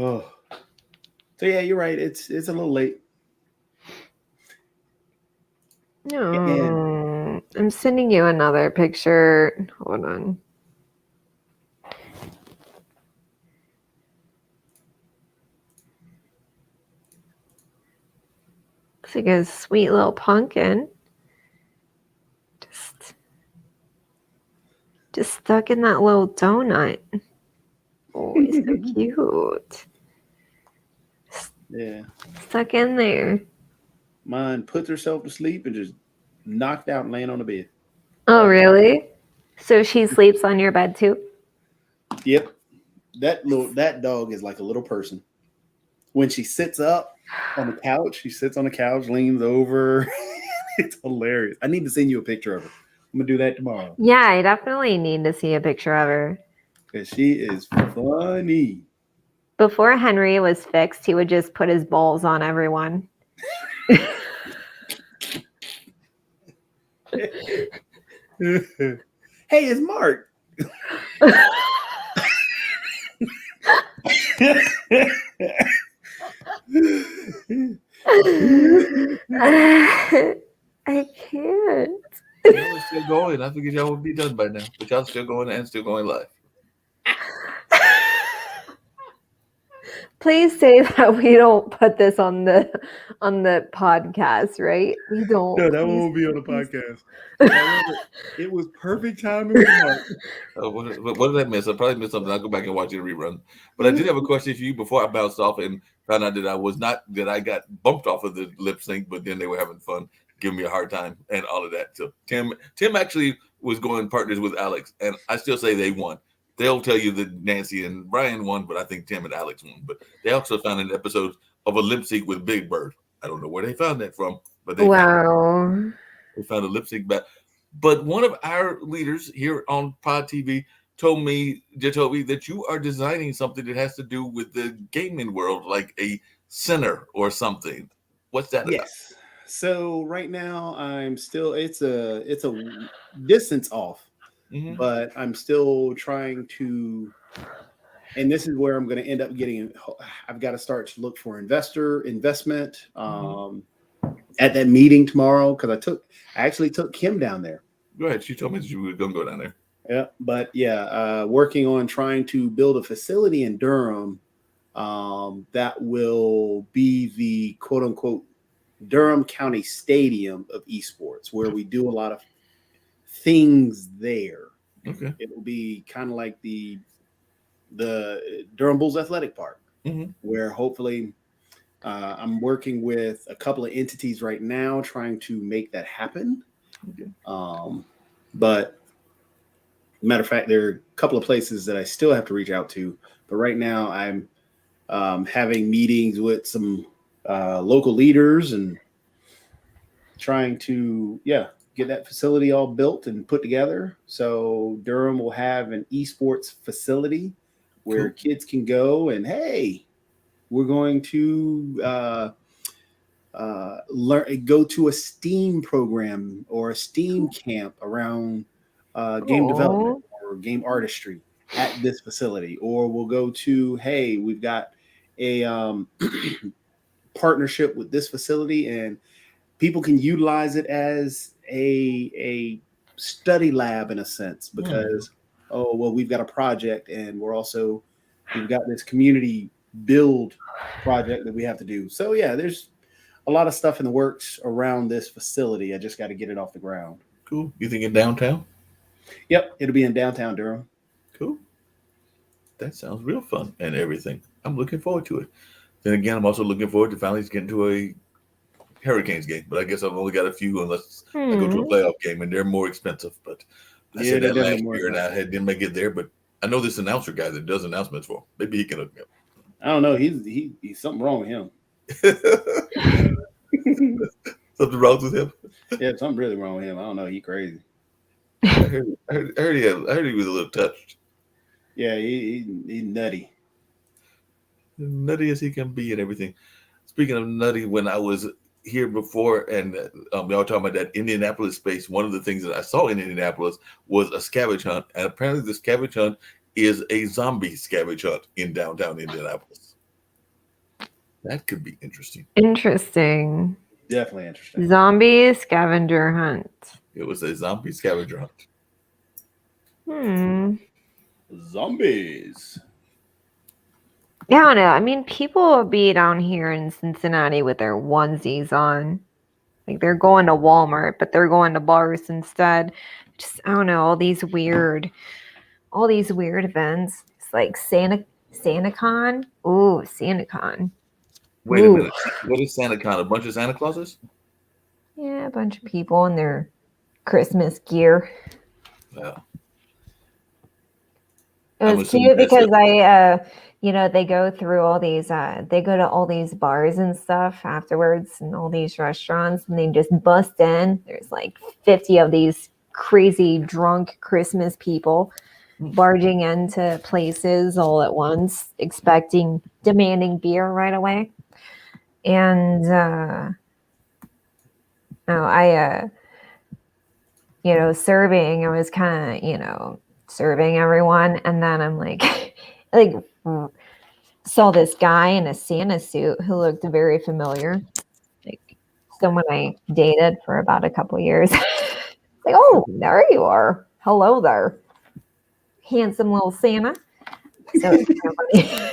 Oh, so yeah, you're right. It's a little late. No, I'm sending you another picture. Hold on. Looks like a sweet little pumpkin. Just stuck in that little donut. Oh, he's so cute. Yeah. Stuck in there. Mine puts herself to sleep and just knocked out and laying on the bed. Oh, really? So she sleeps on your bed too? Yep. That dog is like a little person. When she sits up on the couch, she sits on the couch, leans over. It's hilarious. I need to send you a picture of her. I'm gonna do that tomorrow. Yeah, I definitely need to see a picture of her. Because she is funny. Before Henry was fixed, he would just put his balls on everyone. Hey, it's Mark. I can't. Y'all are still going. I figured y'all would be done by now, but y'all still going and still going live. Please say that we don't put this on the podcast, right? We don't. No, that Please, won't be on the please. podcast. However, it was perfect timing with Mark. What did I miss? I probably missed something. I'll go back and watch it rerun. But I did have a question for you before I bounced off and found out that I got bumped off of the lip sync, but then they were having fun, giving me a hard time and all of that. So Tim actually was going partners with Alex, and I still say they won. They'll tell you that Nancy and Brian won, but I think Tim and Alex won. But they also found an episode of a lip sync with Big Bird. I don't know where they found that from, but they found a lip sync back. But one of our leaders here on Pod TV told me that you are designing something that has to do with the gaming world, like a center or something. What's that about? Yes. So right now I'm still it's a distance off, but I'm still trying to, and this is where I'm going to end up getting. I've got to start to look for investment at that meeting tomorrow, because I actually took Kim down there. Go ahead. She told me that you were going to go down there. Yeah, but working on trying to build a facility in Durham that will be the quote unquote Durham County Stadium of esports, where we do a lot of things there. Okay. It will be kind of like the Durham Bulls Athletic Park, where hopefully I'm working with a couple of entities right now trying to make that happen. Okay. But matter of fact, there are a couple of places that I still have to reach out to. But right now I'm having meetings with some local leaders and trying to, get that facility all built and put together. So Durham will have an esports facility where kids can go and, hey, we're going to go to a STEAM program or a STEAM camp around game development or game artistry at this facility. Or we'll go to, hey, we've got a partnership with this facility, and people can utilize it as a study lab in a sense, because we've got a project, and we've got this community build project that we have to do. So there's a lot of stuff in the works around this facility. I just got to get it off the ground. Cool. You think in downtown? Yep, it'll be in downtown Durham. Cool. That sounds real fun and everything. I'm looking forward to it. Then again, I'm also looking forward to finally getting to a Hurricanes game, but I guess I've only got a few unless I go to a playoff game, and they're more expensive. But I said that last year, and I didn't make it there. But I know this announcer guy that does announcements for him. Maybe he can hook me up. I don't know. He's something wrong with him. Something wrong with him? Yeah, something really wrong with him. I don't know. He crazy. I heard he was a little touched. Yeah, he's nutty. Nutty as he can be and everything. Speaking of nutty, when I was here before, and we all talking about that Indianapolis space, one of the things that I saw in Indianapolis was a scavenge hunt, and apparently the scavenge hunt is a zombie scavenge hunt in downtown Indianapolis. That could be interesting. Interesting. Definitely interesting. Zombie scavenger hunt. It was a zombie scavenger hunt. Zombies. Yeah, I don't know. I mean, people will be down here in Cincinnati with their onesies on. Like, they're going to Walmart, but they're going to bars instead. Just, I don't know, all these weird events. It's like SantaCon. Ooh, SantaCon. Wait a minute. What is SantaCon? A bunch of Santa Clauses? Yeah, a bunch of people in their Christmas gear. Yeah. It was cute because they go through all these, they go to all these bars and stuff afterwards and all these restaurants, and they just bust in. There's like 50 of these crazy drunk Christmas people barging into places all at once, demanding beer right away. And, serving, I was kind of, serving everyone. And then I'm like, saw this guy in a Santa suit who looked very familiar, like someone I dated for about a couple years. Like, oh, there you are. Hello there, handsome little Santa. So it's kind of funny.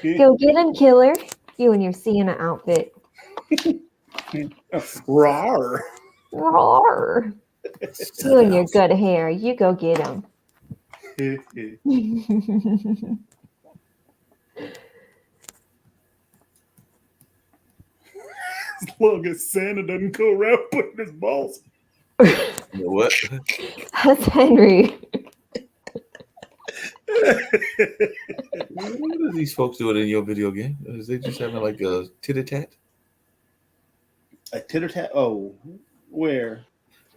Go get him, killer. You and your Santa outfit. Rawr. Roar. You and your good hair. You go get him. As long as Santa doesn't go around putting his balls. You know what? That's Henry. What are these folks doing in your video game? Is they just having like a tit-a-tat? A titter-tat? Oh, where?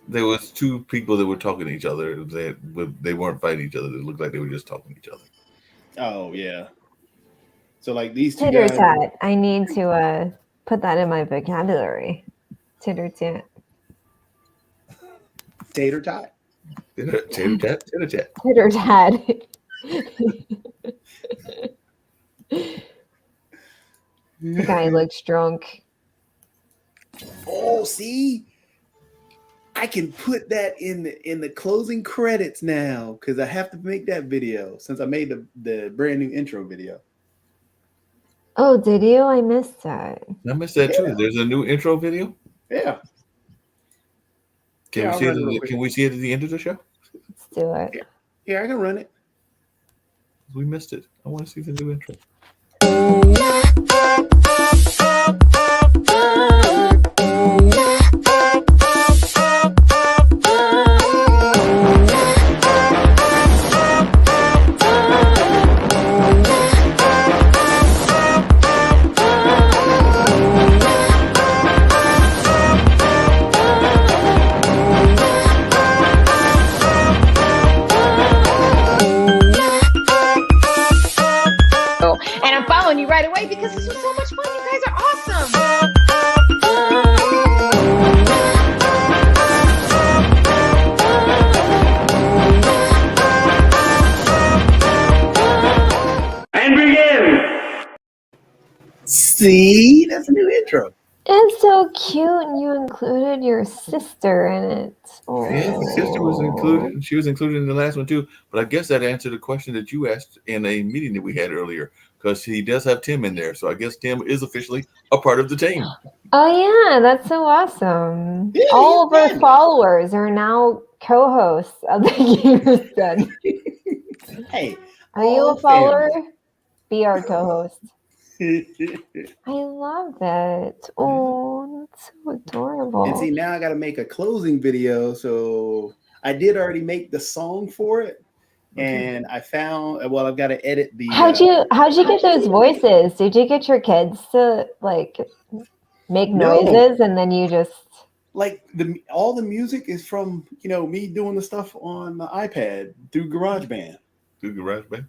There was two people that were talking to each other. They weren't fighting each other. It looked like they were just talking to each other. Oh, yeah. So, like, these two Titter guys... tat. I need to put that in my vocabulary. Titter tat. Tater-tot? Tit-a-tat, tit-a-tat. Titter tat. The guy looks drunk. Oh, see? I can put that in the closing credits now because I have to make that video since I made the brand new intro video. Oh, did you? I missed that. I missed that too. Yeah. There's a new intro video. Yeah. Can Yeah, we I'll see it? run it real quick. Can we see it at the end of the show? Let's do it. Yeah, I can run it. We missed it. I want to see the new intro. And I'm following you right away because this was so much fun. You guys are awesome. And begin! See? That's a new intro. It's so cute, and you included your sister in it. Oh. Yeah, the sister was included. She was included in the last one too. But I guess that answered the question that you asked in a meeting that we had earlier, because he does have Tim in there. So I guess Tim is officially a part of the team. Oh yeah, that's so awesome. Yeah, All of our yeah. followers are now co-hosts of the Gamers Den. Hey. Are you all a follower? family. Be our co-host. I love it. Oh, that's so adorable. And see, now I got to make a closing video. So I did already make the song for it. And I found, well, I've got to edit the. How'd you get those voices? Did you get your kids to like make No. noises and then you just Like all the music is from, me doing the stuff on the iPad through GarageBand. Through GarageBand.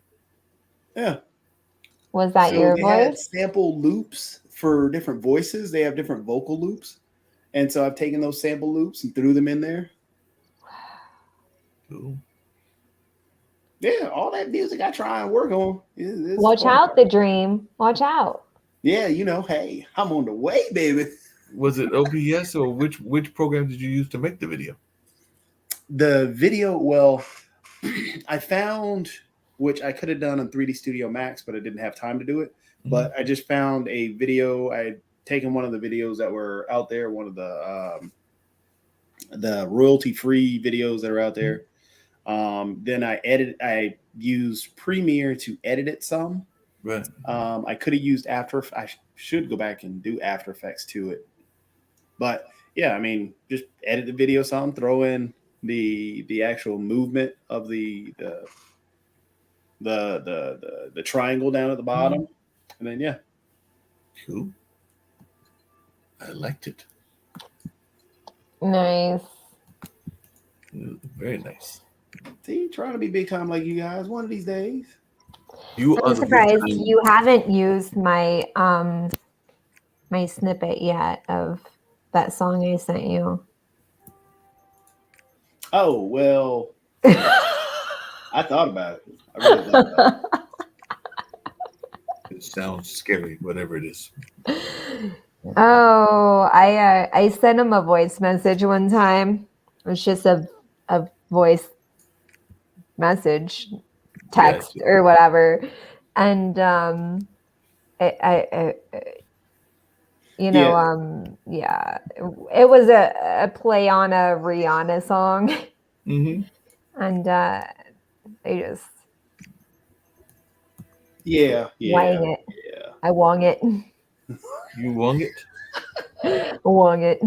Yeah. was that So your they had voice? sample loops for different voices. They have different vocal loops. And so I've taken those sample loops and threw them in there. Cool. Yeah, all that music I try and work on. Is Watch fun. out, the dream. Watch out. Yeah, hey, I'm on the way, baby. Was it OBS or which program did you use to make the video? The video, well, I found, which I could have done on 3D Studio Max, but I didn't have time to do it. But I just found a video. I had taken one of the videos that were out there, one of the royalty-free videos that are out there. Then I used Premiere to edit it some. Right. I could have used I should go back and do After Effects to it. But yeah, I mean, just edit the video some, throw in the actual movement of the triangle down at the bottom, and then yeah. Cool. I liked it. Nice. Very nice. See, trying to be big time like you guys one of these days. You I'm are the surprised big time. you haven't used my my snippet yet of that song I sent you. Oh well, I thought about it. I really thought about it. It sounds scary, whatever it is. Oh, I sent him a voice message one time. It's just a voice message, text Gotcha. or whatever, and Yeah, it was a play on a Rihanna song, Mm-hmm. and they just Yeah. wang it. Yeah. I wong it, You won it. wong it.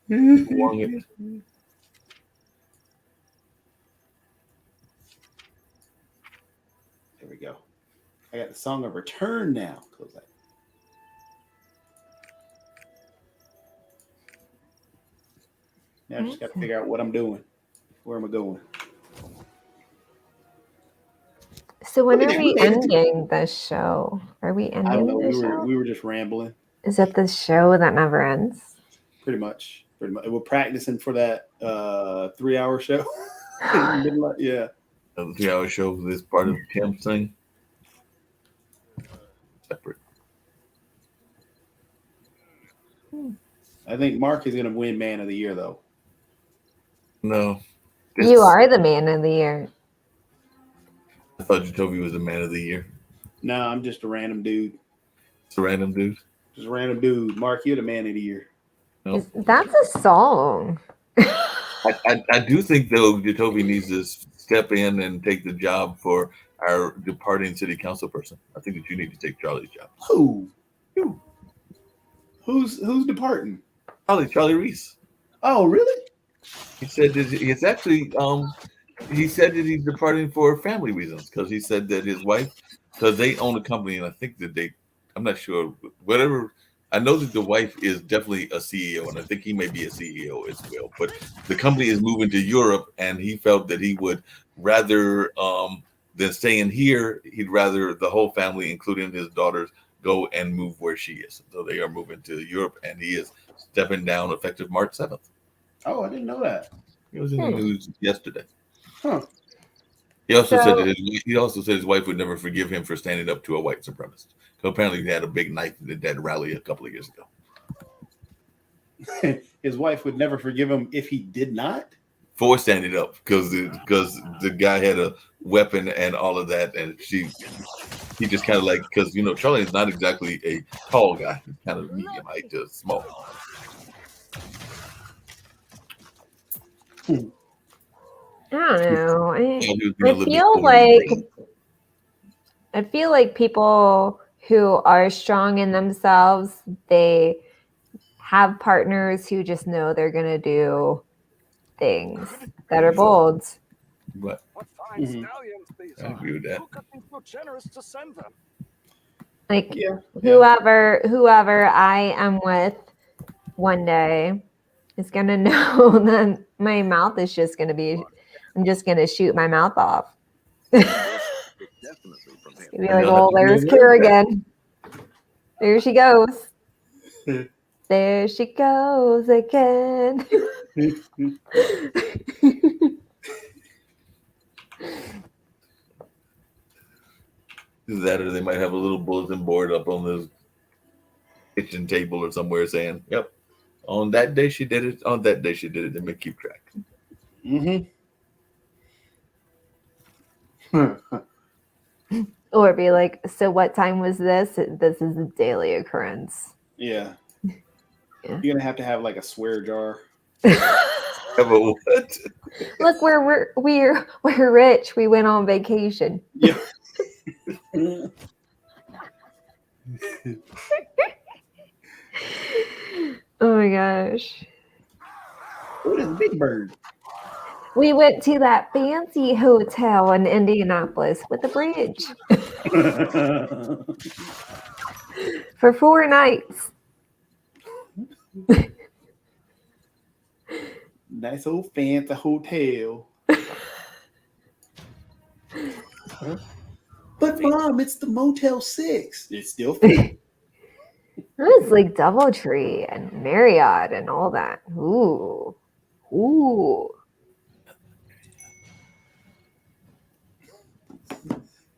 You won it. There we go. I got the song of return now. Close that. Now I just got to figure out what I'm doing. Where am I going? So when Look at are that, we we made it to- ending this show? Are we I don't ending know. the show? We were just rambling. Is it the show that never ends? Pretty much. We're practicing for that 3-hour show. Yeah. The 3-hour show is part of Tim's thing. Separate. I think Mark is going to win Man of the Year, though. No. You are the man of the year. I thought Jacoby was the man of the year. No, I'm just a random dude. It's a random dude. Just a random dude. Mark, you're the Man of the Year. No. That's a song. I do think, though, Jacoby needs to step in and take the job for our departing city council person. I think that you need to take Charlie's job. Who? You. Who's departing? Charlie Reese. Oh, really? He said that it's actually he said that he's departing for family reasons because he said that his wife, because they own a company, and I think that I'm not sure, whatever. I know that the wife is definitely a CEO, and I think he may be a CEO as well. But the company is moving to Europe, and he felt that he would rather than staying here, he'd rather the whole family, including his daughters, go and move where she is. So they are moving to Europe, and he is stepping down effective March 7th. Oh, I didn't know that. It was in the news yesterday. Huh. He also said that his wife would never forgive him for standing up to a white supremacist. So apparently he had a big knife at that rally a couple of years ago. His wife would never forgive him if he did not? For standing up, because the guy had a weapon and all of that, and he just kind of like, because Charlie is not exactly a tall guy, he's kind of medium height to small. I don't know. I feel like people who are strong in themselves, they have partners who just know they're gonna do things that are bold. But I agree with that. Like whoever I am with one day is gonna know that my mouth is just gonna be. I'm just gonna shoot my mouth off. Be like, well, there's Kira again. There she goes. There she goes again. That, or they might have a little bulletin board up on the kitchen table or somewhere saying, "Yep, on that day she did it. On that day she did it." They may keep track. Mm-hmm. Or be like, so what time was this? This is a daily occurrence. Yeah. Yeah. You're gonna have to have like a swear jar. Have a what? Look, we're rich. We went on vacation. Yeah. Oh my gosh. What is Big Bird? We went to that fancy hotel in Indianapolis with a bridge for 4 nights. Nice old fancy hotel. But Mom, it's the Motel 6. It's still free. It's like DoubleTree and Marriott and all that. Ooh.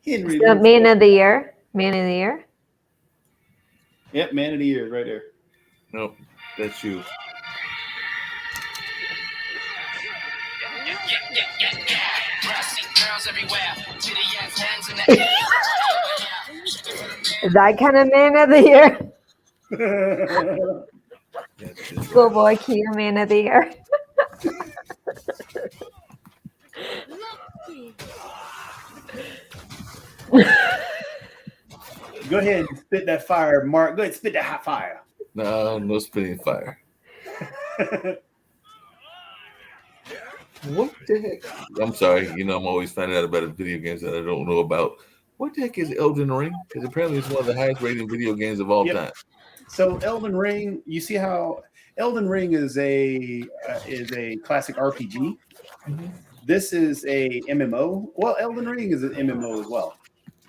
Henry. So man of the year. Man of the year. Yep, Man of the Year right there. Nope, that's you. That kind of man of the year. That's just Schoolboy Q man of the year. Go ahead and spit that fire, Mark. Go ahead and spit that hot fire. No spitting fire. What the heck? I'm sorry. You know, I'm always finding out about video games that I don't know about. What the heck is Elden Ring? Because apparently it's one of the highest rated video games of all time. So Elden Ring, you see how Elden Ring is a classic RPG. Mm-hmm. This is a MMO. Well, Elden Ring is an MMO as well.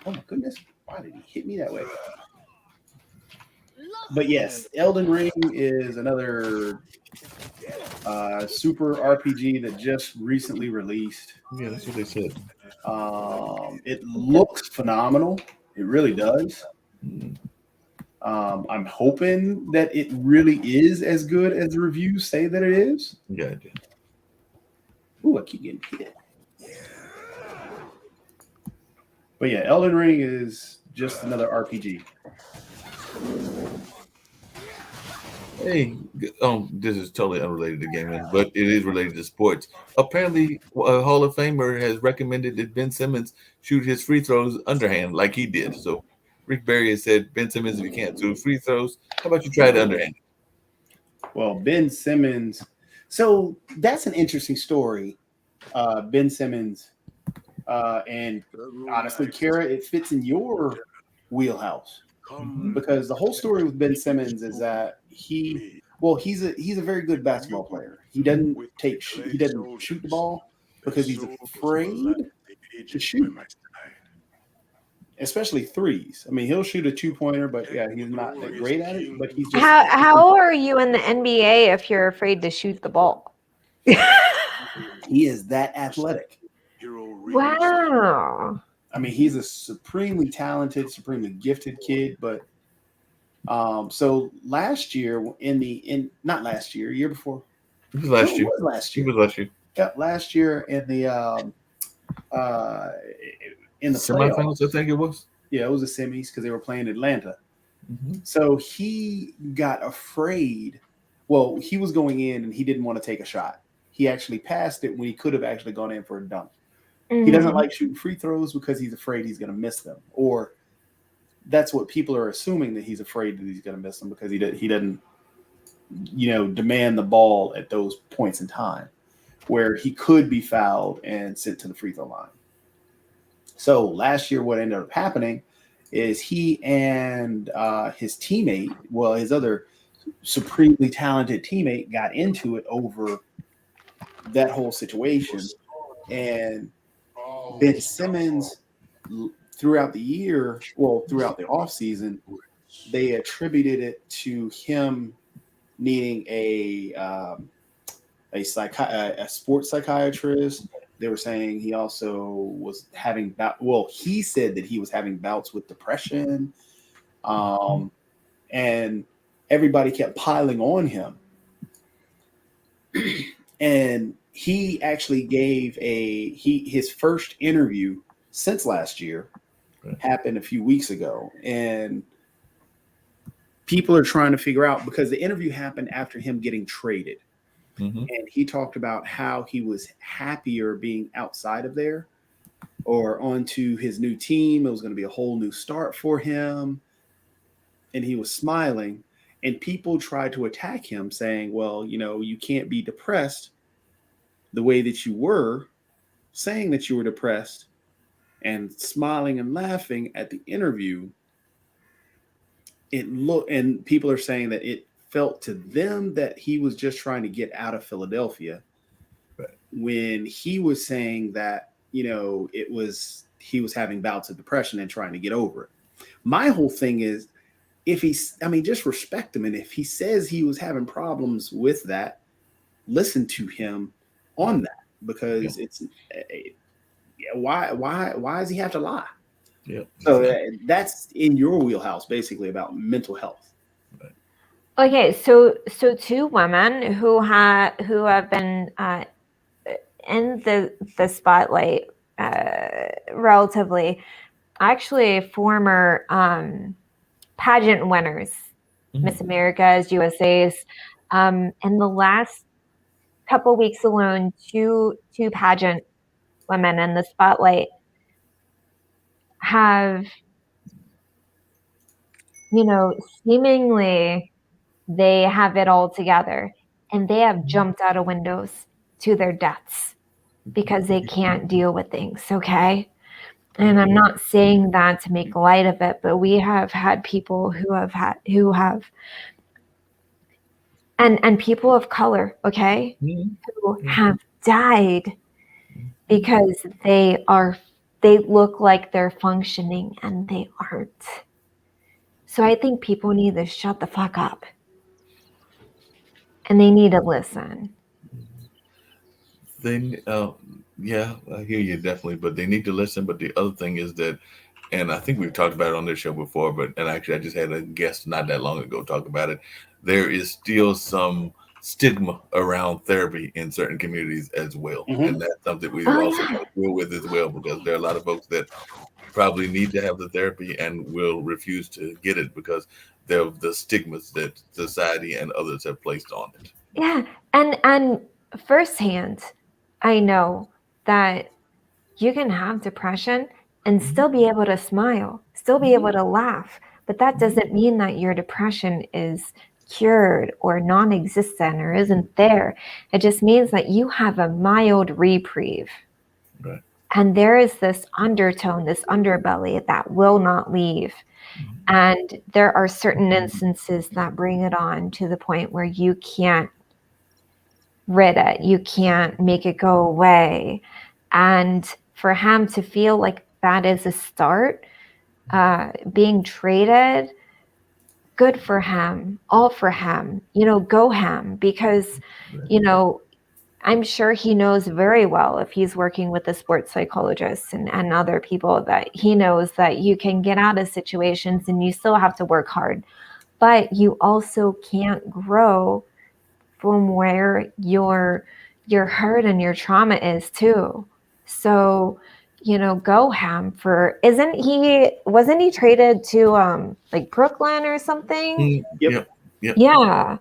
Oh my goodness! Why did he hit me that way? But yes, Elden Ring is another super RPG that just recently released. Yeah, that's what they said. It looks phenomenal. It really does. Mm. I'm hoping that it really is as good as the reviews say that it is. Yeah, I did. Ooh, I keep getting hit. But yeah, Elden Ring is just another RPG. Hey, this is totally unrelated to gaming, but it is related to sports. Apparently, a Hall of Famer has recommended that Ben Simmons shoot his free throws underhand like he did. So Rick Barry has said, Ben Simmons, if you can't do free throws, how about you try it underhand? Well, Ben Simmons. So that's an interesting story. Ben Simmons. And honestly, Kara, it fits in your wheelhouse. Because the whole story with Ben Simmons is that he's a very good basketball player. He doesn't shoot the ball because he's afraid to shoot, especially threes. I mean, he'll shoot a 2-pointer, but yeah, he's not that great at it. But he's just How are you in the NBA if you're afraid to shoot the ball? he is that athletic. Wow. I mean, he's a supremely talented, supremely gifted kid. But so last year, not last year, year before. It was last year. It was last year. It was last year. Yeah, last year in the semifinals, I think it was. Yeah, it was the semis because they were playing Atlanta. Mm-hmm. So he got afraid. Well, he was going in and he didn't want to take a shot. He actually passed it when he could have actually gone in for a dunk. Mm-hmm. He doesn't like shooting free throws because he's afraid he's going to miss them, or that's what people are assuming, that he's afraid that he's going to miss them because he doesn't, demand the ball at those points in time where he could be fouled and sent to the free throw line. So last year, what ended up happening is he and his teammate, well, his other supremely talented teammate, got into it over that whole situation. And Ben Simmons, throughout the offseason, they attributed it to him needing a sports psychiatrist. They were saying he also was having he said that he was having bouts with depression, and everybody kept piling on him. And he actually gave his first interview since last year happened a few weeks ago, and people are trying to figure out, because the interview happened after him getting traded. Mm-hmm. And he talked about how he was happier being outside of there or onto his new team. It was going to be a whole new start for him. And he was smiling, and people tried to attack him saying, well, you can't be depressed the way that you were, saying that you were depressed and smiling and laughing at the interview. And people are saying that it felt to them that he was just trying to get out of Philadelphia, when he was saying that, he was having bouts of depression and trying to get over it. My whole thing is, just respect him. And if he says he was having problems with that, listen to him on that, because why does he have to lie? Yeah. So that's in your wheelhouse, basically, about mental health. Okay, so two women who have been in the spotlight relatively actually former pageant winners, Miss Americas, USA's. In the last couple weeks alone, two pageant women in the spotlight have, seemingly they have it all together, and they have jumped out of windows to their deaths because they can't deal with things, okay? And I'm not saying that to make light of it, but we have had people who have and people of color, okay, who have died because they look like they're functioning and they aren't. So I think people need to shut the fuck up. And they need to listen. Yeah, I hear you definitely, but they need to listen. But the other thing is that, and I think we've talked about it on this show before, and actually I just had a guest not that long ago talk about it. There is still some stigma around therapy in certain communities as well. And that's something we also got to deal with as well, because there are a lot of folks that probably need to have the therapy and will refuse to get it because of the stigmas that society and others have placed on it. Yeah, and firsthand, I know that you can have depression and still be able to smile, still be able to laugh, but that doesn't mean that your depression is cured or non-existent or isn't there. It just means that you have a mild reprieve. Right. And there is this undertone, this underbelly that will not leave. And there are certain instances that bring it on to the point where you can't rid it. You can't make it go away. And for him to feel like that is a start, being traded, good for him, all for him, go him, because, I'm sure he knows very well, if he's working with the sports psychologists and other people, that he knows that you can get out of situations and you still have to work hard, but you also can't grow from where your hurt and your trauma is too. So, go ham for, wasn't he traded to like Brooklyn or something? Yep. Yeah.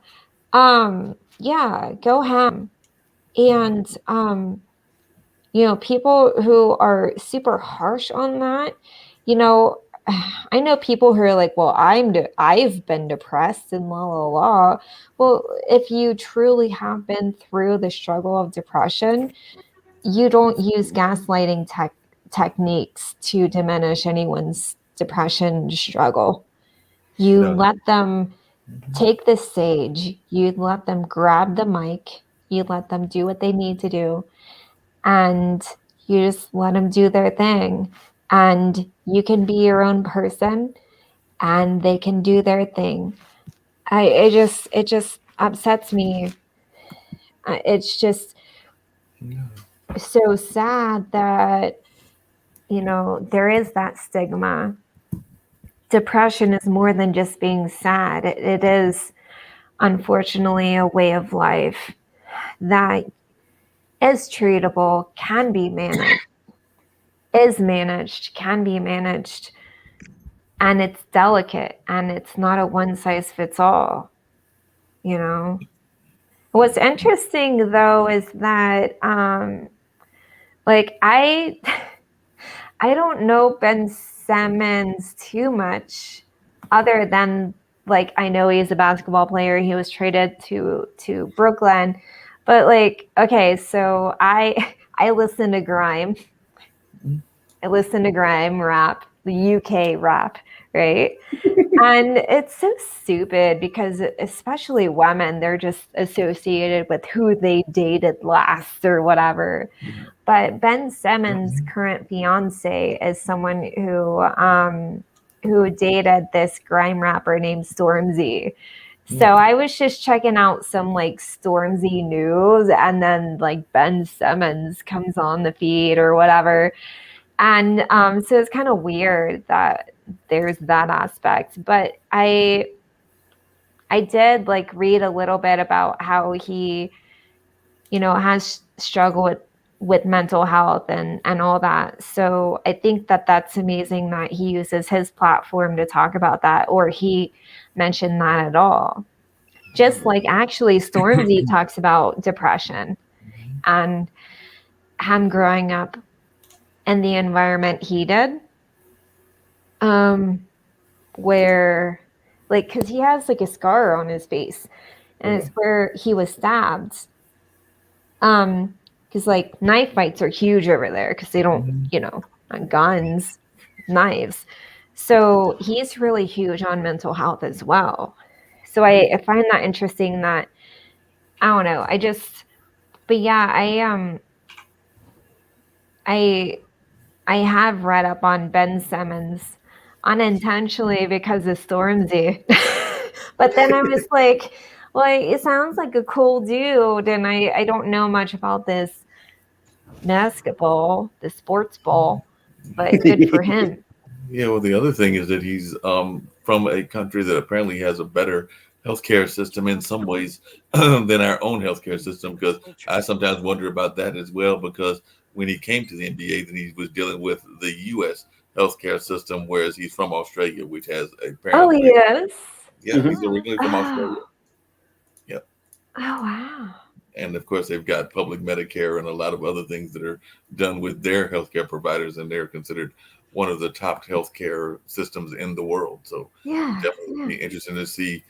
Yeah, go ham. And people who are super harsh on that, I know people who are like, well, I've been depressed and la la la. Well, if you truly have been through the struggle of depression, you don't use gaslighting techniques to diminish anyone's depression struggle. You let them take the stage. You let them grab the mic. You let them do what they need to do. And you just let them do their thing. And you can be your own person and they can do their thing. It just upsets me. It's just so sad that, there is that stigma. Depression is more than just being sad. It is, unfortunately, a way of life that is treatable, can be managed, can be managed, and it's delicate, and it's not a one size fits all. What's interesting though is that I don't know Ben Simmons too much, other than I know he's a basketball player. He was traded to Brooklyn, but okay, so I listen to grime. I listen to grime rap, the UK rap, right? And it's so stupid because especially women, they're just associated with who they dated last or whatever. But Ben Simmons' current fiance is someone who dated this grime rapper named Stormzy. So I was just checking out some Stormzy news, and then Ben Simmons comes on the feed or whatever. And so it's kind of weird that there's that aspect. But I did read a little bit about how he, has struggled with mental health and all that. So I think that that's amazing that he uses his platform to talk about that, or he mentioned that at all. Just like actually Stormzy talks about depression and him growing up in the environment he did, where like, because he has like a scar on his face, and it's where he was stabbed. Because like knife fights are huge over there because they don't, guns, knives. So he's really huge on mental health as well. So I find that interesting that, I don't know, but yeah, I have read up on Ben Simmons unintentionally because of Stormzy. But then I was like, well, it sounds like a cool dude, and I don't know much about this basketball, the sports ball, but good for him. Yeah, well, the other thing is that he's from a country that apparently has a better healthcare system in some ways than our own healthcare system. Because I sometimes wonder about that as well. Because when he came to the NBA, then he was dealing with the U.S. healthcare system, whereas he's from Australia, which has apparently. Oh, yes. Yeah, he's originally from Australia. Yep. Oh, wow. And of course, they've got public Medicare and a lot of other things that are done with their healthcare providers, and they're considered one of the top healthcare systems in the world. So definitely be interesting to see.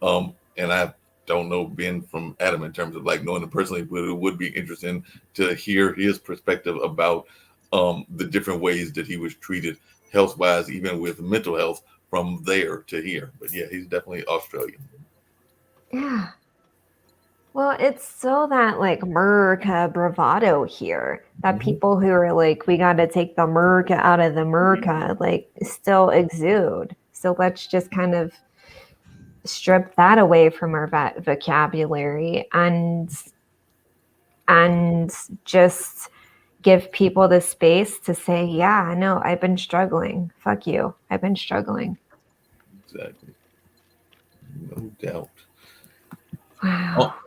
And I don't know Ben from Adam in terms of like knowing him personally, but it would be interesting to hear his perspective about the different ways that he was treated health-wise, even with mental health from there to here. But yeah, he's definitely Australian. Yeah. Well, it's so that like America bravado here that people who are like, we got to take the America out of the America, like still exude. So let's just kind of strip that away from our vocabulary and just give people the space to say, yeah, no, I've been struggling. Fuck you. I've been struggling. Exactly. No doubt. Wow. Oh,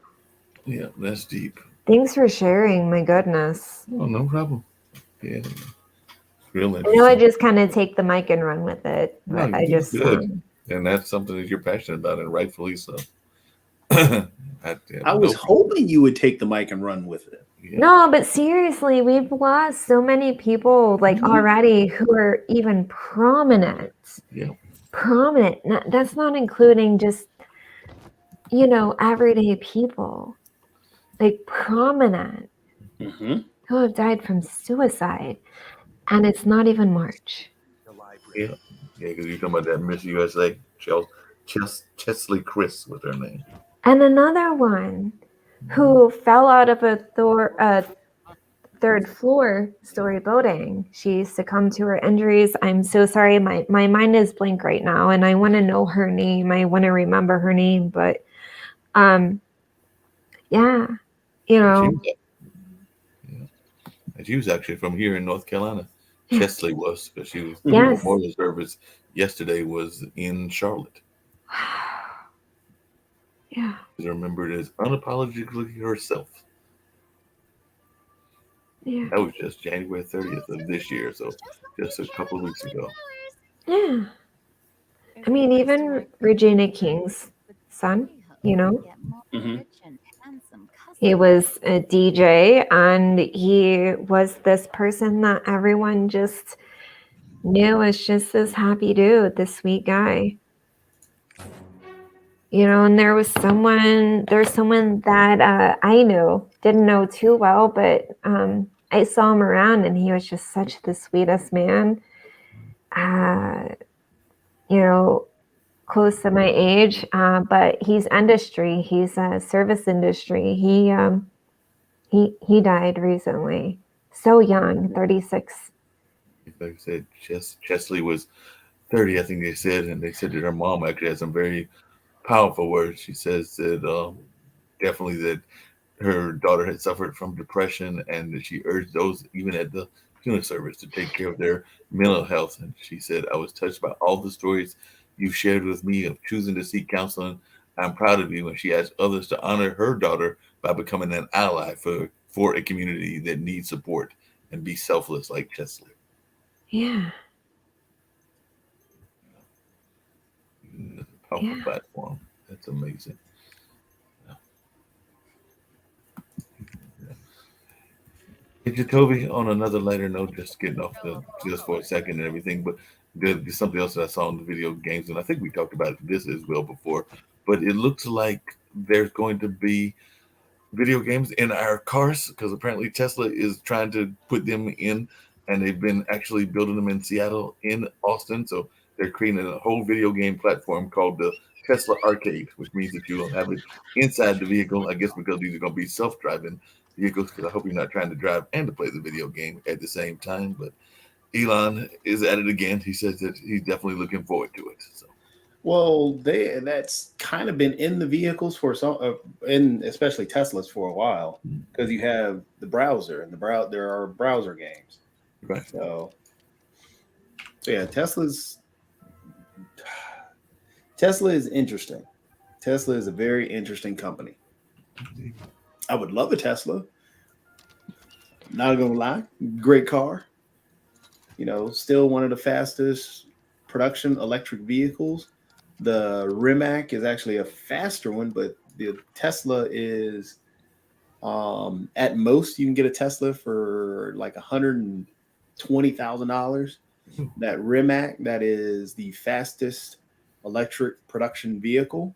yeah, that's deep. Thanks for sharing. My goodness. Oh, no problem. Yeah. Real I know I just kind of take the mic and run with it. No, But I just good. And that's something that you're passionate about, and rightfully so. I was hoping you would take the mic and run with it. Yeah. No, but seriously, we've lost so many people like already who are even prominent. Yeah. Prominent. That's not including just, everyday people. Like prominent who have died from suicide. And it's not even March. Yeah, because you're talking about that Miss USA, Chesley Chris was her name. And another one who fell out of a third floor story building. She succumbed to her injuries. I'm so sorry. My mind is blank right now, and I want to know her name. I want to remember her name, but yeah, She was actually from here in North Carolina. Chesley was, because she was the Yes. memorial service yesterday was in Charlotte. Yeah. She's remembered as unapologetically herself. Yeah. That was just January 30th of this year, so just a couple of weeks ago. Yeah. I mean, even Regina King's son, he was a DJ, and he was this person that everyone just knew was just this happy dude, this sweet guy. And there's someone that I knew, didn't know too well, but I saw him around, and he was just such the sweetest man. Close to my age, but he's industry. He's service industry. He died recently, so young, 36. Like I said, Chesley was 30, I think they said, and they said that her mom actually had some very powerful words. She says that definitely that her daughter had suffered from depression, and that she urged those even at the funeral service to take care of their mental health. And she said, I was touched by all the stories you shared with me of choosing to seek counseling. I'm proud of you. And she asked others to honor her daughter by becoming an ally for for a community that needs support and be selfless like Tesla. Yeah. Powerful platform. That's amazing. Hey, Jacoby, on another lighter note, just getting off just for a second and everything, but there's something else that I saw in the video games, and I think we talked about this as well before, but it looks like there's going to be video games in our cars because apparently Tesla is trying to put them in, and they've been actually building them in Seattle, in Austin. So they're creating a whole video game platform called the Tesla Arcade, which means that you'll have it inside the vehicle. I guess because these are going to be self-driving vehicles. Because I hope you're not trying to drive and to play the video game at the same time. But Elon is at it again. He says that he's definitely looking forward to it. So. Well, that's kind of been in the vehicles for some, and especially Teslas for a while, because you have the browser and there are browser games. Right. So yeah, Tesla is interesting. Tesla is a very interesting company. I would love a Tesla. Not gonna lie, great car. Still one of the fastest production electric vehicles. The Rimac is actually a faster one, but the Tesla is at most you can get a Tesla for like $120,000. That Rimac, that is the fastest electric production vehicle.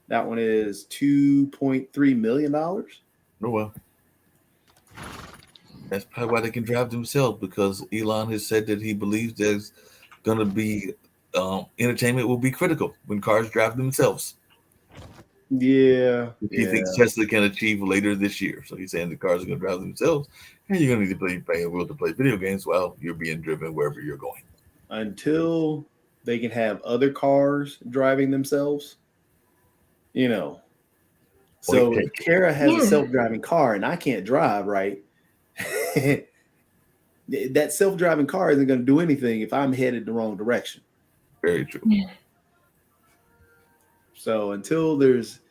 That one is $2.3 million. Oh well. That's probably why they can drive themselves, because Elon has said that he believes there's going to be entertainment will be critical when cars drive themselves. Yeah. He thinks Tesla can achieve later this year. So he's saying the cars are going to drive themselves, and you're going to need to pay a will to play video games while you're being driven wherever you're going. Until they can have other cars driving themselves, So if Kara has a self-driving car and I can't drive, right? That self-driving car isn't going to do anything if I'm headed the wrong direction. Very true. Yeah. So until there's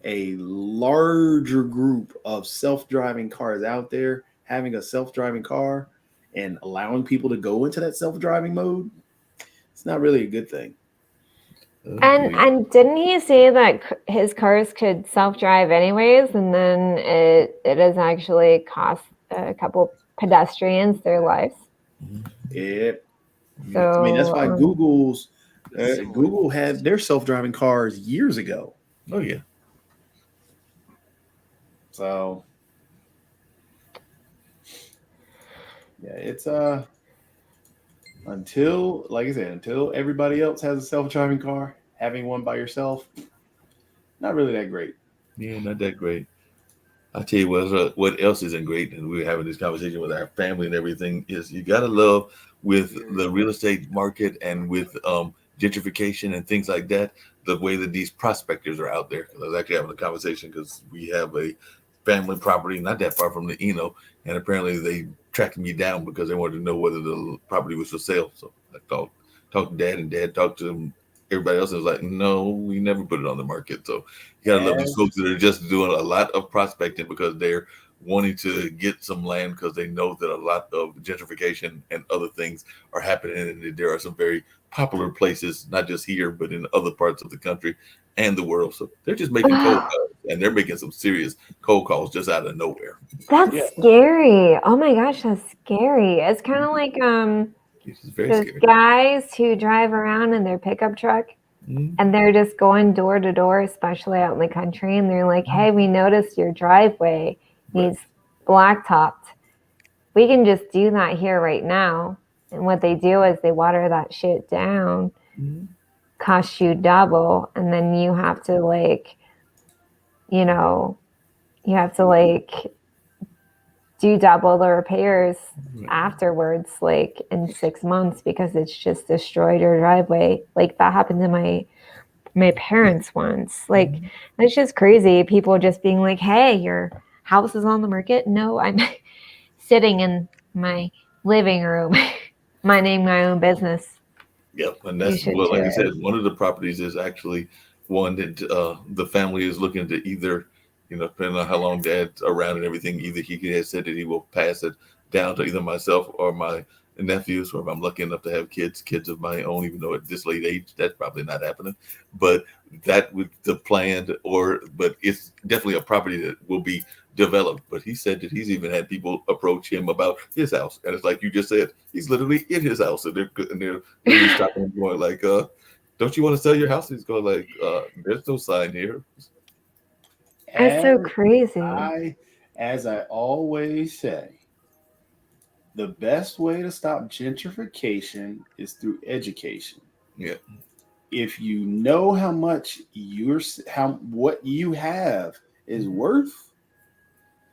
a larger group of self-driving cars out there, having a self-driving car and allowing people to go into that self-driving mode, it's not really a good thing. And didn't he say that his cars could self-drive anyways, and then it has actually cost a couple pedestrians their lives? Yeah. So that's why Google had their self-driving cars years ago. Oh yeah. So yeah, it's until everybody else has a self-driving car, having one by yourself, not really that great. Yeah, not that great. I'll tell you what else isn't great, and we were having this conversation with our family and everything, is you got to love with the real estate market and with gentrification and things like that, the way that these prospectors are out there. I was actually having a conversation because we have a family property not that far from the Eno, and apparently they tracked me down because they wanted to know whether the property was for sale. So I talked to Dad, and Dad talked to everybody else, and was like, no, we never put it on the market. So you gotta love these folks that are just doing a lot of prospecting because they're wanting to get some land because they know that a lot of gentrification and other things are happening, and there are some very popular places, not just here, but in other parts of the country and the world. So they're just making cold calls, and they're making some serious cold calls just out of nowhere. That's scary. Oh my gosh, that's scary. It's kind of like those guys who drive around in their pickup truck, and they're just going door to door, especially out in the country, and they're like, hey, we noticed your driveway needs blacktopped. We can just do that here right now. And what they do is they water that shit down, cost you double, and then you have to do double the repairs afterwards, like in 6 months, because it's just destroyed your driveway. Like that happened to my parents once. Like it's just crazy. People just being like, hey, your house is on the market. No, I'm sitting in my living room minding my own business. Yep, and that's like I said, one of the properties is actually one that the family is looking to either depending on how long Dad's around and everything, either he has said that he will pass it down to either myself or my nephews, or if I'm lucky enough to have kids of my own, even though at this late age, that's probably not happening. But that would the plan, but it's definitely a property that will be developed. But he said that he's even had people approach him about his house, and it's like you just said, he's literally in his house, and they're really stopping him, going like, "Don't you want to sell your house?" He's going like, "There's no sign here." That's so crazy. As I always say, the best way to stop gentrification is through education. Yeah. If you know how much what you have is worth,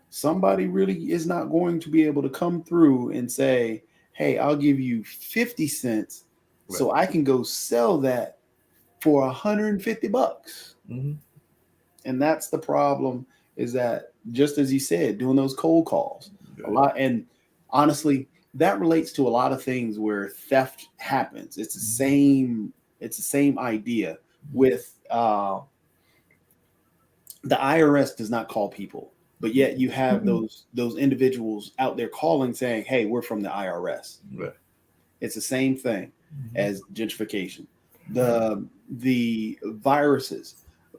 somebody really is not going to be able to come through and say, "Hey, I'll give you 50 cents so I can go sell that for $150." Mm-hmm. And that's the problem, is that just as you said, doing those cold calls a lot. And honestly, that relates to a lot of things where theft happens. It's the same idea with the IRS does not call people, but yet you have those individuals out there calling saying, "Hey, we're from the IRS." Right. It's the same thing as gentrification. The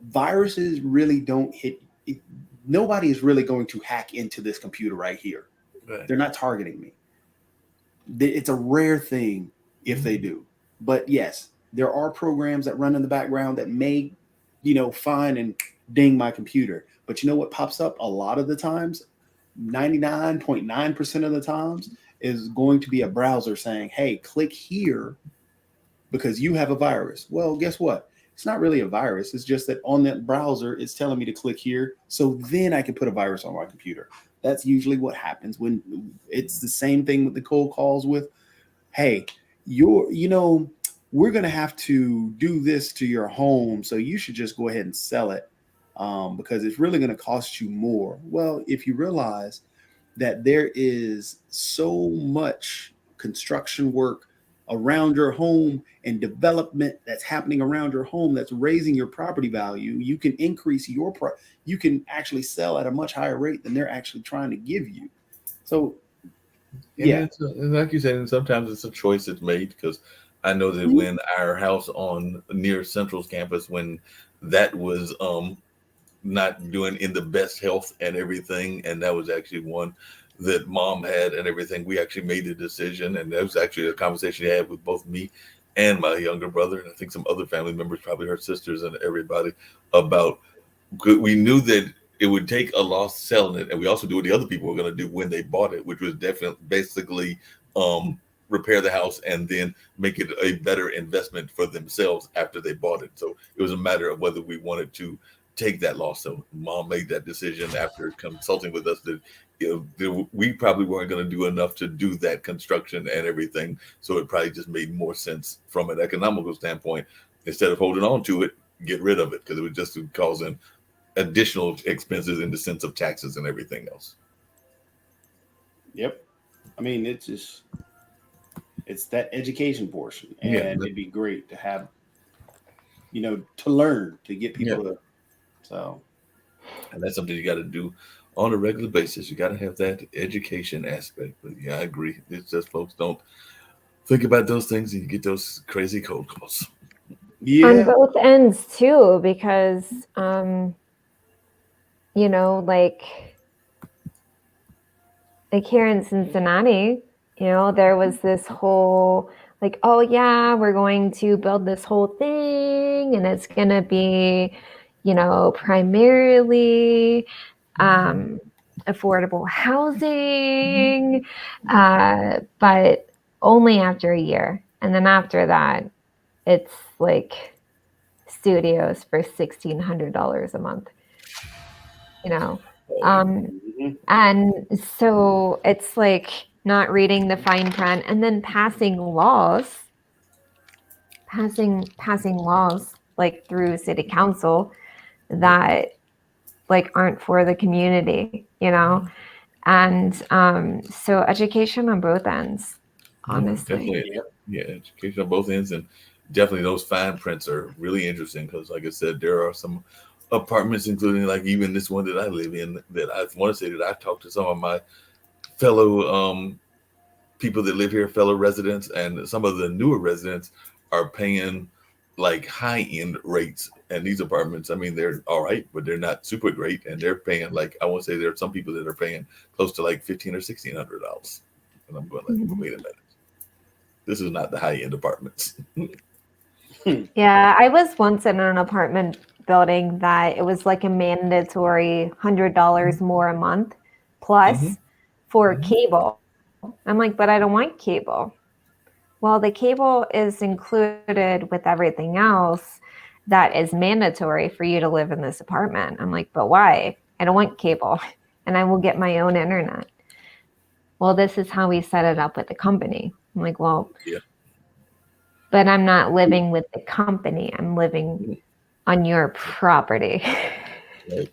viruses really don't hit. Nobody is really going to hack into this computer right here. Right. They're not targeting me. It's a rare thing if they do. But yes, there are programs that run in the background that may, find and ding my computer. But you know what pops up a lot of the times? 99.9% of the times is going to be a browser saying, "Hey, click here because you have a virus." Well, guess what? It's not really a virus. It's just that on that browser, it's telling me to click here, so then I can put a virus on my computer. That's usually what happens when it's the same thing with the cold calls with, "Hey, we're going to have to do this to your home, so you should just go ahead and sell it because it's really going to cost you more." Well, if you realize that there is so much construction work around your home and development that's happening around your home that's raising your property value, you can increase you can actually sell at a much higher rate than they're actually trying to give you. So and like you said, and sometimes it's a choice that's made, because I know that when our house on near Central's campus, when that was not doing in the best health and everything, and that was actually one that Mom had and everything, we actually made a decision, and that was actually a conversation he had with both me and my younger brother, and I think some other family members, probably her sisters and everybody, about, we knew that it would take a loss selling it, and we also knew what the other people were going to do when they bought it, which was definitely basically repair the house and then make it a better investment for themselves after they bought it. So it was a matter of whether we wanted to take that loss. So Mom made that decision after consulting with us that we probably weren't going to do enough to do that construction and everything. So it probably just made more sense from an economical standpoint, instead of holding on to it, get rid of it, because it was just causing additional expenses in the sense of taxes and everything else. Yep. I mean, it's that education portion, and it'd be great to have, to learn, to get people to. So, and that's something you got to do on a regular basis. You got to have that education aspect. But yeah, I agree. It's just folks don't think about those things, and you get those crazy cold calls. Yeah. On both ends too, because like here in Cincinnati, there was this whole like, "Oh yeah, we're going to build this whole thing, and it's gonna be, primarily affordable housing, but only after a year, and then after that, it's like studios for $1,600 a month." And so it's like not reading the fine print and then passing laws like through city council that like aren't for the community, and so education on both ends, honestly. Definitely. Yeah, education on both ends, and definitely those fine prints are really interesting, because like I said, there are some apartments, including like even this one that I live in, that I want to say that I talked to some of my fellow people that live here, fellow residents, and some of the newer residents are paying like high end rates. And these apartments, I mean, they're all right, but they're not super great. And they're paying like, I want to say there are some people that are paying close to like $1,500 or $1,600. And I'm going like, wait a minute, this is not the high end apartments. Yeah, I was once in an apartment building that it was like a mandatory $100 more a month plus for cable. I'm like, but I don't want cable. Well, the cable is included with everything else that is mandatory for you to live in this apartment. I'm like, but why? I don't want cable and I will get my own internet. Well, this is how we set it up with the company. I'm like, well, Yeah. but I'm not living with the company. I'm living on your property. Right.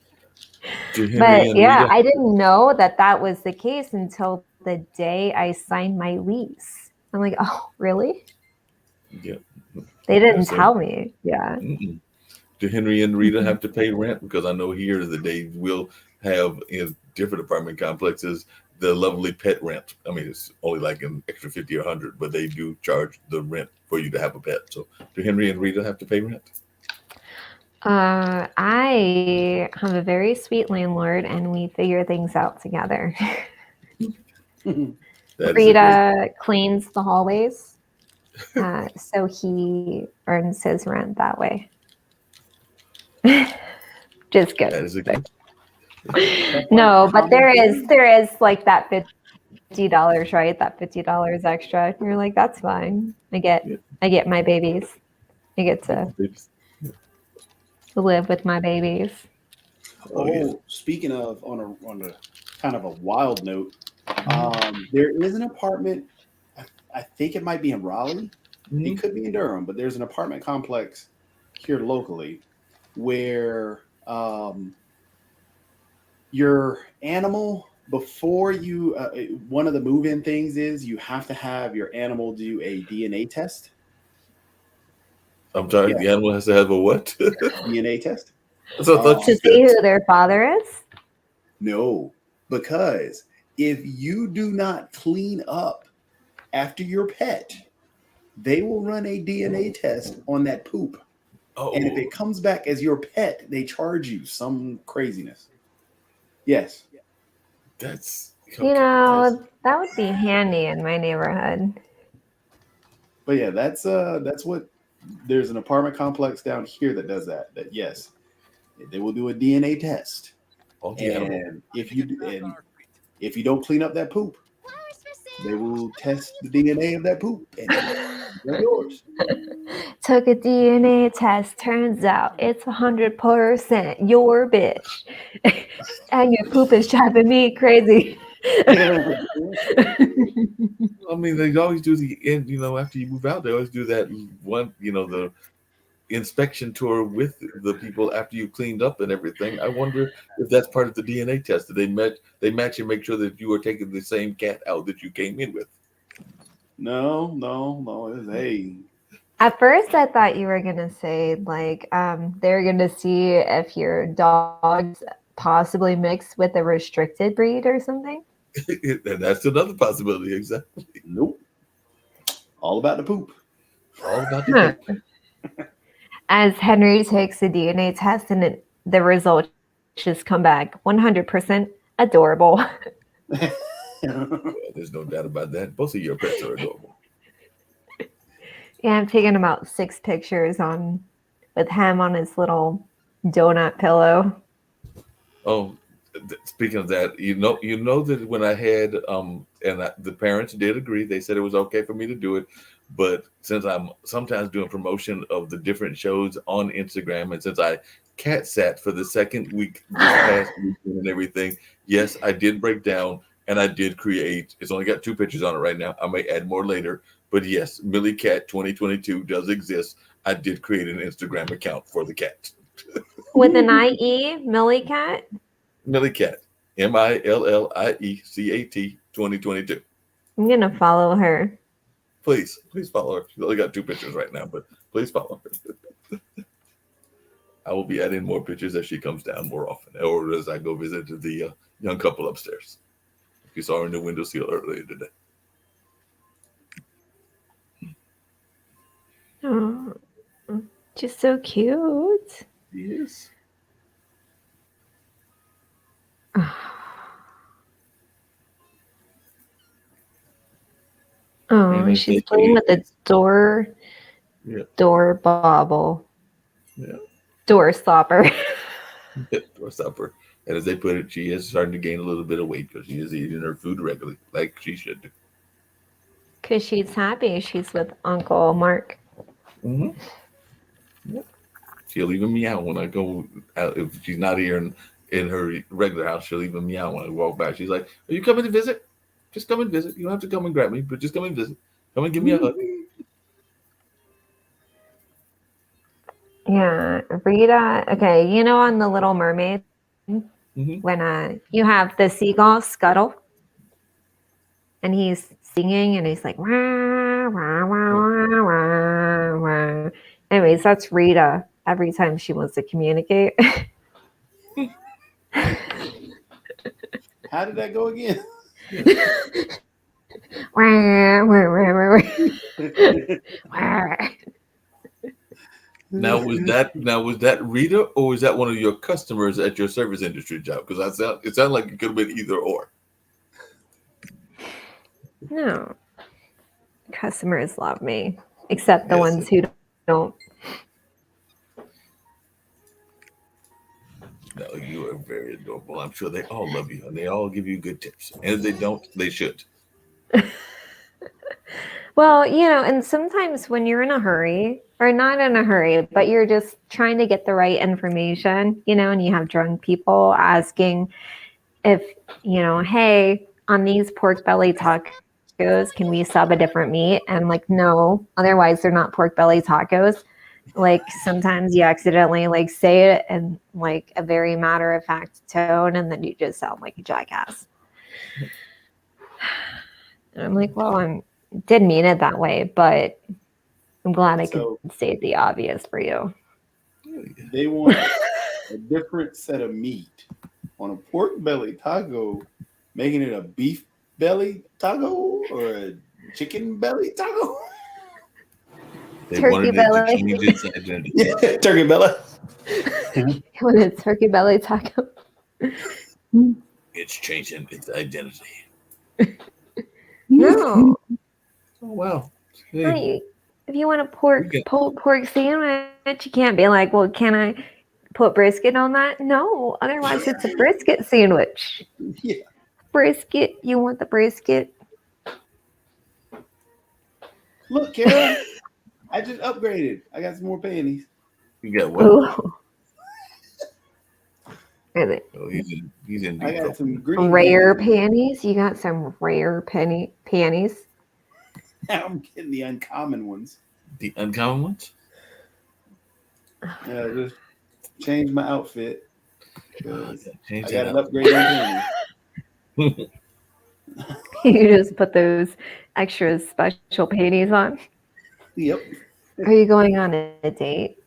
Henry But and yeah, Rita. I didn't know that that was the case until the day I signed my lease. I'm like, oh, really? Yeah. They didn't So, tell me. Yeah. do Henry and Rita have to pay rent? Because I know here that they will have in different apartment complexes the lovely pet rent. I mean, it's only like an extra 50 or 100, but they do charge the rent for you to have a pet. So do Henry and Rita have to pay rent? I have a very sweet landlord and we figure things out together. Rita cleans the hallways. So he earns his rent that way. Just That kidding. is a good. No, but there is like that $50, right? That $50 extra. You're like, that's fine. I get my babies. I get to live with my babies. Oh, speaking of on a kind of a wild note, there is an apartment. I think it might be in Raleigh. It could be in Durham, but there's an apartment complex here locally where your animal, before you one of the move-in things is you have to have your animal do a DNA test. I'm sorry, Yeah. the animal has to have a what? DNA test. So I thought To you see said. who their father is? No, because if you do not clean up after your pet, they will run a DNA test on that poop. Oh, And if it comes back as your pet, they charge you some craziness. Yes. that's You know, that would be handy in my neighborhood. But yeah, that's what there's an apartment complex down here that does that. That yes, they will do a DNA test. And if you don't clean up that poop, they will test the DNA of that poop and it's yours. Took a DNA test. Turns out it's 100% your bitch. And your poop is driving me crazy. I mean, they always do the end. After you move out, they always do that one. The inspection tour with the people after you cleaned up and everything. I wonder if that's part of the DNA test. That they match and make sure that you are taking the same cat out that you came in with. No. It's, hey. At first, I thought you were gonna say like they're gonna see if your dog's possibly mixed with a restricted breed or something. And that's another possibility. Exactly. Nope. All about the poop. All about the poop. As Henry takes the DNA test and the results just come back 100% adorable. Well, there's no doubt about that. Both of your pets are adorable. Yeah, I'm taking about 6 pictures with him on his little donut pillow. Oh, speaking of that, you know that when I had the parents did agree, they said it was okay for me to do it. But since I'm sometimes doing promotion of the different shows on Instagram, and since I cat sat for the second week this past weekend and everything, yes, I did break down and I did create. It's only got 2 pictures on it right now. I may add more later, but yes, Millie Cat 2022 does exist. I did create an Instagram account for the cat. With an IE, Millie Cat? Millie Cat, MILLIECAT 2022. I'm going to follow her. Please follow her. She's only got 2 pictures right now, but please follow her. I will be adding more pictures as she comes down more often, or as I go visit the young couple upstairs. You saw her in the windowsill earlier today. Oh, just so cute. Yes. Oh, And she's playing with the door bobble. Yeah. Door stopper. Door stopper. And as they put it, she is starting to gain a little bit of weight because she is eating her food regularly, like she should do. Because she's happy she's with Uncle Mark. Mm-hmm. Yep. She'll even meow when I go out. If she's not here in her regular house, she'll even meow when I walk by. She's like, "Are you coming to visit? Just come and visit. You don't have to come and grab me, but just come and visit. Come and give me a hug." Yeah, Rita. Okay, you know on the Little Mermaid, when you have the seagull Scuttle, and he's singing and he's like, wah, wah, wah, wah, wah, wah. Anyways, that's Rita every time she wants to communicate. How did that go again? Wah, wah, wah, wah, wah. Now was that Rita, or was that one of your customers at your service industry job? Because it sounded like it could have been either or. No, customers love me, except the ones who don't. No, you are very adorable. I'm sure they all love you and they all give you good tips. And if they don't, they should. Well, and sometimes when you're in a hurry, or not in a hurry, but you're just trying to get the right information, and you have drunk people asking if, hey, on these pork belly tacos, can we sub a different meat? And like, no, otherwise they're not pork belly tacos. Like sometimes you accidentally like say it in like a very matter of fact tone, and then you just sound like a jackass. And I'm like, well, I didn't mean it that way, but I'm glad I could state the obvious for you. They want a different set of meat on a pork belly taco, making it a beef belly taco or a chicken belly taco. They turkey belly. Yeah, turkey belly. When it's turkey belly taco. It's changing its identity. No. Oh wow. Hey. Right. If you want a pork sandwich, you can't be like, well, can I put brisket on that? No, otherwise it's a brisket sandwich. Yeah. Brisket, you want the brisket? Look, Kara, I just upgraded. I got some more panties. You got what? Ooh. Really? Oh, he's in. I got some green rare panties. You got some rare panties. I'm getting the uncommon ones. The uncommon ones? Yeah, just change my outfit. I got an out. upgrade on panties. You just put those extra special panties on. Yep. Are you going on a date?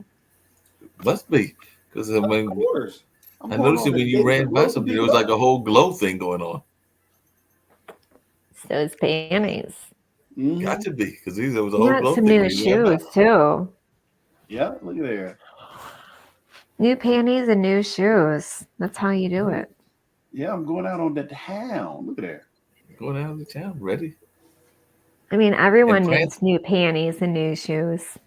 Must be. Because Of course. I noticed it when you ran by something. There was like a whole glow thing going on. It's those panties. Mm-hmm. Got to be, because there was a You whole got glow some thing. new shoes too. Yeah, look at there. New panties and new shoes. That's how you do it. Yeah, I'm going out on the town. Look at there. Going out of the town, ready? I mean, everyone needs new panties and new shoes.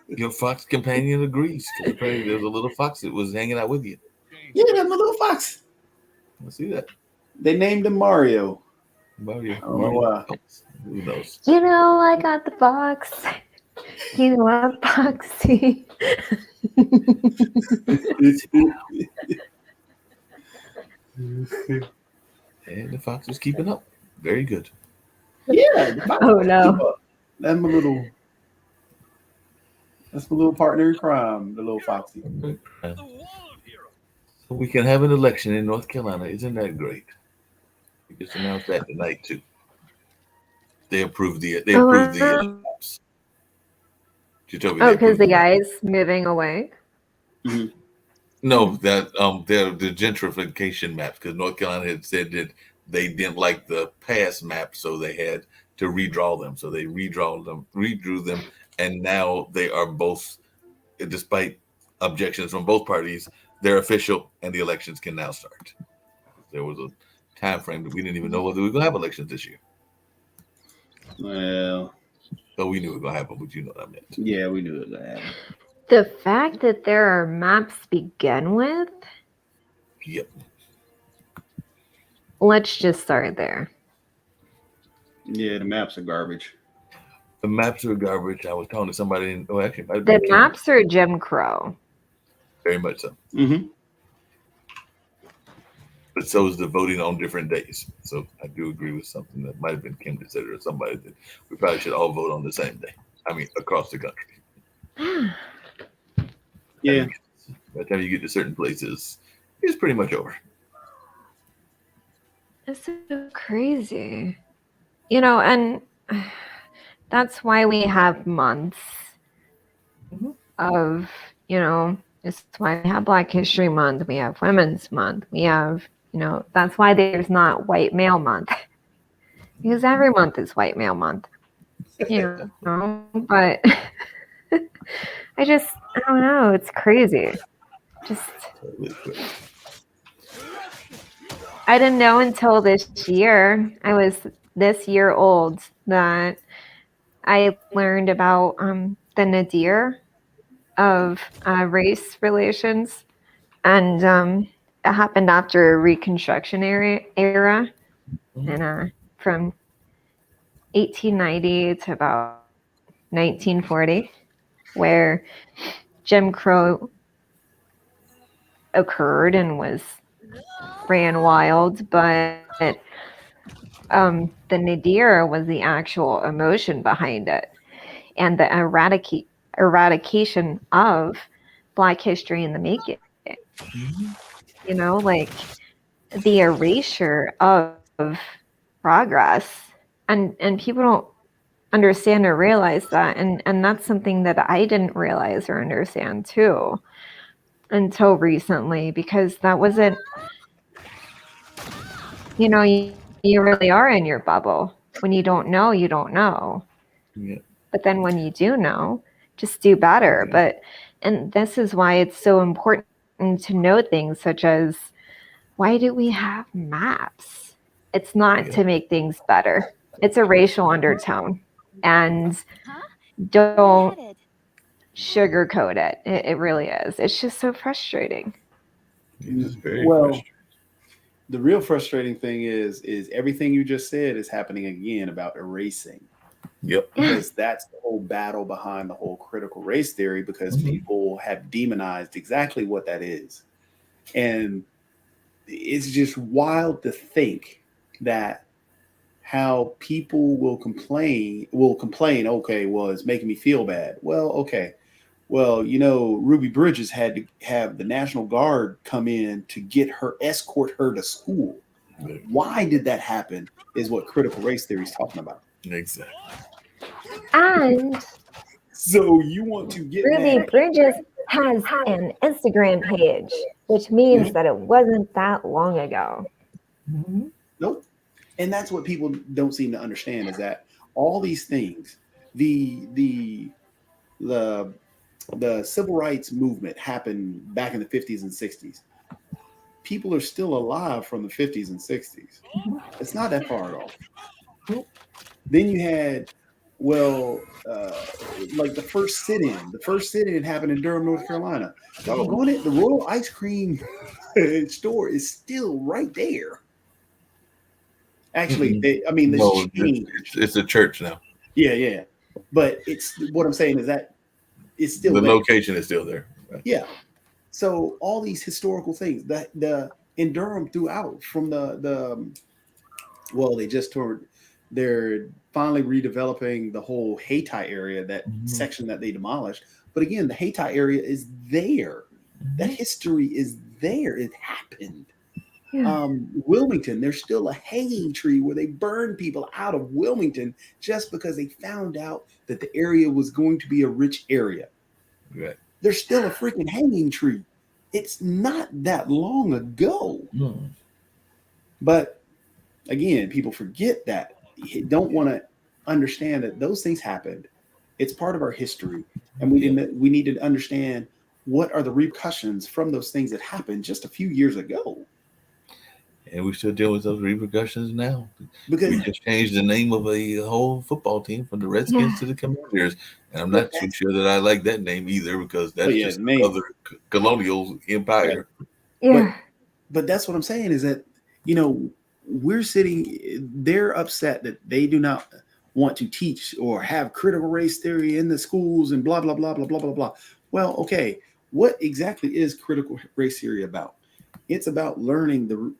Your fox companion agrees. Apparently, there was a little fox that was hanging out with you. Yeah, that's my little fox. I see that. They named him Mario. Mario. I don't know why. Who knows? I got the box. I'm Foxy. And the fox was keeping up. Very good. Yeah. Oh no. That's my little partner in crime, the little Foxy. So we can have an election in North Carolina. Isn't that great? We just announced that tonight too. They approved the Utopia. Oh, they because approved the it. guy's moving away. No, that the gentrification maps, because North Carolina had said that they didn't like the past maps, so they had to redraw them. So they redrew them, and now they are both, despite objections from both parties, they're official, and the elections can now start. There was a time frame that we didn't even know whether we were going to have elections this year. Well, So we knew it was going to happen, but you know what I meant. yeah, we knew it was gonna happen. The fact that there are maps to begin with, Yep. let's just start there. Yeah, the maps are garbage. The maps are garbage. I was talking to somebody. Actually, it might have The been Kim. maps are Jim Crow. Very much so. Mm-hmm. But so is the voting on different days. So I do agree with something that might have been Kim that said it, or somebody, that we probably should all vote on the same day. I mean, across the country. Yeah. By the time you get to certain places, it's pretty much over. It's so crazy. You know, and that's why we have months of, you know, it's why we have Black History Month, we have Women's Month, we have, you know, that's why there's not White Male Month. Because every month is White Male Month. You know, but I don't know, it's crazy. I didn't know until this year, I was this year old, that I learned about the nadir of race relations, and it happened after Reconstruction era, and from 1890 to about 1940, where Jim Crow occurred and ran wild, but the nadir was the actual emotion behind it, and the eradication of Black history in the making. You know, like the erasure of progress, and people don't understand or realize that, and that's something that I didn't realize or understand too until recently, because that wasn't, you know, you really are in your bubble. When you don't know, you don't know. Yeah. But then when you do know, just do better. And this is why it's so important to know things such as, why do we have maps? It's not to make things better. It's a racial undertone. And don't sugarcoat it. It really is. It's just so frustrating. It is very Well, frustrating. the real frustrating thing is everything you just said is happening again about erasing. Yep. Because that's the whole battle behind the whole critical race theory, because people have demonized exactly what that is. And it's just wild to think that how people will complain, okay, well, it's making me feel bad. Well, okay. Well, you know, Ruby Bridges had to have the National Guard come in to escort her to school. Why did that happen is what critical race theory is talking about. Exactly. And so you want to get Ruby mad. Bridges has an Instagram page, which means that it wasn't that long ago. Nope. And that's what people don't seem to understand, is that all these things, the civil rights movement happened back in the 50s and 60s. People are still alive from the 50s and 60s. It's not that far at all. Then you had, like the first sit-in happened in Durham, North Carolina. Doggone it, the Royal Ice Cream store is still right there. Actually, it's a church now. Yeah. But it's, what I'm saying is that it's still the there. location is still there. Right? Yeah. So all these historical things that in Durham throughout, from they're finally redeveloping the whole Hayti area, that section that they demolished. But again, the Hayti area is there. That history is there. It happened. Yeah. Wilmington, there's still a hanging tree where they burn people out of Wilmington just because they found out that the area was going to be a rich area. Right. There's still a freaking hanging tree. It's not that long ago. But again, people forget that. They don't want to understand that those things happened. It's part of our history. And we need to understand what are the repercussions from those things that happened just a few years ago. And we still deal with those repercussions now. Because we just changed the name of a whole football team from the Redskins to the Commanders. And I'm not too sure that I like that name either, because that's just another colonial empire. Yeah. But that's what I'm saying is that, we're they're upset that they do not want to teach or have critical race theory in the schools and blah, blah, blah, blah, blah, blah, blah. Well, okay, what exactly is critical race theory about? It's about learning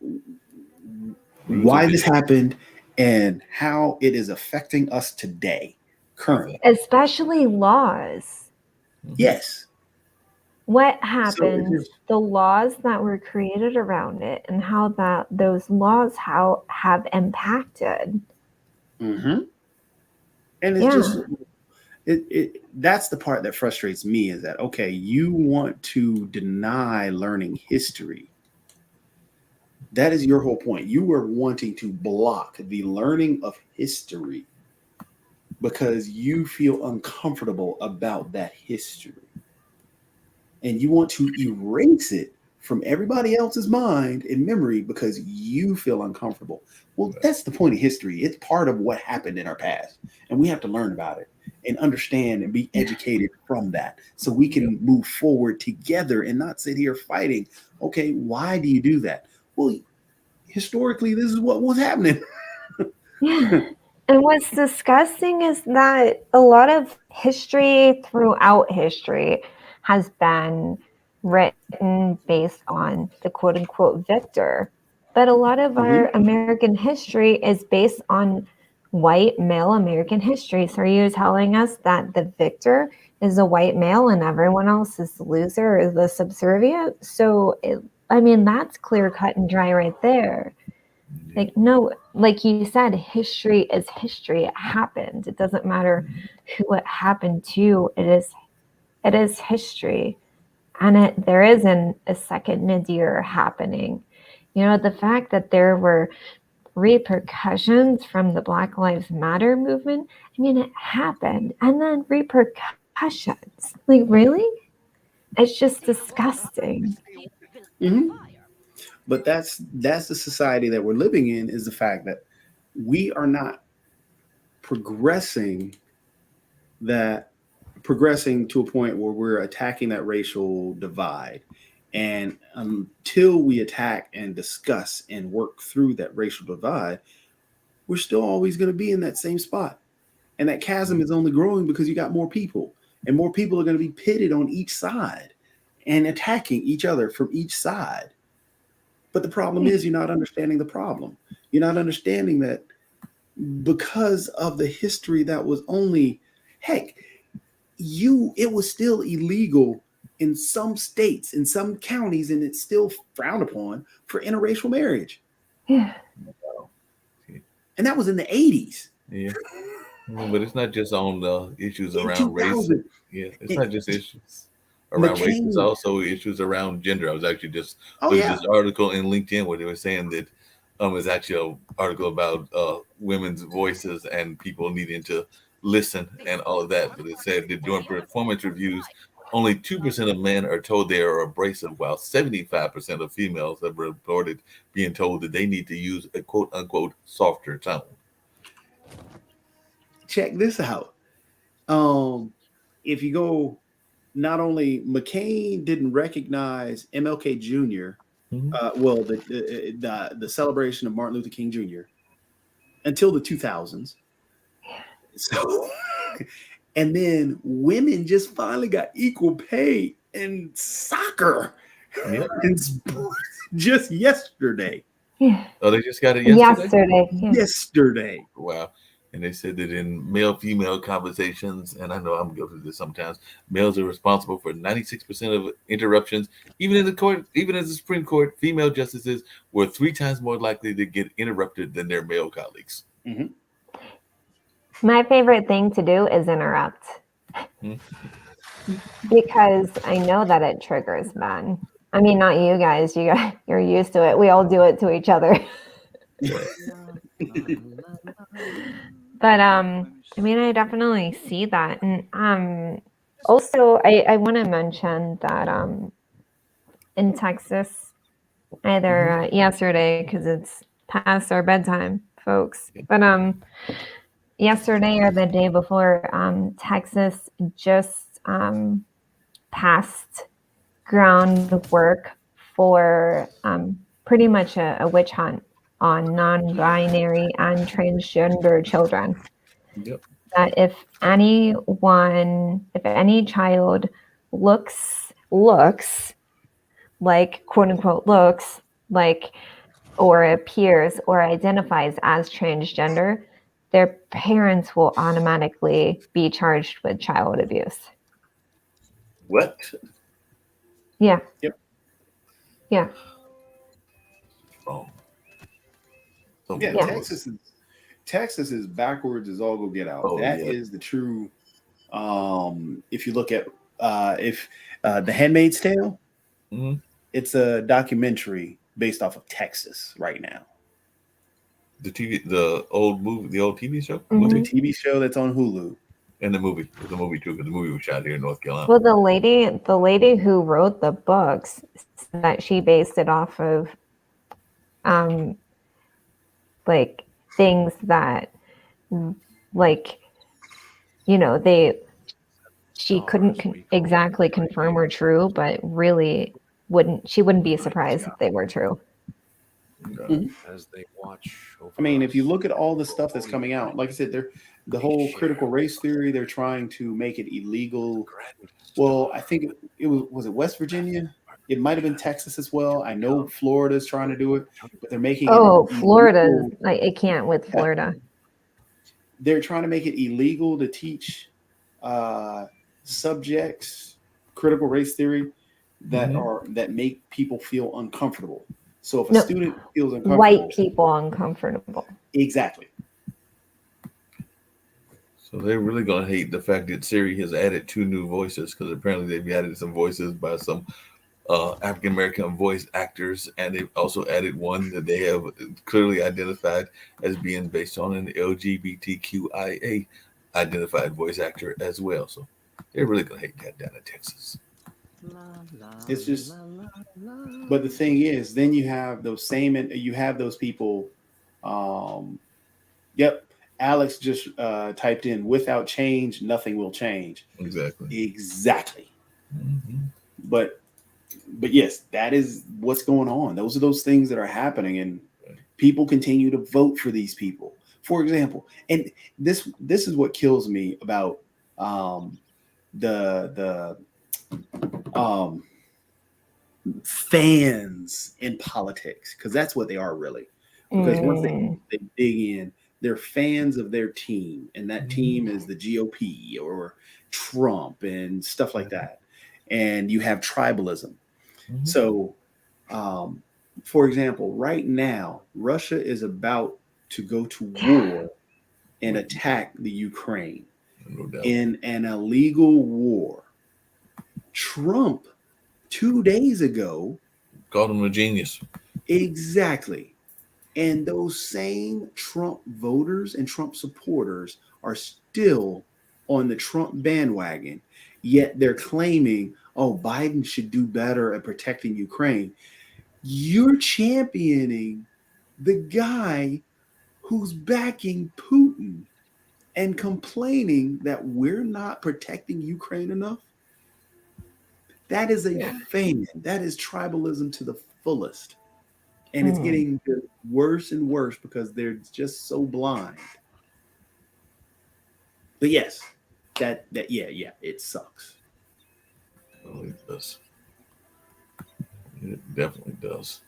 why this happened and how it is affecting us today, currently. Especially laws. Yes. What happened, the laws that were created around it, and how those laws have impacted. Mm-hmm. And it's just that's the part that frustrates me, is that, okay, you want to deny learning history. That is your whole point. You were wanting to block the learning of history because you feel uncomfortable about that history. And you want to erase it from everybody else's mind and memory because you feel uncomfortable. Well, that's the point of history. It's part of what happened in our past. And we have to learn about it and understand and be educated from that so we can move forward together and not sit here fighting. Okay, why do you do that? Well, historically, this is what was happening. Yeah. And what's disgusting is that a lot of history throughout history has been written based on the quote unquote victor. But a lot of our American history is based on white male American history. So are you telling us that the victor is a white male and everyone else is the loser or the subservient? So, that's clear cut and dry right there. Like, no, like you said, history is history. It happened. It doesn't matter who it happened to. It is history. And there isn't a second nadir happening. The fact that there were repercussions from the Black Lives Matter movement, it happened. And then repercussions. Like, really? It's just disgusting. Mm-hmm. But that's the society that we're living in, is the fact that we are not progressing to a point where we're attacking that racial divide. And until we attack and discuss and work through that racial divide, we're still always going to be in that same spot. And that chasm is only growing because you got more people, and more people are going to be pitted on each side and attacking each other from each side. But the problem is you're not understanding the problem. You're not understanding that because of the history that was only, it was still illegal in some states, in some counties, and it's still frowned upon for interracial marriage. Yeah. And that was in the 80s. Yeah. But it's not just on the issues around race. Yeah, it's not just issues around race. It's also issues around gender. I was actually just looking at this article in LinkedIn where they were saying that it's actually an article about women's voices and people needing to listen and all of that. But it said that during performance reviews, only 2% of men are told they are abrasive, while 75% of females have reported being told that they need to use a quote unquote softer tone. Check this out. If you go, not only McCain didn't recognize MLK Jr., the celebration of Martin Luther King Jr. until the 2000s. So, and then women just finally got equal pay in soccer in sports just yesterday. Yeah. Oh, they just got it yesterday? Yesterday. Yesterday. Wow. And they said that in male-female conversations, and I know I'm guilty of this sometimes, males are responsible for 96% of interruptions. Even in the court, even in the Supreme Court, female justices were 3 times more likely to get interrupted than their male colleagues. Mhm. My favorite thing to do is interrupt Hmm. because I know that it triggers men. I mean, not you guys. You're used to it. We all do it to each other. But I mean, I definitely see that, and also I want to mention that in Texas, either yesterday because it's past our bedtime, folks, but yesterday or the day before, Texas just passed groundwork for pretty much a witch hunt on non-binary and transgender children. Yep. That if any child looks like, quote unquote, looks like or appears or identifies as transgender, their parents will automatically be charged with child abuse. What? Yeah. Yep. Yeah. Oh. Yeah, Yeah. Texas is backwards as all go get out. Oh, That yeah. is the true. If you look at The Handmaid's Tale, Mhm. it's a documentary based off of Texas right now. The old movie, the old TV show, Mhm. It's a TV show that's on Hulu. and the movie too, because the movie was shot here in North Carolina. Well, the lady who wrote the books said that she based it off of like things that like, you know, she couldn't exactly confirm were true, but really she wouldn't be surprised if they were true. As they watch over I mean, if you us. look at all the stuff that's coming out, like I said, the whole critical race theory, they're trying to make it illegal. Well, I think it was it West Virginia? It might have been Texas as well. I know Florida's trying to do it, but they're making it Florida, illegal. I can't with Florida. They're trying to make it illegal to teach subjects critical race theory that make people feel uncomfortable. So if a student feels uncomfortable, white people uncomfortable. Exactly. So they're really going to hate the fact that Siri has added 2 new voices, because apparently they've added some voices by some African American voice actors, and they've also added one that they have clearly identified as being based on an LGBTQIA identified voice actor as well. So they're really going to hate that down in Texas. It's just, but the thing is, then you have those people. Yep. Alex just typed in, without change, nothing will change. Exactly. Mm-hmm. But yes, that is what's going on. Those are those things that are happening, and people continue to vote for these people. For example, and this is what kills me about the fans in politics, because that's what they are really. Because once they dig in, they're fans of their team, and that team is the GOP or Trump and stuff like that. And you have tribalism. Mm-hmm. So, for example, right now, Russia is about to go to war and attack the Ukraine in an illegal war. Trump 2 days ago called him a genius. Exactly. And those same Trump voters and Trump supporters are still on the Trump bandwagon, yet they're claiming, oh, Biden should do better at protecting Ukraine. You're championing the guy who's backing Putin and complaining that we're not protecting Ukraine enough. That is a fan. That is tribalism to the fullest. And it's getting worse and worse because they're just so blind. But yes, that it sucks. Oh, it does. It definitely does.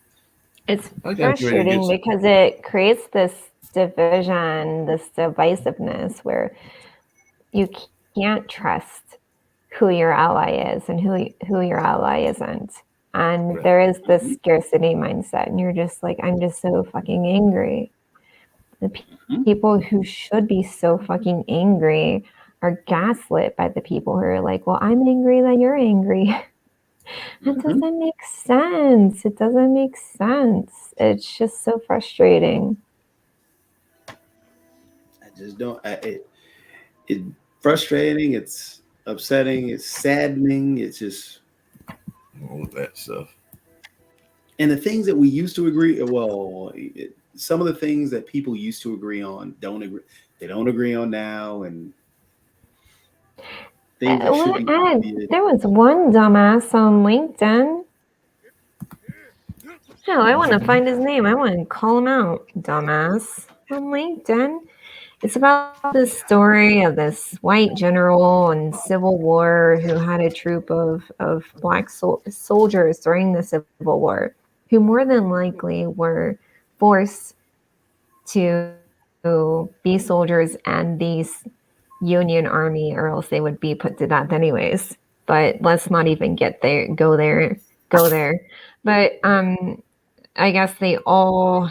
It's frustrating because it creates this division, this divisiveness where you can't trust who your ally is and who your ally isn't. And Right. there is this scarcity mindset, and you're just like, I'm just so fucking angry. The people who should be so fucking angry are gaslit by the people who are like, well, I'm angry that you're angry. That doesn't make sense. It doesn't make sense. It's just so frustrating. I just don't. It's frustrating. It's upsetting. It's saddening. It's just All of that stuff. and the things that we used to agree. Well, some of the things that people used to agree on don't agree. They don't agree on now, and things that should be obvious. There was one dumbass on LinkedIn. Hell, I want to find his name. I want to call him out. Dumbass on LinkedIn. It's about this story of this white general in Civil War who had a troop of black soldiers during the Civil War who more than likely were forced to be soldiers and these Union Army, or else they would be put to death anyways. But let's not even go there. But I guess they all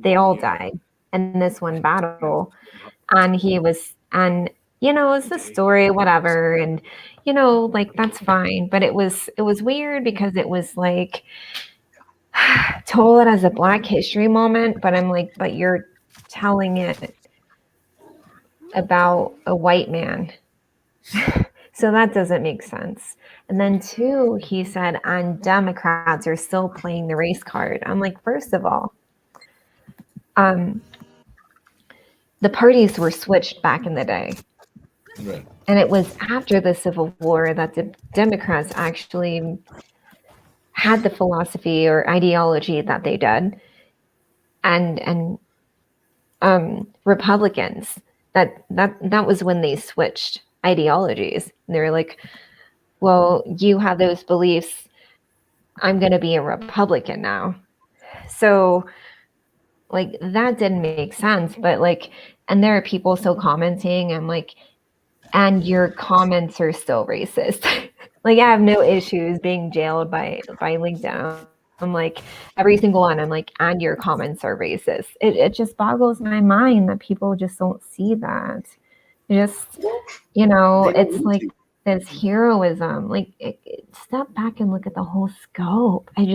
died in this one battle, and it's the story, whatever, and like that's fine. But it was weird because it was like told as a Black History moment, but I'm like, but you're telling it about a white man. So that doesn't make sense. And then two, he said, and Democrats are still playing the race card. I'm like, first of all, the parties were switched back in the day. Right. And it was after the Civil War that the Democrats actually had the philosophy or ideology that they did. And Republicans, that was when they switched ideologies. And they were like, well, you have those beliefs, I'm going to be a Republican now. So like that didn't make sense, but like, and there are people still commenting, I'm like, and your comments are still racist. Like I have no issues being jailed by LinkedIn. I'm like, every single one, I'm like, and your comments are racist. It just boggles my mind that people just don't see that. Just, it's like this heroism. Like, step back and look at the whole scope. I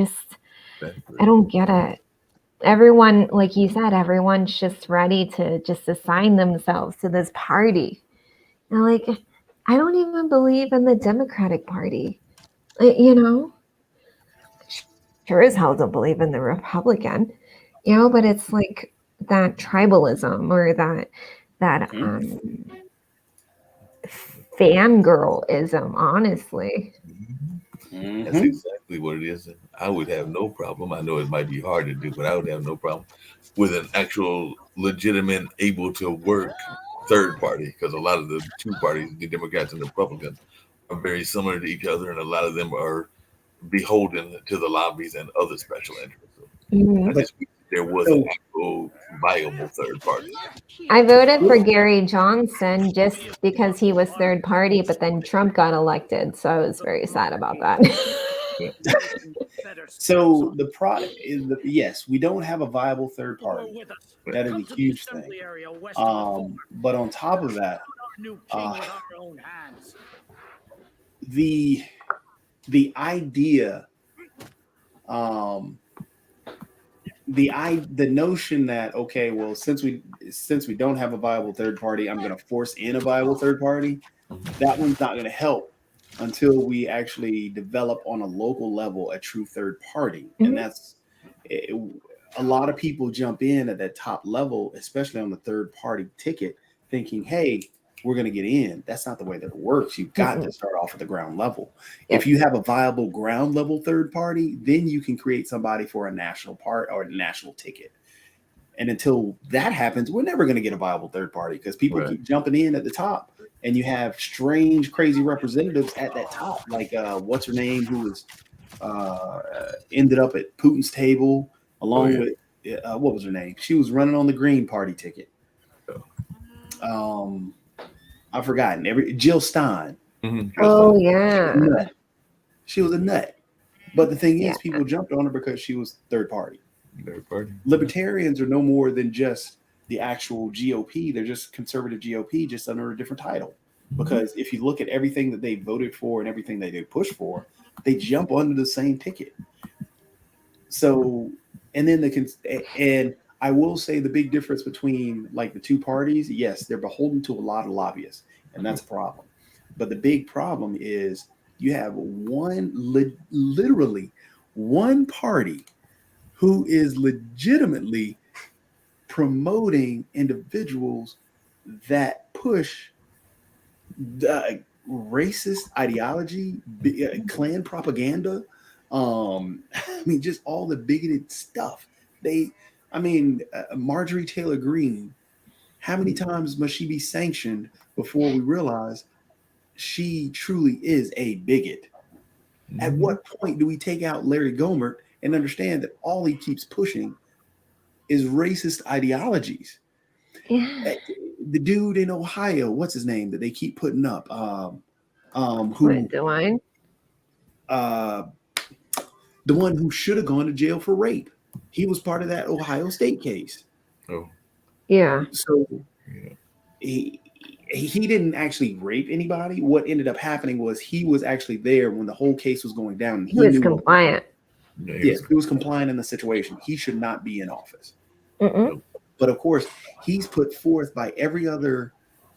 don't get it. Everyone, like you said, everyone's just ready to just assign themselves to this party. And like, I don't even believe in the Democratic Party. Sure as hell don't believe in the Republican, but it's like that tribalism or that fangirlism, honestly. That's exactly what it is. I would have no problem. I know it might be hard to do, but I would have no problem with an actual legitimate, able to work third party, because a lot of the two parties, the Democrats and the Republicans, are very similar to each other, and a lot of them are beholden to the lobbies and other special interests. So I just wish there was an actual viable third party. I voted for Gary Johnson just because he was third party, but then Trump got elected, so I was very sad about that. So the product is yes, we don't have a viable third party. That is a huge thing. But on top of that, the idea, the notion that, okay, well, since we don't have a viable third party, I'm going to force in a viable third party. That one's not going to help until we actually develop on a local level a true third party. And that's a lot of people jump in at that top level, especially on the third party ticket, thinking, hey, we're going to get in. That's not the way that it works. You've got to start off at the ground level. If you have a viable ground level third party, then you can create somebody for a national part or a national ticket. And until that happens, we're never going to get a viable third party because people keep jumping in at the top, and you have strange, crazy representatives at that top, like what's her name, who was ended up at Putin's table along with what was her name? She was running on the Green Party ticket. I've forgotten. Jill Stein. Oh yeah. Nut. She was a nut. But the thing is, Yeah. people jumped on her because she was third party. Third party. Libertarians are no more than just the actual GOP. They're just conservative GOP, just under a different title. Because if you look at everything that they voted for and everything that they push for, they jump onto the same ticket. So, and then and I will say the big difference between like the two parties, yes, they're beholden to a lot of lobbyists, and that's a problem. But the big problem is you have literally one party who is legitimately promoting individuals that push the racist ideology, Klan propaganda. I mean, just all the bigoted stuff. Marjorie Taylor Greene, how many times must she be sanctioned before we realize she truly is a bigot? At what point do we take out Larry Gohmert and understand that all he keeps pushing is racist ideologies? Yeah. The dude in Ohio, what's his name that they keep putting up? What, DeWine? The one who should have gone to jail for rape. He was part of that Ohio State case. Oh, Yeah. So he didn't actually rape anybody. What ended up happening was he was actually there when the whole case was going down. And He was compliant. Yes, he was compliant in the situation. He should not be in office. Mm-mm. But of course, he's put forth by every other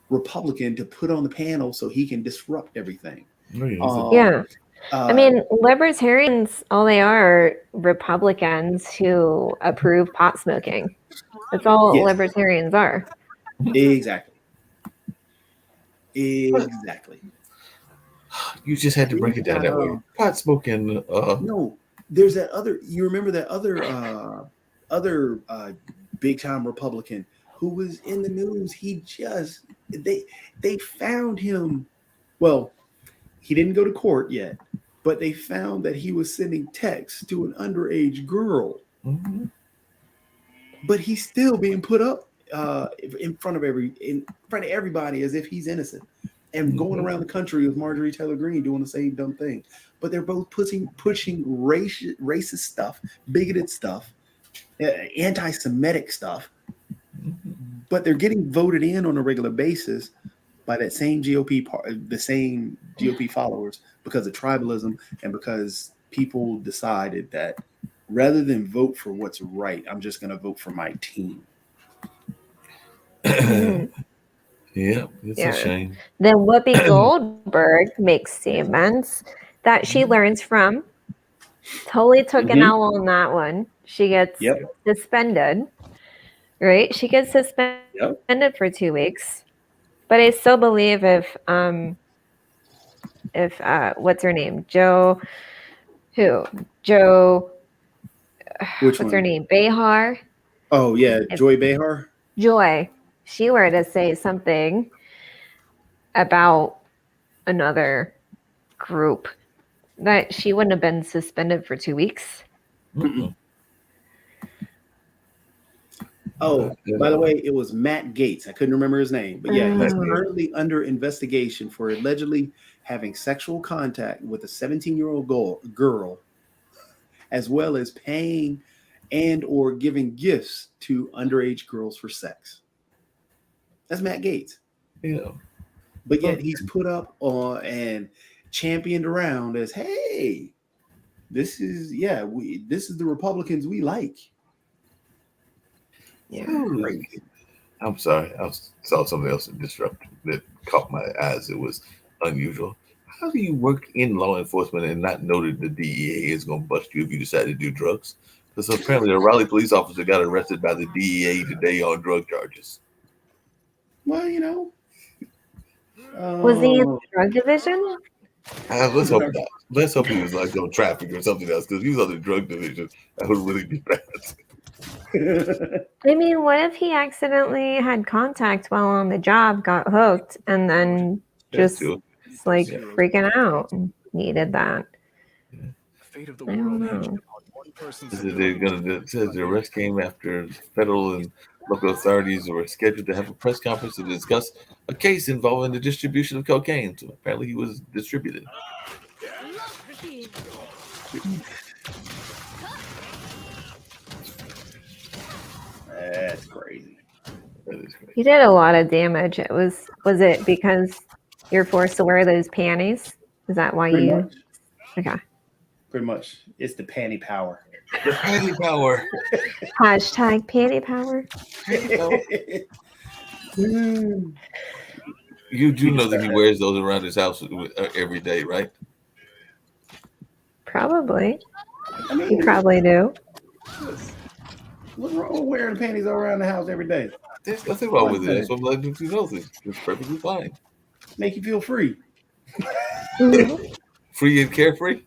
Republican to put on the panel so he can disrupt everything. Yeah. I mean, libertarians, all they are Republicans who approve pot smoking. That's all libertarians are. Exactly. You just had to break it down that way. Pot smoking. No, there's that other. You remember that other big time Republican who was in the news? They found him. Well, he didn't go to court yet, but they found that he was sending texts to an underage girl. But he's still being put up in front of everybody as if he's innocent, and going around the country with Marjorie Taylor Greene doing the same dumb thing. But they're both pushing racist stuff, bigoted stuff, anti-Semitic stuff. But they're getting voted in on a regular basis by that same the same GOP followers, because of tribalism and because people decided that rather than vote for what's right, I'm just going to vote for my team. It's a shame. Then Whoopi Goldberg makes statements that she learns from. Totally took an L on that one. She gets suspended, right? She gets suspended for 2 weeks. But I still believe if what's her name? What's her name? Behar. Oh yeah, Joy Behar. Joy. She were to say something about another group, that she wouldn't have been suspended for 2 weeks. Oh, by the way, it was Matt Gaetz. I couldn't remember his name, but yeah, he's currently under investigation for allegedly having sexual contact with a 17-year-old girl, as well as paying and or giving gifts to underage girls for sex. That's Matt Gaetz. Yeah. But yet he's put up and championed around as, hey, this is the Republicans we like. Yeah. I'm sorry. I saw something else that caught my eyes. It was unusual. How do you work in law enforcement and not know that the DEA is going to bust you if you decide to do drugs? Because apparently a Raleigh police officer got arrested by the DEA today on drug charges. Well, you know. Was he in the drug division? Let's hope not. Let's hope he was like on traffic or something else, because he was on the drug division. That would really be bad. I mean, what if he accidentally had contact while on the job, got hooked, and then just freaking out and needed that? fate of the I don't world hinged know. upon one person's It says the arrest came after federal and local authorities were scheduled to have a press conference to discuss a case involving the distribution of cocaine. So apparently he was distributed. That's crazy. That is crazy. You did a lot of damage. Was it because you're forced to wear those panties? Is that why Pretty you? much. Okay. Pretty much. It's the panty power. The panty power. Hashtag panty power. You do know that he wears those around his house every day, right? Probably. I mean, You probably do. what's wrong with wearing panties all around the house every day? There's nothing wrong with it. That's what I'm letting you know. It's perfectly fine. Make you feel free. Free and carefree?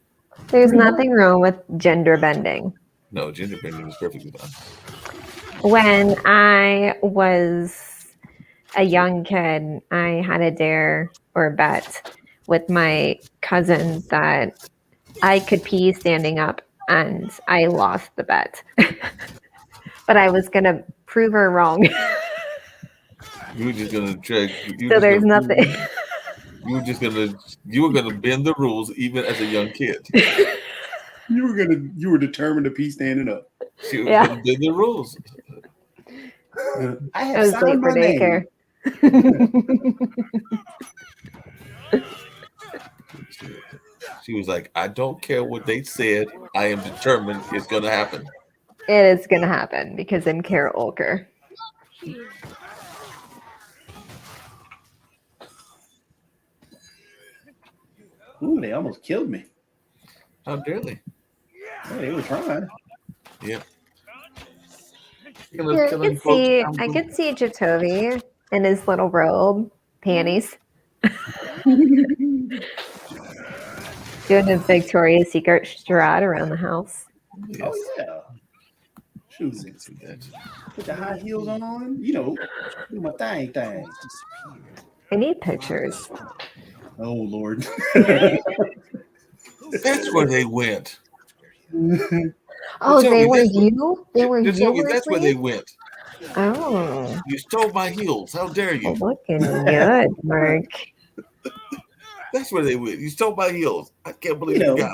There's nothing wrong with gender bending. No, gender bending is perfectly fine. When I was a young kid, I had a dare or a bet with my cousins that I could pee standing up, and I lost the bet. But I was going to prove her wrong. You were just gonna check. So there's nothing. You were gonna bend the rules even as a young kid. You were determined to pee standing up. You were Yeah. gonna bend the rules. I I have was late signed for my name. daycare. She was like, I don't care what they said. I am determined it's gonna happen. It is going to happen because I'm Kara Olker. Ooh, they almost killed me. How dare they? Yeah, they were trying. Yeah. Here, I could see Jatovi in his little robe, panties, doing a Victoria's Secret strut around the house. Yes. Oh yeah. Shoes. Put the high heels on. You know, do my thing. I need pictures. Oh Lord. That's where they went. Oh, Jatovi, they were that's where- you? They were you? Jatovi, that's where they went. Oh, You stole my heels. How dare you? looking good, Mark. That's where they went. You stole my heels. I can't believe You you know. got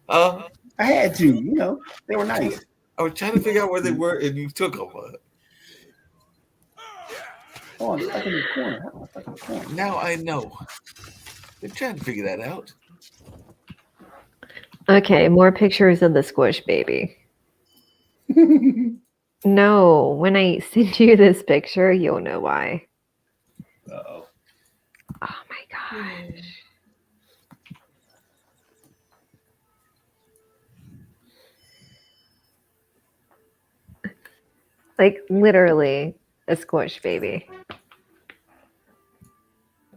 them. I had to. You know, they were nice. I was trying to figure out where they were, and you took them. Oh, I'm stuck in the corner. How am I stuck in the corner? Now I know. Been trying to figure that out. Okay, more pictures of the squish baby. No, when I send you this picture, you'll know why. Uh-oh. Oh my gosh. Like literally a squish baby.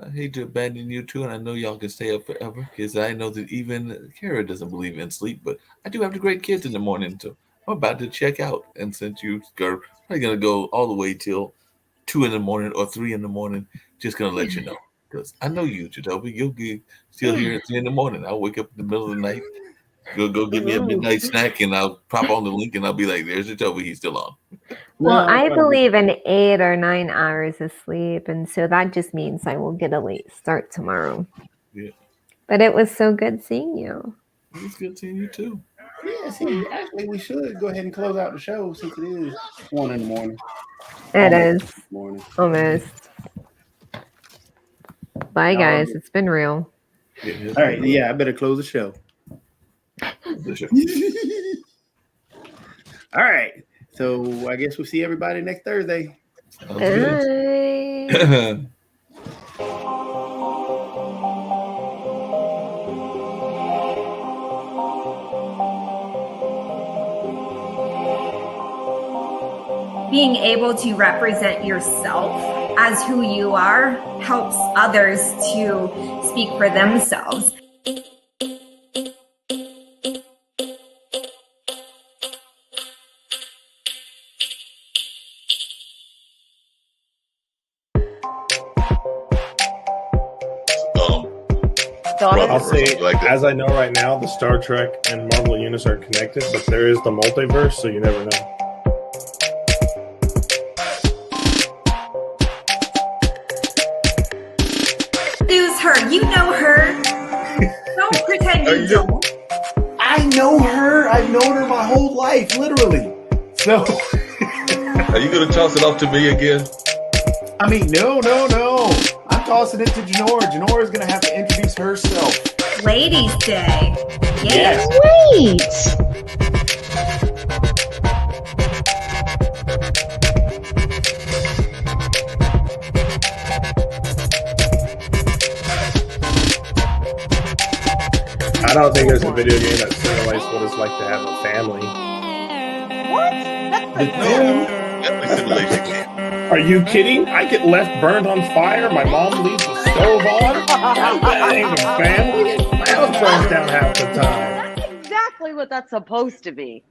I hate to abandon you two, and I know y'all can stay up forever because I know that even Kara doesn't believe in sleep, but I do have the great kids in the morning, so I'm about to check out. And since you are probably going to go all the way till 2 in the morning or 3 in the morning, just going to let you know. Because I know you, Jadobi. You'll be still here at 3 in the morning. I'll wake up in the middle of the night, go get me a midnight snack, and I'll pop on the link, and I'll be like, there's Jadobi. He's still on. Well, No, I believe in 8 or 9 hours of sleep, and so that just means I will get a late start tomorrow. Yeah. But it was so good seeing you. It's good seeing you, too. Yeah, see, actually, we should go ahead and close out the show since it is 1 in the morning. It is Morning. almost. Bye, guys. It's been real. All right, yeah, I better close the show. All right, so I guess we'll see everybody next Thursday. Bye. Being able to represent yourself as who you are helps others to speak for themselves. brother I'll or say, something like that. as I know right now, the Star Trek and Marvel universe are connected, but there is the multiverse, so you never know. Who's her? You know her. Don't pretend you don't. I know her. I've known her my whole life, literally. So, Are you going to toss it off to me again? I mean, no. I'm tossing it to Janora. Janora is going to have to introduce herself. Ladies' Day. Yes. Wait. I don't think there's a video game that simulates what it's like to have a family. Definitely simulation game. Are you kidding? I get left burned on fire. My mom leaves the stove on. That ain't a family. My house burns down half the time. That's exactly what that's supposed to be.